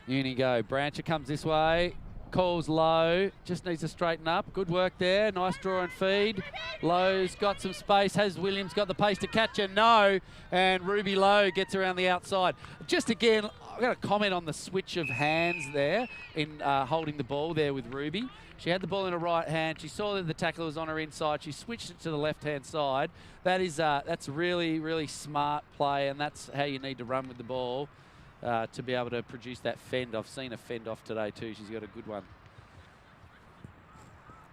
Uni go? Brancher comes this way. Calls low, just needs to straighten up. Good work there, nice draw and feed. Lowe's got some space, has Williams got the pace to catch her? No, and Ruby Lowe gets around the outside. Just again, I've got to comment on the switch of hands there in holding the ball there with Ruby. She had the ball in her right hand. She saw that the tackler was on her inside. She switched it to the left-hand side. That's really, really smart play, and that's how you need to run with the ball. To be able to produce that fend. I've seen a fend off today too. She's got a good one.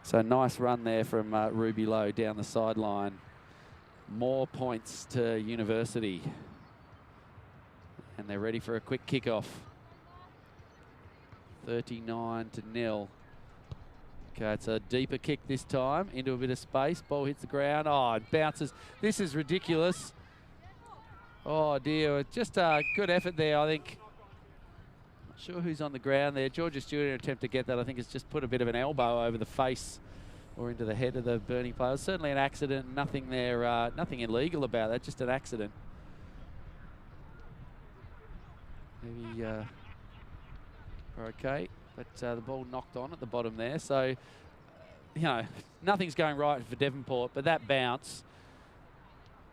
So nice run there from Ruby Lowe down the sideline. More points to University. And they're ready for a quick kickoff. 39-0. Okay, it's a deeper kick this time into a bit of space. Ball hits the ground. Oh, it bounces. This is ridiculous. Oh dear, just a good effort there, I think. Not sure who's on the ground there. Georgia Stewart, in an attempt to get that, I think has just put a bit of an elbow over the face or into the head of the burning player. It was certainly an accident, nothing there, nothing illegal about that, just an accident. Maybe we're okay, but the ball knocked on at the bottom there. So, you know, nothing's going right for Devonport, but that bounce,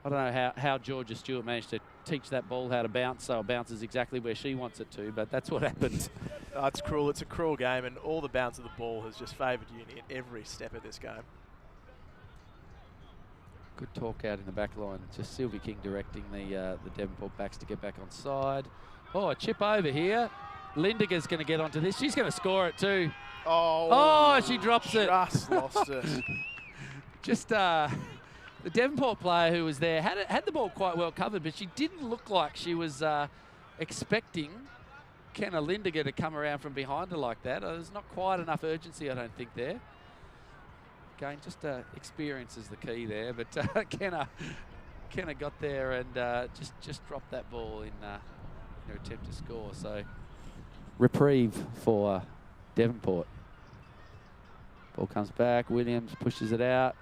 I don't know how Georgia Stewart managed to teach that ball how to bounce so it bounces exactly where she wants it to, but that's what happened. It's cruel. It's a cruel game, and all the bounce of the ball has just favoured Uni at every step of this game. Good talk out in the back line. Just Sylvie King directing the Devonport backs to get back on side. Oh, a chip over here. Lindiger's going to get onto this. She's going to score it too. Oh, she drops it. Just lost it. Just... the Devonport player who was there had the ball quite well covered, but she didn't look like she was expecting Kenna Lindiger to come around from behind her like that. There's not quite enough urgency, I don't think, there. Again, just experience is the key there, but Kenna got there and just dropped that ball in her attempt to score. So reprieve for Devonport. Ball comes back, Williams pushes it out.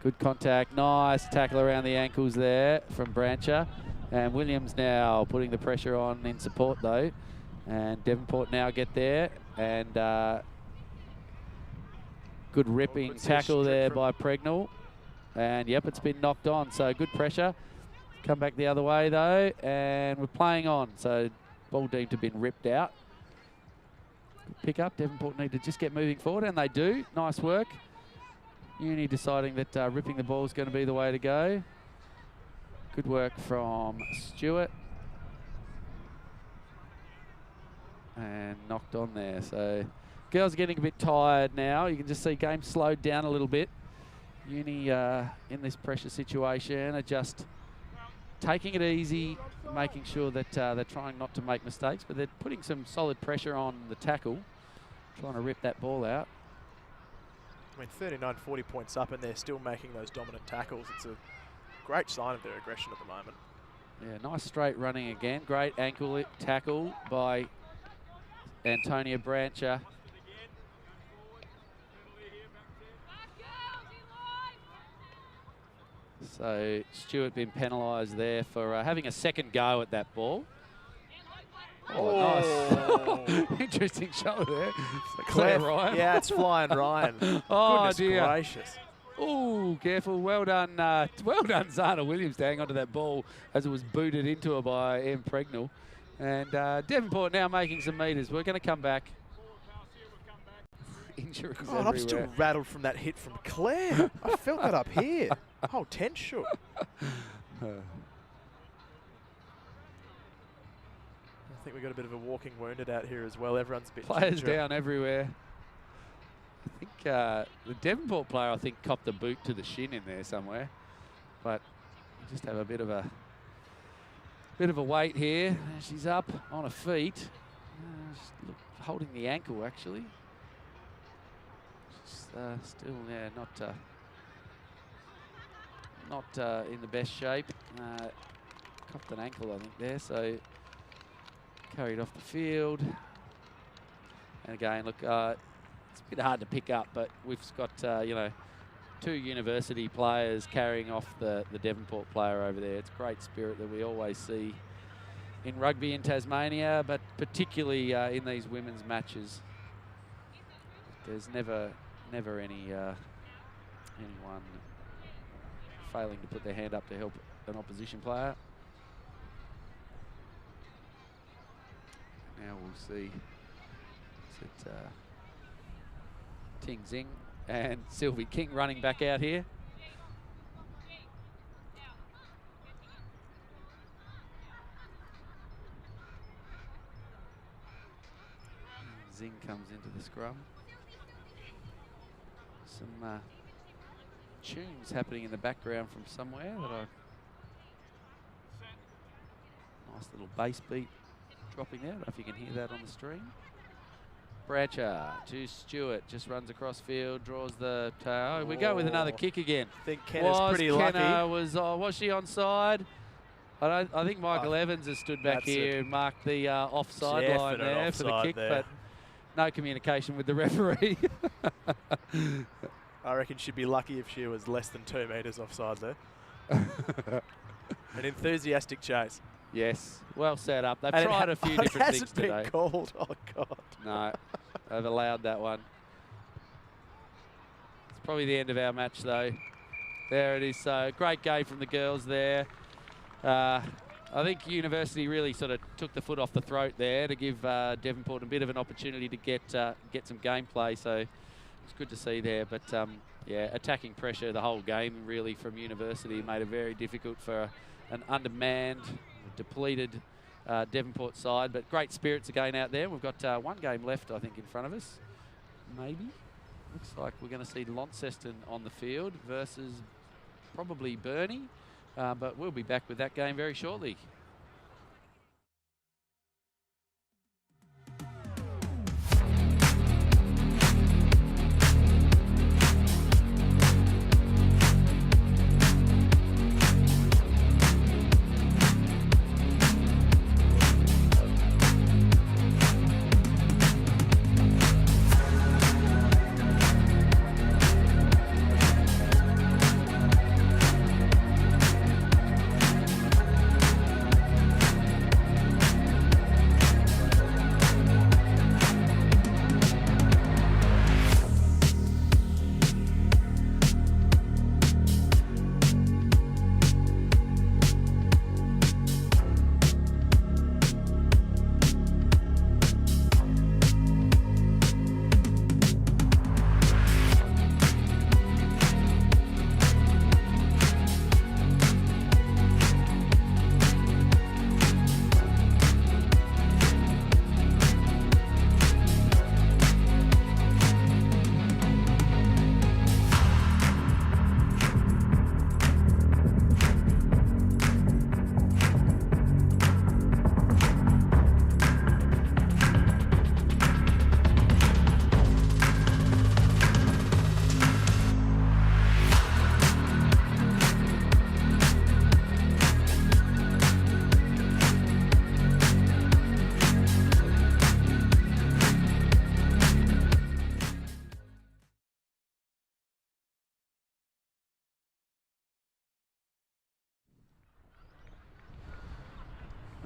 Good contact, nice tackle around the ankles there from Brancher. And Williams now putting the pressure on in support though. And Devonport now get there. And good ripping tackle there by Pregnell. And yep, it's been knocked on, so good pressure. Come back the other way though, and we're playing on. So ball deemed to have been ripped out. Good pick up. Devonport need to just get moving forward, and they do. Nice work. Uni deciding that ripping the ball is going to be the way to go. Good work from Stewart. And knocked on there. So girls are getting a bit tired now. You can just see game slowed down a little bit. Uni in this pressure situation are just taking it easy, making sure that they're trying not to make mistakes, but they're putting some solid pressure on the tackle, trying to rip that ball out. I mean, 39, 40 points up, and they're still making those dominant tackles. It's a great sign of their aggression at the moment. Yeah, nice straight running again. Great ankle tackle by Antonia Brancher. So Stewart been penalised there for having a second go at that ball. Oh, nice. Interesting show there. Claire Ryan. Yeah, it's flying Ryan. Oh, Goodness dear. gracious. Oh, careful. Well done, Zana Williams, to hang onto that ball as it was booted into her by M. Pregnell. And Devonport now making some metres. We're going to come back. Injuries everywhere. I'm still rattled from that hit from Claire. I felt that up here. Whole tent shook. I think we've got a bit of a walking wounded out here as well. Everyone's a bit Players ginger. down everywhere. I think the Devonport player, I think, copped a boot to the shin in there somewhere. But we just have a bit of a wait here. She's up on her feet. She's holding the ankle, actually. She's still, yeah, not in the best shape. Copped an ankle, I think, there. So carried off the field. And again, look, it's a bit hard to pick up, but we've got, you know, two university players carrying off the Devonport player over there. It's great spirit that we always see in rugby in Tasmania, but particularly in these women's matches. There's never anyone failing to put their hand up to help an opposition player. Now we'll see. Is it Ting Zing and Sylvie King running back out here? Zing comes into the scrum. Some tunes happening in the background from somewhere that nice little bass beat dropping there. I don't know if you can hear that on the stream. Brancher to Stewart, just runs across field, draws the tail. We go with another kick again. I think Kenna's pretty lucky. Was she onside? I think Michael Evans has stood back here and marked the offside line there for the kick, but no communication with the referee. I reckon she'd be lucky if she was less than 2 metres offside there. An enthusiastic chase. Yes, well set up. They've tried a few different things today. It hasn't been called. Oh, God. No, they've allowed that one. It's probably the end of our match, though. There it is. So great game from the girls there. I think University really sort of took the foot off the throat there to give Devonport a bit of an opportunity to get some gameplay. So it's good to see there. But yeah, attacking pressure the whole game really from University made it very difficult for an undermanned, depleted Devonport side. But great spirits again out there. We've got one game left, I think, in front of us. Maybe. Looks like we're going to see Launceston on the field versus probably Burnie. But we'll be back with that game very shortly.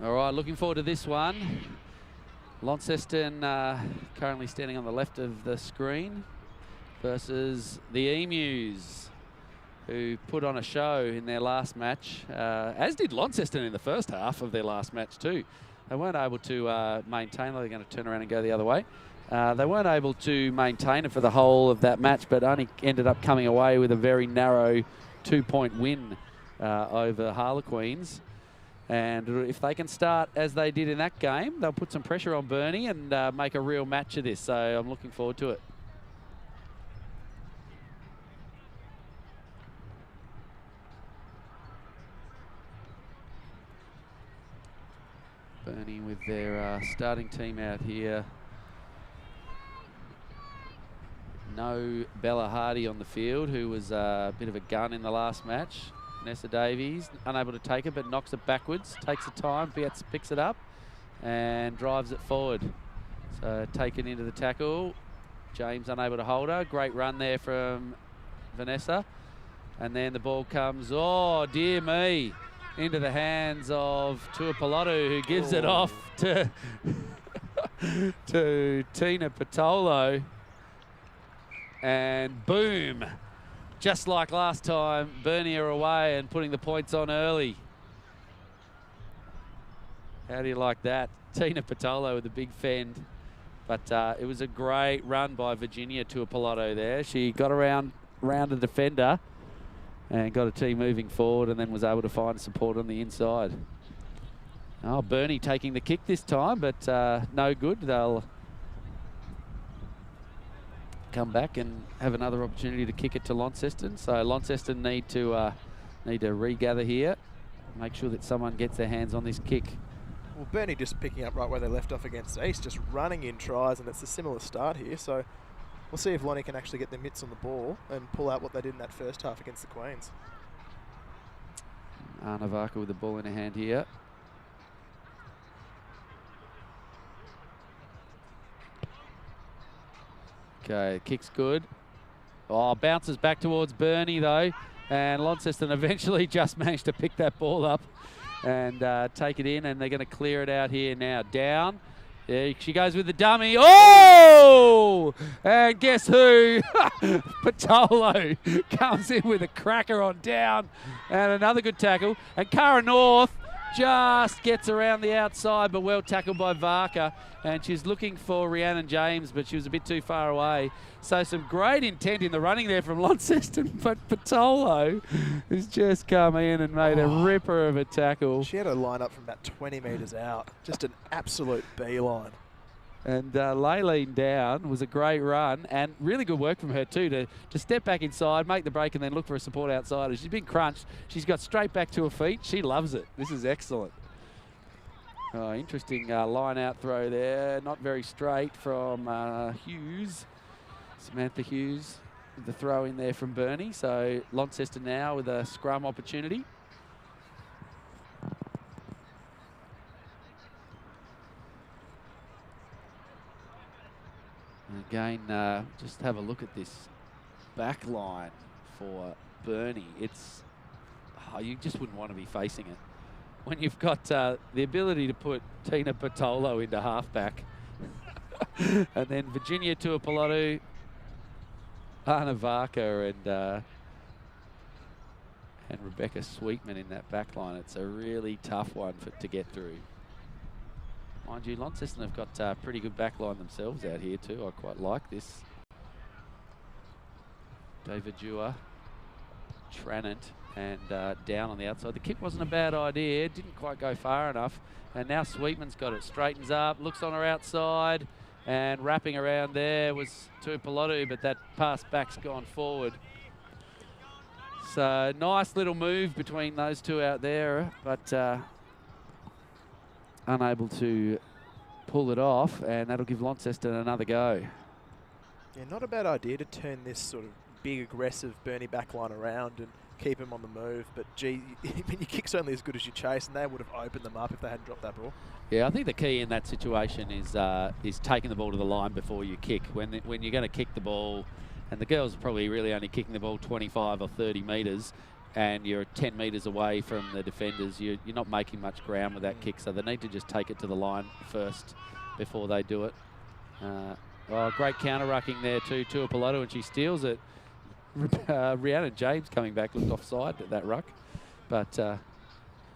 All right, looking forward to this one. Launceston currently standing on the left of the screen versus the Emus, who put on a show in their last match, as did Launceston in the first half of their last match too. They weren't able to maintain. They're going to turn around and go the other way. They weren't able to maintain it for the whole of that match, but only ended up coming away with a very narrow 2-point win over Harlequins. And if they can start as they did in that game, they'll put some pressure on Burnie and make a real match of this. So I'm looking forward to it. Burnie with their starting team out here. No Bella Hardy on the field, who was a bit of a gun in the last match. Nessa Davies, unable to take it, but knocks it backwards, takes the time, picks it up, and drives it forward. So taken into the tackle. James unable to hold her. Great run there from Vanessa. And then the ball comes, oh dear me, into the hands of Tuapolotu, who gives it off to, to Tina Patolo. And boom. Just like last time, Burnie are away and putting the points on early. How do you like that? Tina Patolo with a big fend. But it was a great run by Virginia Tuapolotu there. She got around a defender and got a team moving forward, and then was able to find support on the inside. Oh, Burnie taking the kick this time, but no good. They'll come back and have another opportunity to kick it to Launceston. So Launceston need to regather here, make sure that someone gets their hands on this kick. Well, Burnie just picking up right where they left off against East, just running in tries, and it's a similar start here. So we'll see if Lonnie can actually get their mitts on the ball and pull out what they did in that first half against the Queens. Arnavaka with the ball in her hand here. Okay, kick's good. Oh, bounces back towards Burnie though, and Launceston eventually just managed to pick that ball up and take it in, and they're going to clear it out here now. Down. There she goes with the dummy. Oh! And guess who? Patolo comes in with a cracker on down, and another good tackle. And Cara North just gets around the outside, but well tackled by Varka. And she's looking for Rhiannon James, but she was a bit too far away. So some great intent in the running there from Launceston, but Patolo has just come in and made a ripper of a tackle. She had a line up from about 20 metres out. Just an absolute beeline. And Layleen down was a great run, and really good work from her too to step back inside, make the break, and then look for a support outside. She's been crunched. She's got straight back to her feet. She loves it. This is excellent. Oh, interesting line out throw there. Not very straight from Hughes. Samantha Hughes with the throw in there from Burnie. So Launceston now with a scrum opportunity. And again, just have a look at this back line for Burnie. It's, you just wouldn't want to be facing it. When you've got the ability to put Tina Patolo into halfback. And then Virginia Tuapolotu, Anna Varka and Rebecca Sweetman in that back line. It's a really tough one to get through. Mind you, Launceston have got a pretty good back line themselves out here too. I quite like this. David Dewar, Tranant, and down on the outside. The kick wasn't a bad idea, didn't quite go far enough. And now Sweetman's got it, straightens up, looks on her outside, and wrapping around there was Tuapolotu, but that pass back's gone forward. So nice little move between those two out there, but unable to pull it off, and that'll give Launceston another go. Yeah, not a bad idea to turn this sort of big, aggressive Burnie backline around and keep him on the move. But gee, your kick's only as good as you chase, and they would have opened them up if they hadn't dropped that ball. Yeah, I think the key in that situation is taking the ball to the line before you kick. When you're going to kick the ball, and the girls are probably really only kicking the ball 25 or 30 metres, and you're 10 metres away from the defenders, you're not making much ground with that kick, so they need to just take it to the line first before they do it. Great counter-rucking there too, Tuapolotu, and she steals it. Rhiannon James coming back looked offside at that ruck, but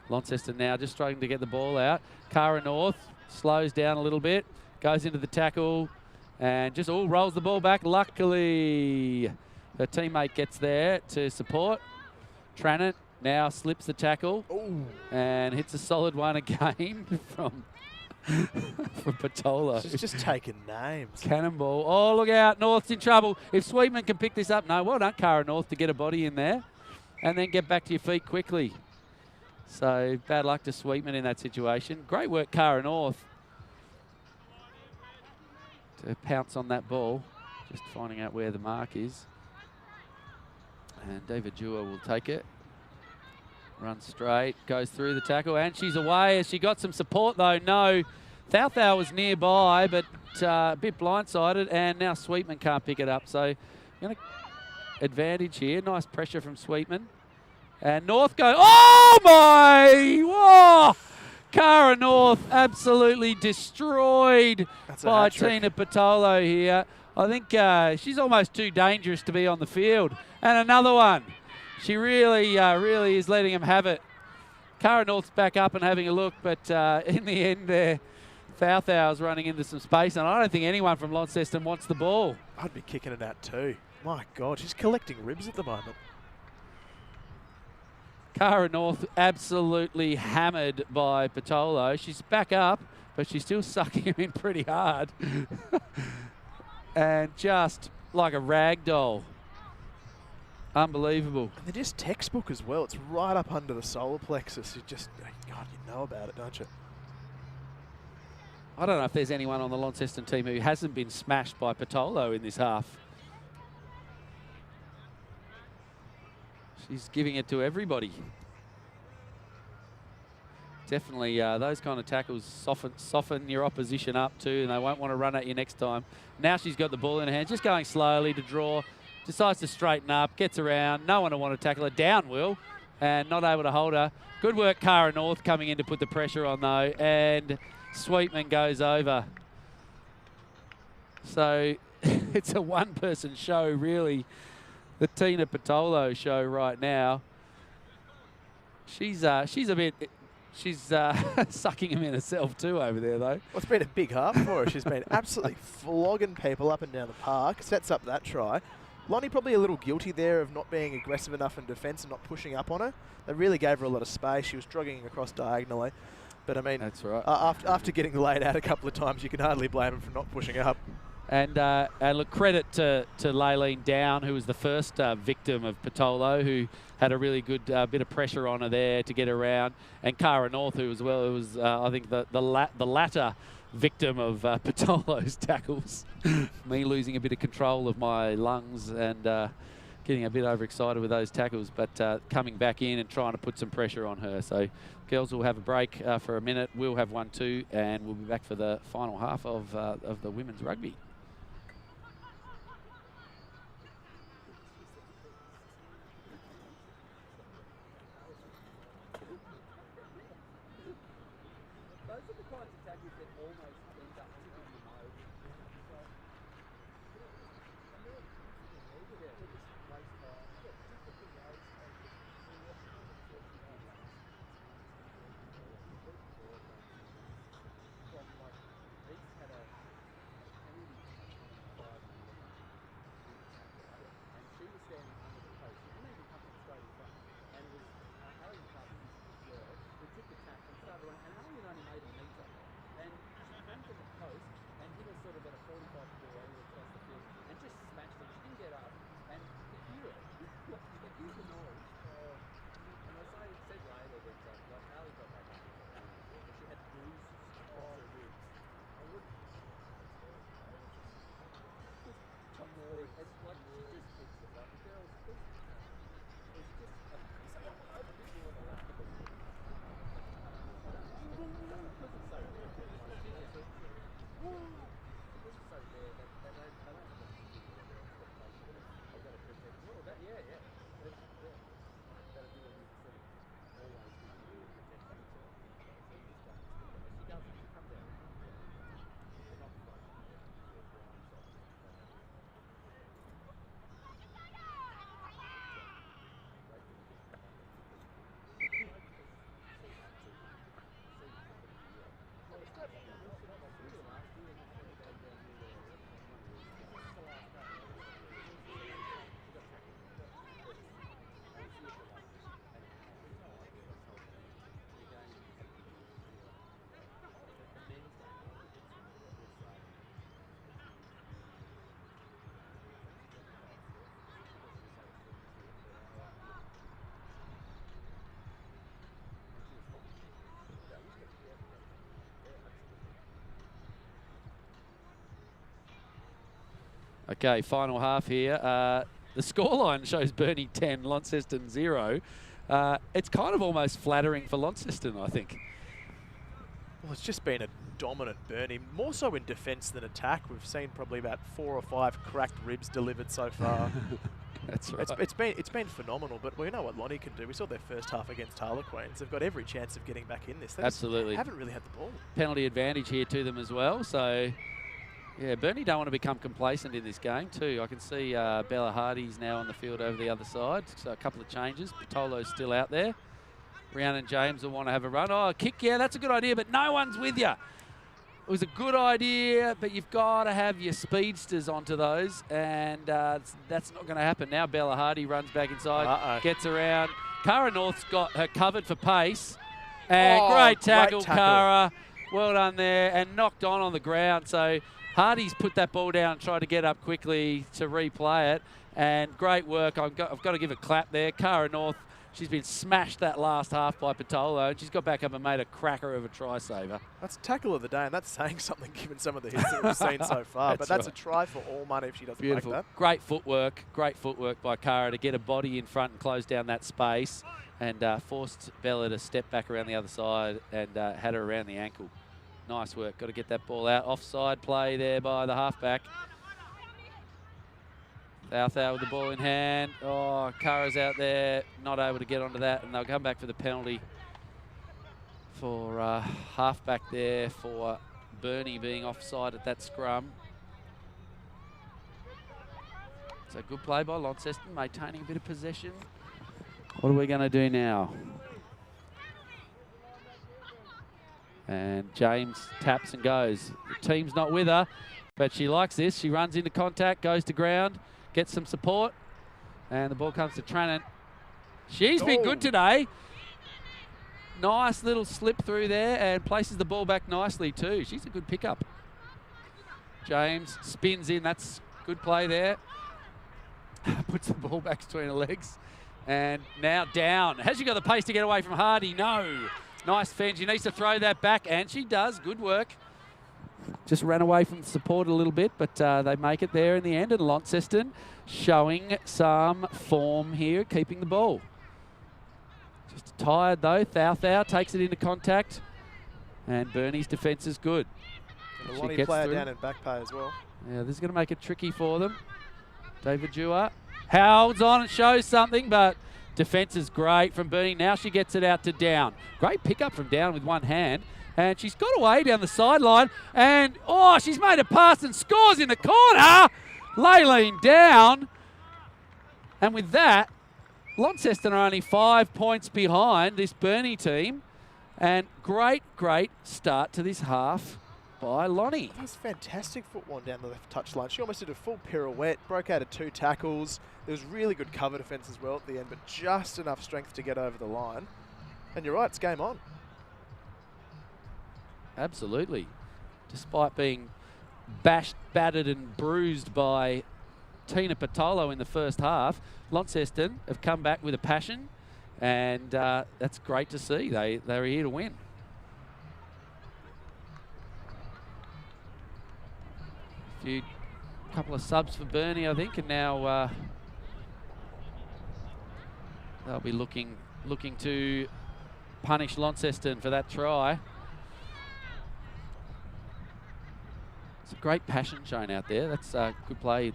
Launceston now just struggling to get the ball out. Cara North slows down a little bit, goes into the tackle, and just rolls the ball back. Luckily, her teammate gets there to support. Tranent now slips the tackle. Ooh. And hits a solid one again from Patola. She's just taking names. Cannonball. Oh, look out. North's in trouble. If Sweetman can pick this up. No, well done, Cara North, to get a body in there and then get back to your feet quickly. So bad luck to Sweetman in that situation. Great work, Cara North, to pounce on that ball. Just finding out where the mark is. And David Dewar will take it. Runs straight, goes through the tackle, and she's away. Has she got some support, though? No. Thouthau was nearby, but a bit blindsided, and now Sweetman can't pick it up. So, advantage here. Nice pressure from Sweetman. And North go, oh my! Whoa! Cara North absolutely destroyed by Tina Patolo here. I think she's almost too dangerous to be on the field. And another one. She really is letting him have it. Cara North's back up and having a look, but in the end there, Thouthau's running into some space, and I don't think anyone from Launceston wants the ball. I'd be kicking it out too. My God, she's collecting ribs at the moment. Cara North absolutely hammered by Patolo. She's back up, but she's still sucking him in pretty hard. And just like a rag doll. Unbelievable. And they're just textbook as well. It's right up under the solar plexus. God, you know about it, don't you? I don't know if there's anyone on the Launceston team who hasn't been smashed by Patolo in this half. She's giving it to everybody. Definitely those kind of tackles soften your opposition up too, and they won't want to run at you next time. Now she's got the ball in her hand, just going slowly to draw. Decides to straighten up, gets around. No one will want to tackle her. Down Will, and not able to hold her. Good work, Cara North, coming in to put the pressure on though, and Sweetman goes over. So it's a one-person show, really. The Tina Patolo show right now. She's sucking him in herself too over there, though. Well, it's been a big half for her. She's been absolutely flogging people up and down the park. Sets up that try. Lonnie probably a little guilty there of not being aggressive enough in defence and not pushing up on her. They really gave her a lot of space. She was jogging across diagonally. But, I mean, that's right. After getting laid out a couple of times, you can hardly blame him for not pushing up. And look, credit to Laylene Down, who was the first victim of Patolo, who had a really good bit of pressure on her there to get around. And Cara North, who as well, was I think the latter victim of Patolo's tackles. Me losing a bit of control of my lungs and getting a bit overexcited with those tackles, but coming back in and trying to put some pressure on her. So girls will have a break for a minute. We'll have one too, and we'll be back for the final half of the women's rugby. Okay, final half here. The scoreline shows Burnie 10, Launceston 0. It's kind of almost flattering for Launceston, I think. Well, it's just been a dominant Burnie, more so in defence than attack. We've seen probably about 4 or 5 cracked ribs delivered so far. That's right. It's been phenomenal, but we know what Lonnie can do. We saw their first half against Harlequins. They've got every chance of getting back in this. They Absolutely. haven't really had the ball. Penalty advantage here to them as well. So, yeah, Burnie don't want to become complacent in this game too. I can see Bella Hardy's now on the field over the other side. So a couple of changes. Patolo's still out there. Rhiannon James will want to have a run. Oh, a kick, yeah, that's a good idea, but no one's with you. It was a good idea, but you've got to have your speedsters onto those, and that's not going to happen. Now Bella Hardy runs back inside, gets around. Cara North's got her covered for pace, and great tackle, Cara. Well done there, and knocked on the ground. So Hardy's put that ball down and tried to get up quickly to replay it, and great work. I've got to give a clap there. Cara North, she's been smashed that last half by Patolo, and she's got back up and made a cracker of a try saver. That's tackle of the day, and that's saying something given some of the hits that we've seen so far. But that's right. A try for all money if she doesn't make that. Great footwork by Cara to get a body in front and close down that space, and forced Bella to step back around the other side and had her around the ankle. Nice work. Got to get that ball out. Offside play there by the halfback. Thou with the ball in hand. Oh, Cara's out there, not able to get onto that, and they'll come back for the penalty for halfback there for Burnie being offside at that scrum. So good play by Launceston, maintaining a bit of possession. What are we going to do now? And James taps and goes. The team's not with her, but she likes this. She runs into contact, goes to ground, gets some support, and the ball comes to Trannan. She's been good today. Nice little slip through there and places the ball back nicely too. She's a good pickup. James spins in. That's good play there. Puts the ball back between her legs. And now down. Has she got the pace to get away from Hardy? No. Nice fend. She needs to throw that back, and she does. Good work. Just ran away from support a little bit, but they make it there in the end. And Launceston showing some form here, keeping the ball. Just tired though. Thou takes it into contact, and Burnie's defence is good. And the Lonnie player down in back pay as well. Yeah, this is going to make it tricky for them. David Dewar holds on and shows something, but defence is great from Burnie. Now she gets it out to Down. Great pickup from Down with one hand. And she's got away down the sideline. And, oh, she's made a pass and scores in the corner. Laylene Down. And with that, Launceston are only 5 points behind this Burnie team. And great start to this half by Lonnie. That was fantastic football down the left touchline. She almost did a full pirouette, broke out of 2 tackles. There was really good cover defence as well at the end, but just enough strength to get over the line. And you're right, it's game on. Absolutely. Despite being bashed, battered and bruised by Tina Patolo in the first half, Launceston have come back with a passion, and that's great to see. They're here to win. Couple of subs for Burnie, I think, and now they'll be looking to punish Launceston for that try. It's a great passion shown out there. That's good play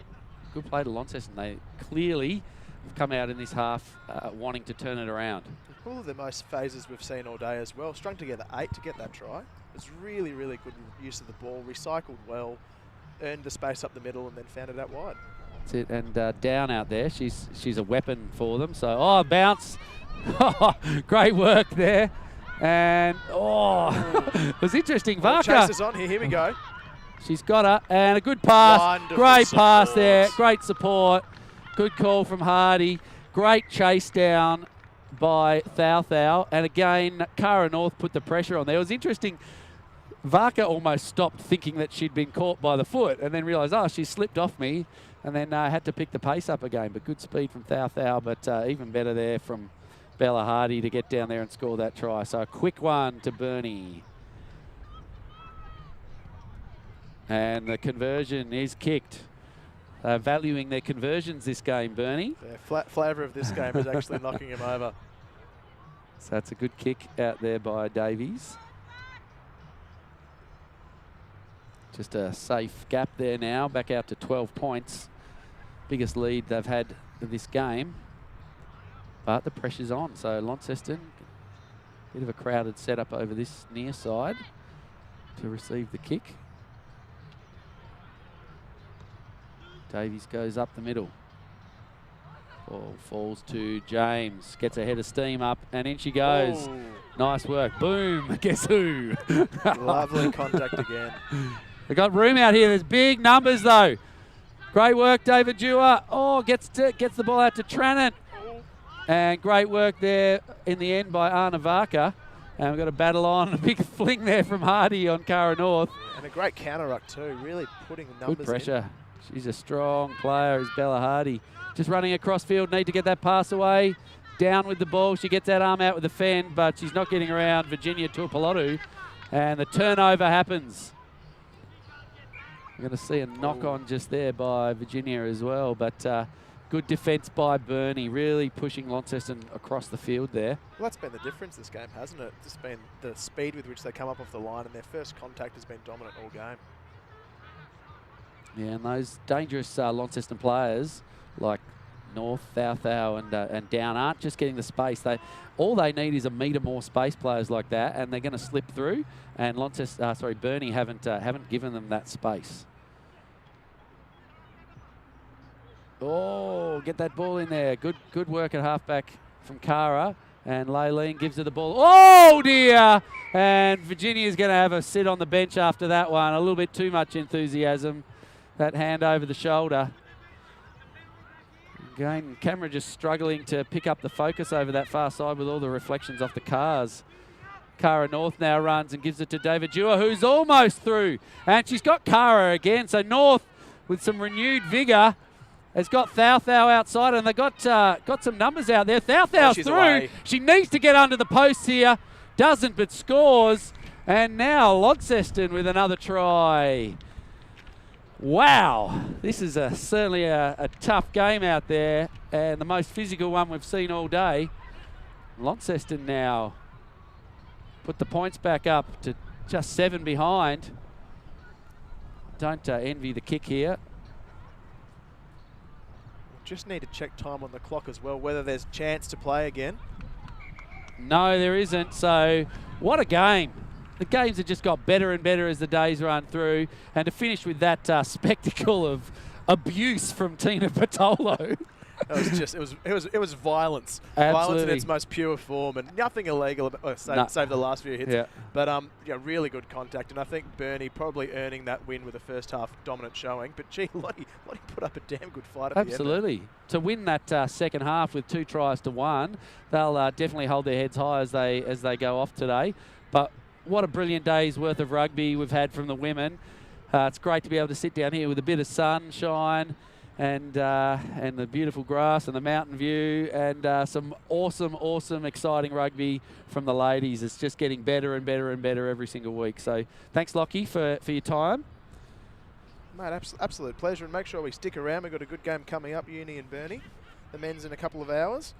to Launceston. They clearly have come out in this half wanting to turn it around. Probably the most phases we've seen all day as well. Strung together 8 to get that try. It's really good use of the ball, recycled well, earned the space up the middle, and then found it out wide. That's it. And Down out there, she's a weapon for them. So, bounce. Great work there. And, it was interesting. Varka. Chases on here we go. She's got her, and a good pass. Wonderful Great support. Pass there. Great support. Good call from Hardy. Great chase down by Thou. And again, Cara North put the pressure on there. It was interesting. Varka almost stopped thinking that she'd been caught by the foot and then realised, she slipped off me, and then had to pick the pace up again. But good speed from Thou, but even better there from Bella Hardy to get down there and score that try. So a quick one to Burnie. And the conversion is kicked. They're valuing their conversions this game, Bernie. The flavour of this game is actually knocking him over. So that's a good kick out there by Davies. Just a safe gap there now, back out to 12 points. Biggest lead they've had in this game. But the pressure's on, so Launceston, bit of a crowded setup over this near side to receive the kick. Davies goes up the middle. Ball falls to James, gets a head of steam up, and in she goes. Oh. Nice work. Boom. Guess who? Lovely contact again. They've got room out here. There's big numbers, though. Great work, David Dewar. Oh, gets the ball out to Tranent. And great work there in the end by Anna Varka. And we've got a battle on. A big fling there from Hardy on Cara North. And a great counter-ruck too, really putting the numbers Good pressure. She's a strong player, is Bella Hardy. Just running across field, need to get that pass away. Down with the ball. She gets that arm out with the fend, but she's not getting around Virginia Tuapolotu. And the turnover happens. We're going to see a knock-on just there by Virginia as well, but good defence by Bernie, really pushing Launceston across the field there. Well, that's been the difference this game, hasn't it? Just been the speed with which they come up off the line, and their first contact has been dominant all game. Yeah, and those dangerous Launceston players like North, Thou, and Down aren't just getting the space. All they need is a metre more space, players like that, and they're going to slip through. And Bernie haven't given them that space. Oh, get that ball in there. Good work at halfback from Cara. And Laylene gives her the ball. Oh, dear! And Virginia's going to have a sit on the bench after that one. A little bit too much enthusiasm. That hand over the shoulder. Again, camera just struggling to pick up the focus over that far side with all the reflections off the cars. Cara North now runs and gives it to David Dewar, who's almost through. And she's got Cara again. So North, with some renewed vigour, has got Thou outside, and they've got some numbers out there. Thou's through. Away. She needs to get under the posts here. Doesn't, but scores. And now Launceston with another try. Wow. This is certainly a tough game out there, and the most physical one we've seen all day. Launceston now put the points back up to just 7 behind. Don't envy the kick here. Just need to check time on the clock as well, whether there's chance to play again. No, there isn't. So what a game. The games have just got better and better as the days run through. And to finish with that spectacle of abuse from Tina Patolo. It was violence. Absolutely. Violence in its most pure form, and nothing illegal, save the last few hits. Yeah. But really good contact, and I think Bernie probably earning that win with a first half dominant showing. But gee, Lottie put up a damn good fight at Absolutely. the end. To win that second half with 2 tries to 1, they'll definitely hold their heads high as they go off today. But what a brilliant day's worth of rugby we've had from the women. It's great to be able to sit down here with a bit of sunshine and the beautiful grass and the mountain view, and some awesome, exciting rugby from the ladies. It's just getting better and better and better every single week. So thanks, Lockie, for your time. Mate, absolute pleasure, and make sure we stick around. We've got a good game coming up, Uni and Bernie. The men's in a couple of hours.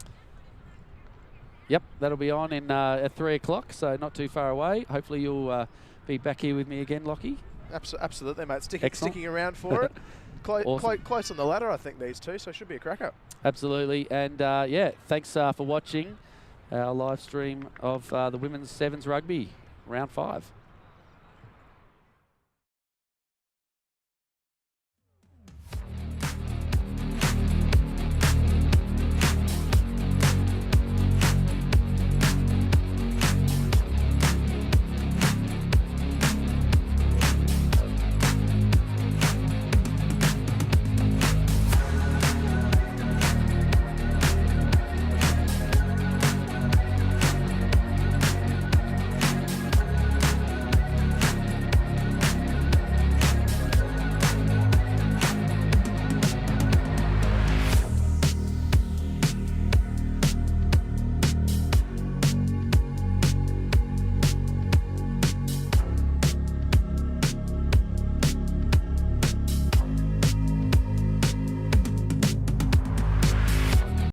Yep, that'll be on at 3 o'clock, so not too far away. Hopefully you'll be back here with me again, Lockie. Absolutely, mate. Excellent. Sticking around for it. Awesome. Close on the ladder, I think, these two, so it should be a cracker. Absolutely, and thanks for watching our live stream of the Women's Sevens Rugby, round 5.